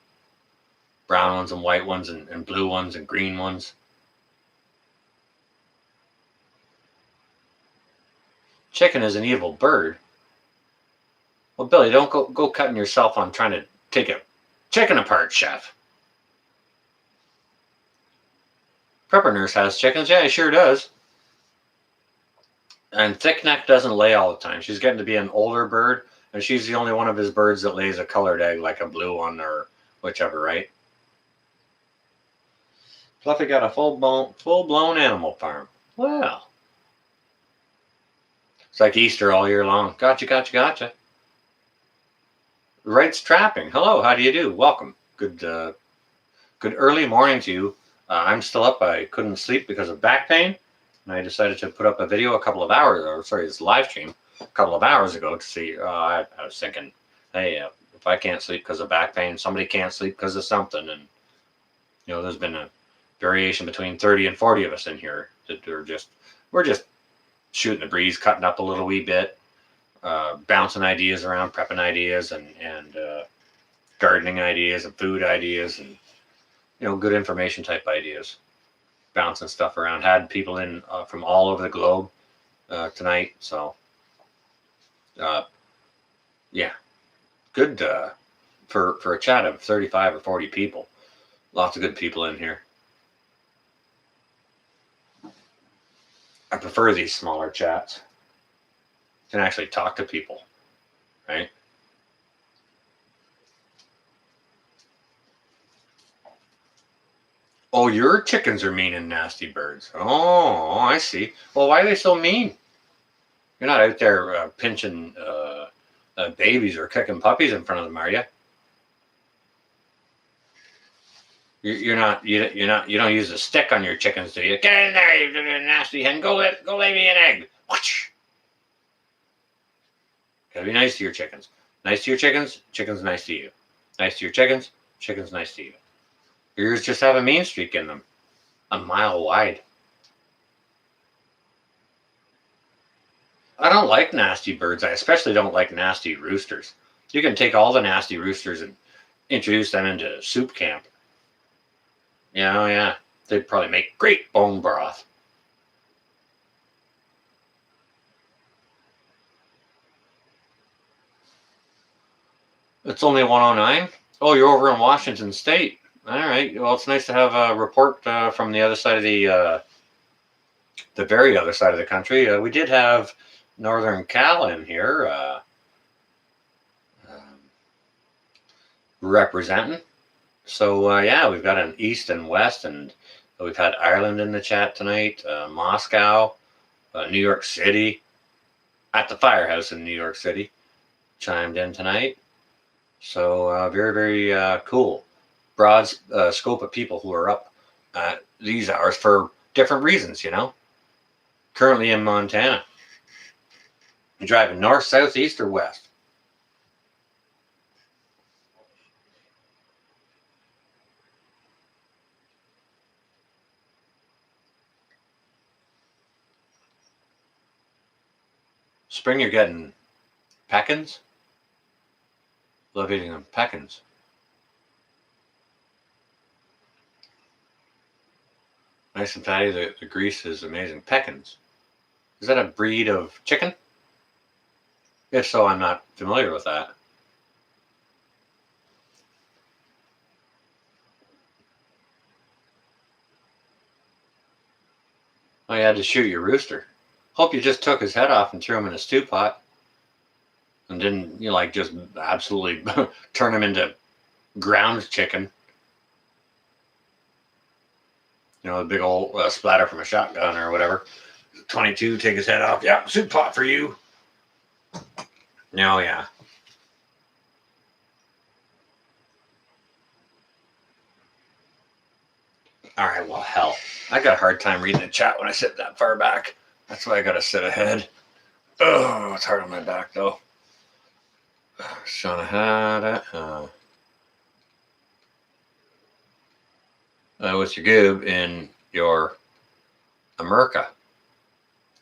Brown ones and white ones and blue ones and green ones. Chicken is an evil bird. Well, Billy, don't go cutting yourself on trying to take a chicken apart, chef. Prepper Nurse has chickens. Yeah, he sure does. And Thickneck doesn't lay all the time. She's getting to be an older bird, and she's the only one of his birds that lays a colored egg, like a blue one or whichever, right? Fluffy got a full-blown animal farm. Well, it's like Easter all year long. Gotcha. Wright's Trapping. Hello, how do you do? Welcome. Good early morning to you. I'm still up. I couldn't sleep because of back pain, and I decided to put up a video this live stream a couple of hours ago to see. I was thinking, hey, if I can't sleep because of back pain, somebody can't sleep because of something, and there's been a variation between 30 and 40 of us in here that we're just shooting the breeze, cutting up a little wee bit, bouncing ideas around, prepping ideas, and gardening ideas and food ideas, and good information type ideas, bouncing stuff around. Had people in from all over the globe tonight, so yeah, good for a chat of 35 or 40 people. Lots of good people in here. I prefer these smaller chats. You can actually talk to people, right? Oh, your chickens are mean and nasty birds. Oh, I see. Well, why are they so mean? You're not out there pinching babies or kicking puppies in front of them, are you? You're not. You don't use a stick on your chickens, do you? Get in there, you nasty hen. Go lay me an egg. Whoosh. Gotta be nice to your chickens. Nice to your chickens. Chickens nice to you. Nice to your chickens. Chickens nice to you. Yours just have a mean streak in them, a mile wide. I don't like nasty birds. I especially don't like nasty roosters. You can take all the nasty roosters and introduce them into soup camp. Yeah. They'd probably make great bone broth. It's only 109? Oh, you're over in Washington State. All right. Well, it's nice to have a report from the other side of the the very other side of the country, we did have Northern Cal in here representing. So yeah, we've got an East and West, and we've had Ireland in the chat tonight, Moscow, New York City, at the Firehouse in New York City, chimed in tonight. So very, very cool. Broad scope of people who are up these hours for different reasons, you know. Currently in Montana. You driving north, south, east, or west? Spring, you're getting pecans? Love eating them. Pecans. Nice and fatty. The grease is amazing. Pecans. Is that a breed of chicken? If so, I'm not familiar with that. Oh, you had to shoot your rooster. Hope you just took his head off and threw him in a stew pot. And didn't, you know, like just absolutely turn him into ground chicken. You know, the big old splatter from a shotgun or whatever. 22, take his head off. Yeah, soup pot for you. No, yeah. All right, well, hell. I got a hard time reading the chat when I sit that far back. That's why I got to sit ahead. Oh, it's hard on my back, though. Shauna had it. What's your goob in your America?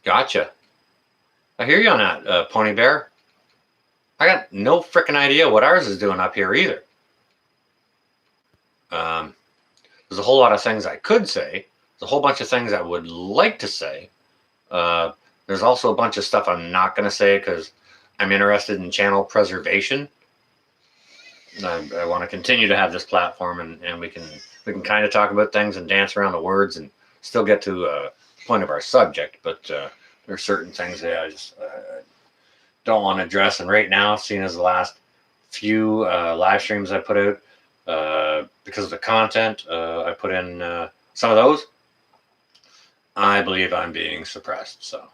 Gotcha. I hear you on that, Pony Bear. I got no freaking idea what ours is doing up here either. There's a whole lot of things I could say. There's a whole bunch of things I would like to say. There's also a bunch of stuff I'm not going to say because I'm interested in channel preservation. I want to continue to have this platform, and we can kind of talk about things and dance around the words and still get to a point of our subject. But there are certain things that I just don't want to address. And right now, seeing as the last few live streams I put out, because of the content I put in some of those, I believe I'm being suppressed. So,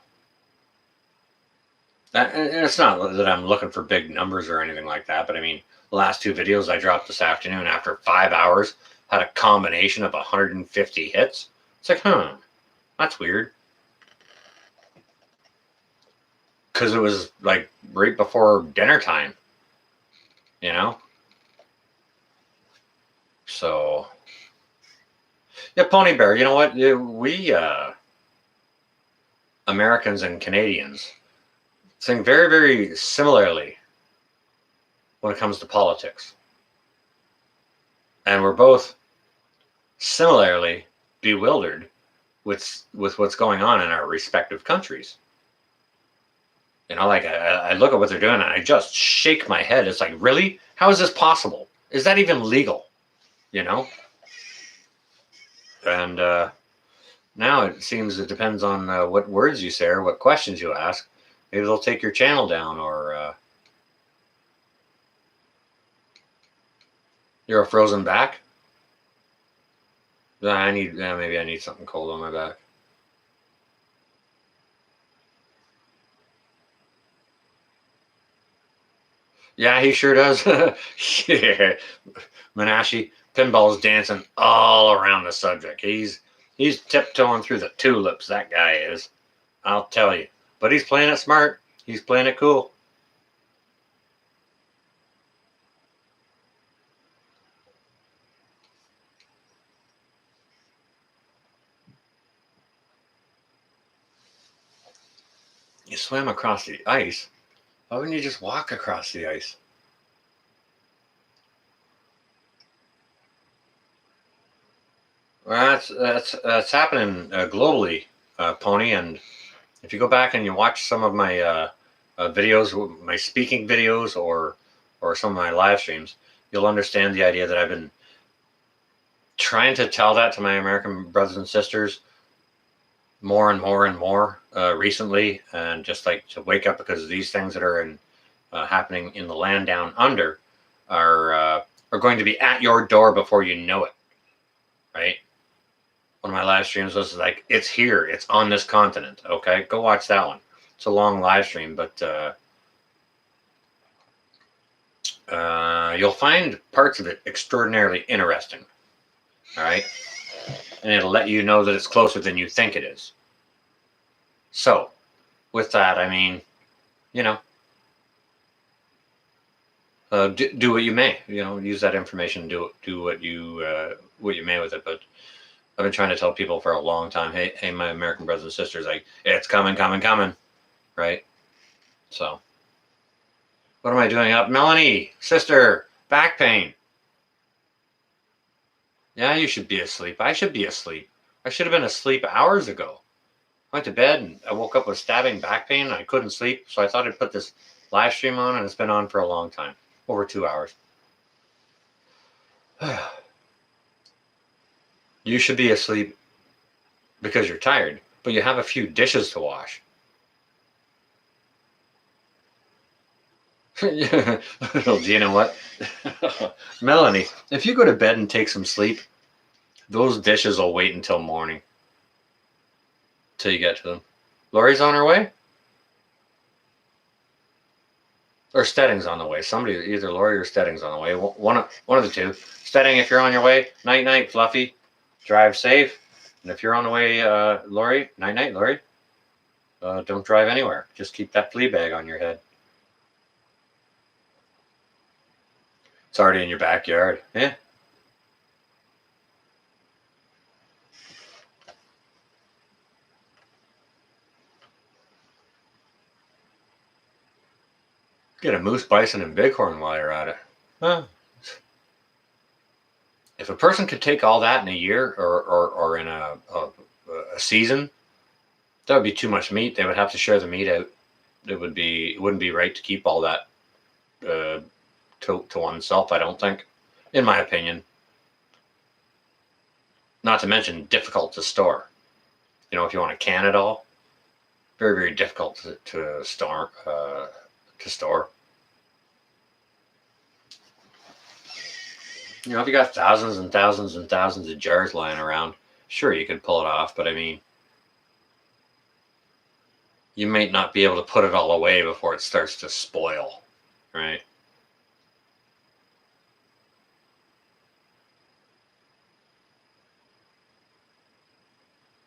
and it's not that I'm looking for big numbers or anything like that, but I mean, the last two videos I dropped this afternoon after 5 hours had a combination of 150 hits. It's like, that's weird. Because it was like right before dinner time, you know? So, yeah, Pony Bear, you know what? We, Americans and Canadians, think very, very similarly when it comes to politics. And we're both similarly bewildered with what's going on in our respective countries. You know, like I look at what they're doing and I just shake my head. It's like, really? How is this possible? Is that even legal? You know? And now it seems it depends on what words you say or what questions you ask. Maybe they'll take your channel down, or you're a frozen back. Maybe I need something cold on my back. Yeah, he sure does. Yeah, Menashe, Pinball's dancing all around the subject. He's tiptoeing through the tulips. That guy is. I'll tell you. But he's playing it smart. He's playing it cool. You swam across the ice. Why wouldn't you just walk across the ice? Well, that's happening globally, Pony. And if you go back and you watch some of my videos, my speaking videos, or some of my live streams, you'll understand the idea that I've been trying to tell that to my American brothers and sisters more and more and more recently, and just like to wake up because these things that are happening in the land down under are going to be at your door before you know it, right? One of my live streams was like, it's here, it's on this continent. Okay, go watch that one. It's a long live stream, but you'll find parts of it extraordinarily interesting. All right, and it'll let you know that it's closer than you think it is. So, with that, I mean, you know, do what you may. You know, use that information. Do what you may with it. But I've been trying to tell people for a long time, hey, my American brothers and sisters, like, it's coming, right? So, what am I doing up? Melanie, sister, back pain. Yeah, you should be asleep. I should be asleep. I should have been asleep hours ago. I went to bed and I woke up with stabbing back pain and I couldn't sleep. So I thought I'd put this live stream on, and it's been on for a long time, over 2 hours. You should be asleep because you're tired, but you have a few dishes to wash. Do you know what? Melanie, if you go to bed and take some sleep, those dishes will wait until morning till you get to them. Lori's on her way? Or Stedding's on the way. Somebody, either Lori or Stedding's on the way. One of the two. Stedding, if you're on your way, night, Fluffy. Drive safe. And if you're on the way, Lori, night, Lori. Don't drive anywhere. Just keep that flea bag on your head. It's already in your backyard. Yeah. Get a moose, bison, and bighorn while you're at it. Huh. If a person could take all that in a year or in a season, that would be too much meat. They would have to share the meat out. It wouldn't be right to keep all that to oneself, I don't think, in my opinion. Not to mention difficult to store. You know, if you want to can it all, very, very difficult to store. You know, if you got thousands and thousands and thousands of jars lying around, sure, you could pull it off, but I mean, you might not be able to put it all away before it starts to spoil, right?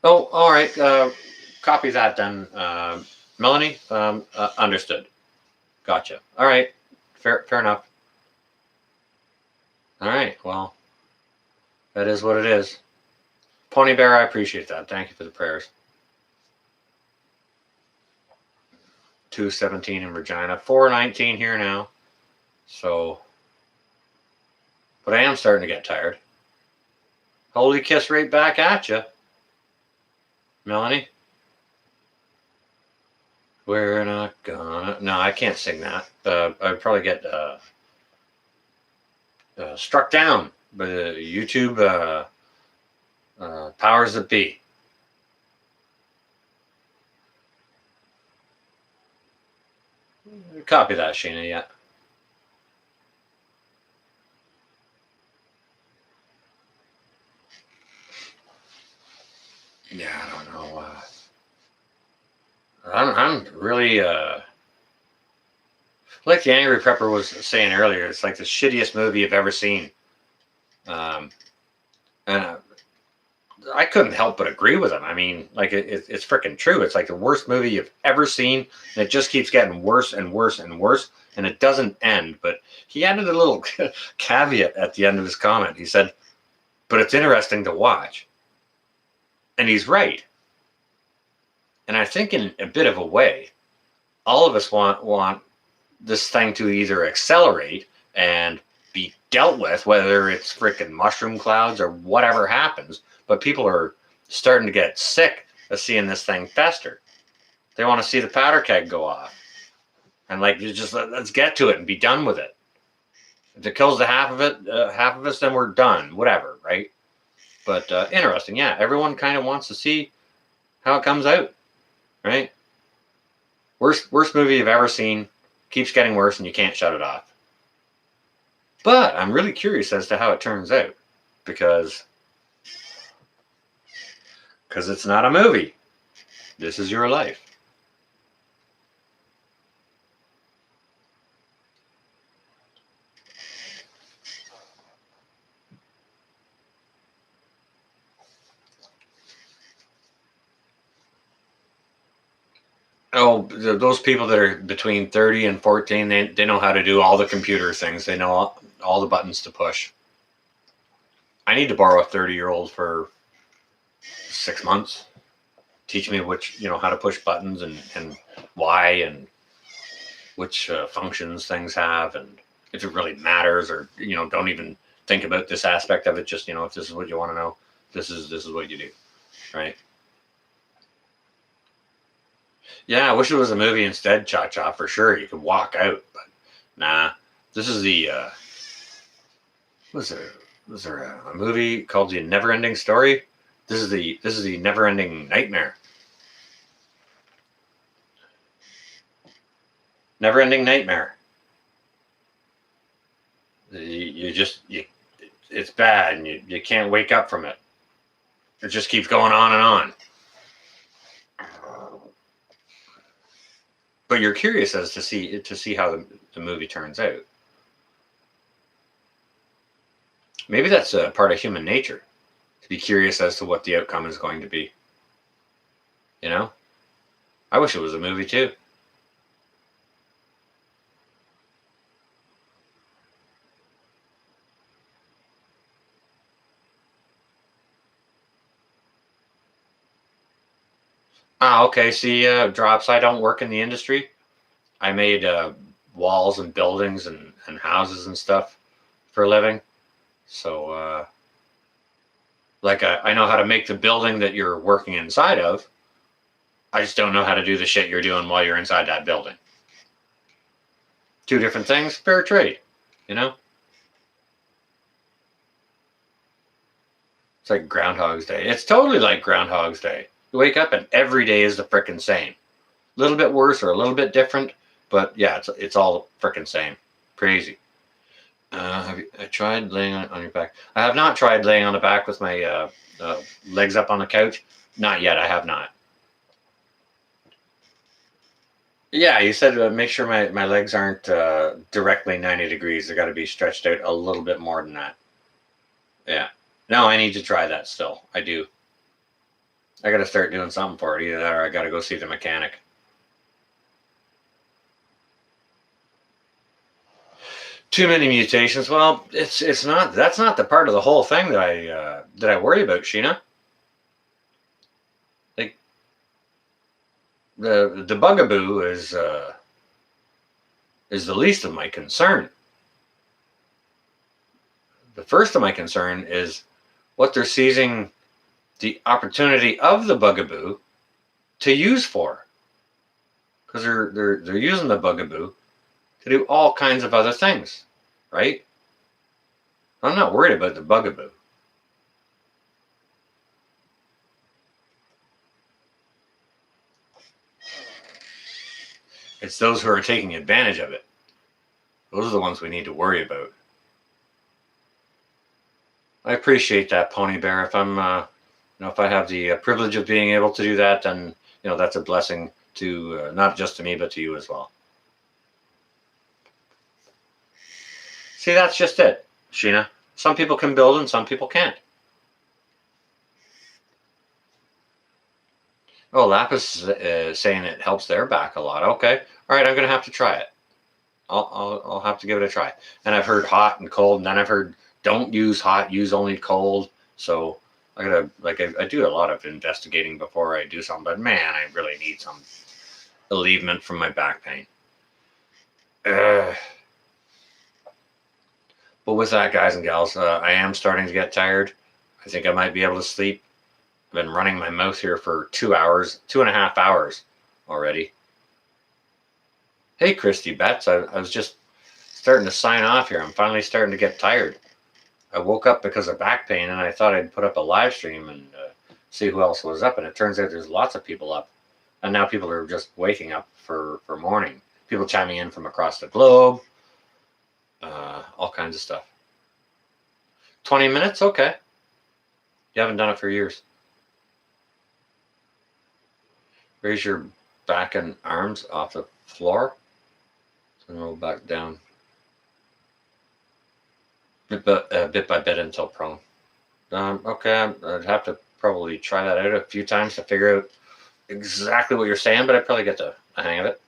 Oh, all right. Copy that then, Melanie. Understood. Gotcha. All right. Fair enough. All right. Well, that is what it is. Pony Bear, I appreciate that. Thank you for the prayers. 217 in Regina, 419 here now. So, but I am starting to get tired. Holy kiss right back at you, Melanie. We're not gonna. No, I can't sing that. I'd probably get struck down by the YouTube powers that be. Copy that, Sheena. Yeah. Yeah, I don't know. I'm really like the Angry Prepper was saying earlier. It's like the shittiest movie you've ever seen, and I couldn't help but agree with him. I mean, like it's freaking true. It's like the worst movie you've ever seen, and it just keeps getting worse and worse and worse, and it doesn't end. But he added a little caveat at the end of his comment. He said, "But it's interesting to watch," and he's right. And I think in a bit of a way, all of us want this thing to either accelerate and be dealt with, whether it's freaking mushroom clouds or whatever happens. But people are starting to get sick of seeing this thing fester. They want to see the powder keg go off. And like, just let's get to it and be done with it. If it kills the half of us, then we're done. Whatever, right? But interesting, yeah. Everyone kind of wants to see how it comes out, right? Worst movie you've ever seen, keeps getting worse, and you can't shut it off. But I'm really curious as to how it turns out because it's not a movie. This is your life. Oh, those people that are between 30 and 14, they know how to do all the computer things. They know all the buttons to push. I need to borrow a 30-year-old for 6 months. Teach me how to push buttons and why and which functions things have and if it really matters or, don't even think about this aspect of it. Just, if this is what you want to know, this is what you do. Right. Yeah, I wish it was a movie instead, Cha Cha, for sure. You could walk out, but nah. This is the was there a movie called The Never Ending Story? This is the Never Ending Nightmare. Never Ending Nightmare. It's bad and you can't wake up from it. It just keeps going on and on. But you're curious as to see how the movie turns out. Maybe that's a part of human nature, to be curious as to what the outcome is going to be. I wish it was a movie too. Ah, okay. See, Drops. I don't work in the industry. I made walls and buildings and houses and stuff for a living. So, I know how to make the building that you're working inside of. I just don't know how to do the shit you're doing while you're inside that building. Two different things, fair trade, It's like Groundhog's Day. It's totally like Groundhog's Day. You wake up and every day is the frickin' same. A little bit worse or a little bit different, but yeah, it's all frickin' same. Crazy. Have you tried laying on your back? I have not tried laying on the back with my legs up on the couch. Not yet. I have not. Yeah, you said make sure my legs aren't directly 90 degrees. They got to be stretched out a little bit more than that. Yeah. No, I need to try that still. I do. I got to start doing something for it. Either that or I got to go see the mechanic. Too many mutations. Well, it's not. That's not the part of the whole thing that I worry about, Sheena. Like the bugaboo is the least of my concern. The first of my concern is what they're seizing the opportunity of the bugaboo to use for, because they're using the bugaboo to do all kinds of other things, right? I'm not worried about the bugaboo. It's those who are taking advantage of it. Those are the ones we need to worry about. I appreciate that, Pony Bear. If I'm, if I have the privilege of being able to do that, then that's a blessing to not just to me but to you as well. See, that's just it, Sheena. Some people can build and some people can't. Oh, Lapis is saying it helps their back a lot. Okay, all right, I'm gonna have to try it. I'll have to give it a try. And I've heard hot and cold, and then I've heard don't use hot, use only cold. So I gotta I do a lot of investigating before I do something. But man, I really need some alleviation from my back pain. But with that, guys and gals, I am starting to get tired. I think I might be able to sleep. I've been running my mouth here for 2 hours, 2.5 hours already. Hey, Christy Betts, I was just starting to sign off here. I'm finally starting to get tired. I woke up because of back pain, and I thought I'd put up a live stream and see who else was up, and it turns out there's lots of people up, and now people are just waking up for morning. People chiming in from across the globe, all kinds of stuff. 20 minutes, okay. You haven't done it for years. Raise your back and arms off the floor, and roll back down, bit by bit until prone. Okay, I'd have to probably try that out a few times to figure out exactly what you're saying, but I probably get the hang of it.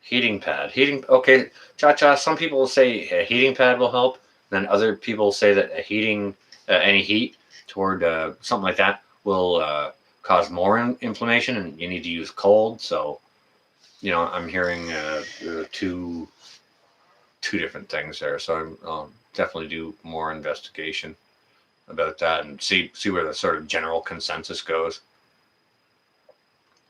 Heating pad. Okay, Cha-Cha, some people will say a heating pad will help. Then other people say that any heat toward something like that will cause more inflammation, and you need to use cold. So, I'm hearing two different things there. So I'll definitely do more investigation about that and see where the sort of general consensus goes.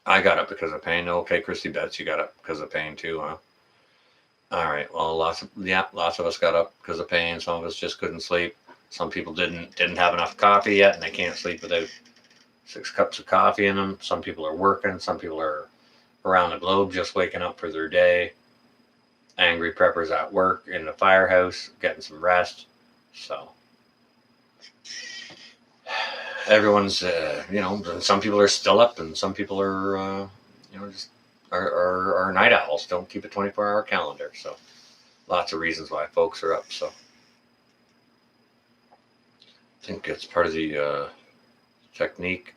I got up because of pain. Okay, Christy Betts, you got up because of pain too, huh? All right. Well, lots of us got up because of pain. Some of us just couldn't sleep. Some people didn't have enough coffee yet, and they can't sleep without 6 cups of coffee in them. Some people are working. Some people are around the globe just waking up for their day. Angry preppers at work in the firehouse, getting some rest. So everyone's, some people are still up, and some people are, just are night owls. Don't keep a 24-hour calendar. So lots of reasons why folks are up. So I think it's part of the technique.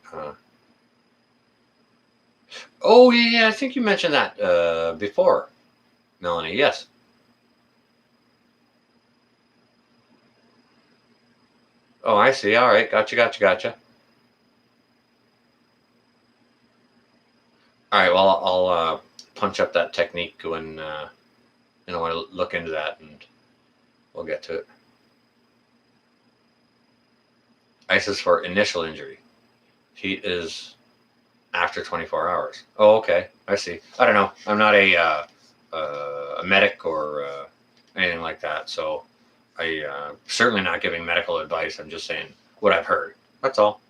Oh yeah, I think you mentioned that before, Melanie. Yes. Oh, I see. All right, gotcha. All right. Well, I'll punch up that technique when I look into that, and we'll get to it. Ice is for initial injury. Heat is after 24 hours. Oh, okay. I see. I don't know. I'm not a medic or anything like that, so I certainly not giving medical advice. I'm just saying what I've heard. That's all.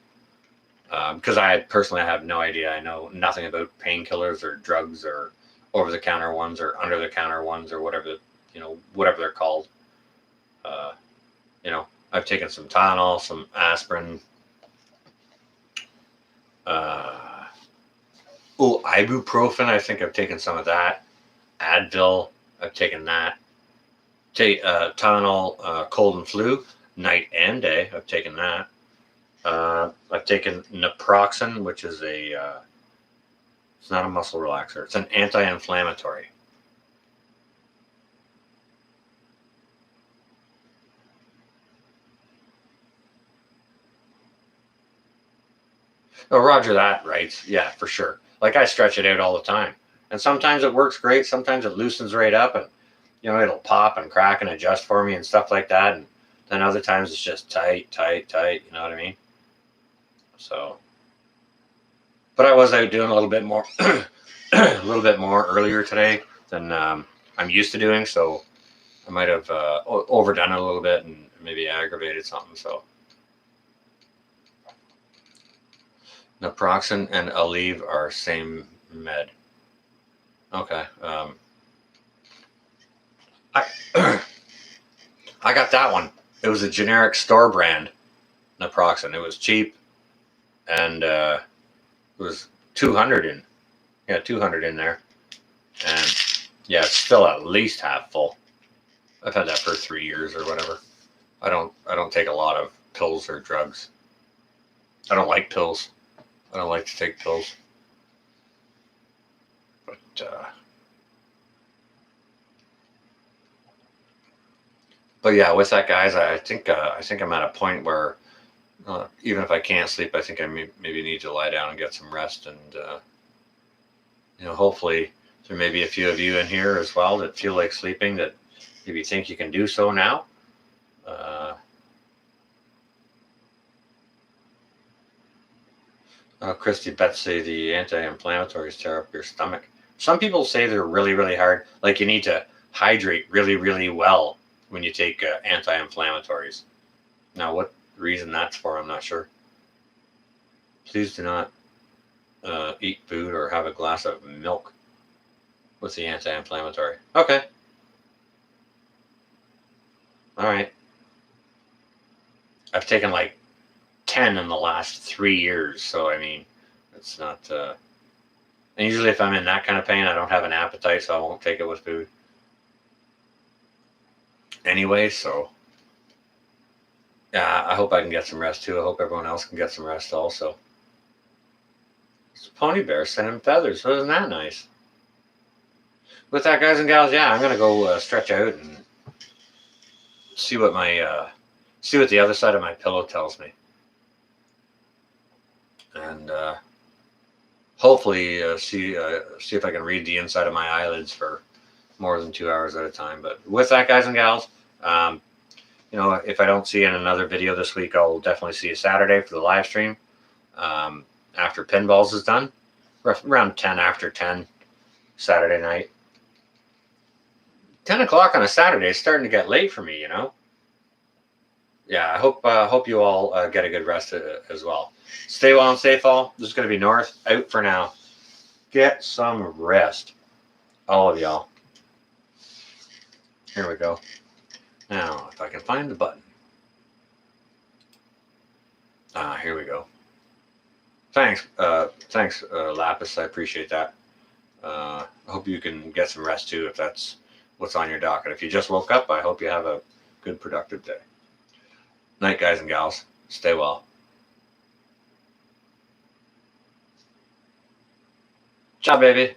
Because I personally have no idea. I know nothing about painkillers or drugs or over-the-counter ones or under-the-counter ones or whatever they're called. I've taken some Tylenol, some aspirin. Ibuprofen. I think I've taken some of that. Advil. I've taken that. Tylenol, cold and flu, night and day. I've taken that. I've taken naproxen, which is it's not a muscle relaxer. It's an anti-inflammatory. Oh, Roger that writes, yeah, for sure. Like I stretch it out all the time. And sometimes it works great. Sometimes it loosens right up and, it'll pop and crack and adjust for me and stuff like that. And then other times it's just tight. You know what I mean? So, but I was out doing a little bit more, earlier today than I'm used to doing. So I might have overdone it a little bit and maybe aggravated something. So naproxen and Aleve are same med. Okay. I got that one. It was a generic store brand naproxen. It was cheap, and it was 200 in. Yeah, 200 in there, and yeah, it's still at least half full. I've had that for 3 years or whatever. I don't take a lot of pills or drugs. I don't like pills. I don't like to take pills. But yeah, with that, guys, I think I'm at a point where even if I can't sleep, I think I maybe need to lie down and get some rest, and hopefully there may be a few of you in here as well that feel like sleeping, that if you think you can do so now. Christy Betsy, the anti-inflammatories tear up your stomach. Some people say they're really, really hard. Like you need to hydrate really, really well when you take anti-inflammatories. Now, what reason that's for, I'm not sure. Please do not eat food or have a glass of milk with the anti-inflammatory. Okay. All right. I've taken like 10 in the last 3 years. So, I mean, it's not. And usually, if I'm in that kind of pain, I don't have an appetite, so I won't take it with food. Anyway, so yeah, I hope I can get some rest too. I hope everyone else can get some rest also. It's a pony bear sending feathers. So isn't that nice? With that, guys and gals, yeah, I'm gonna go stretch out and see what see what the other side of my pillow tells me, and hopefully see if I can read the inside of my eyelids for more than 2 hours at a time. But with that, guys and gals, if I don't see you in another video this week, I'll definitely see you Saturday for the live stream after Pinballs is done, around 10 after 10 Saturday night. 10 o'clock on a Saturday is starting to get late for me, Yeah, I hope you all get a good rest as well. Stay well and safe, all. This is going to be North out for now. Get some rest, all of y'all. Here we go. Now, if I can find the button. Here we go. Thanks, Lapis. I appreciate that. I hope you can get some rest too, if that's what's on your docket. If you just woke up, I hope you have a good, productive day. Night, guys and gals. Stay well. Ciao, baby.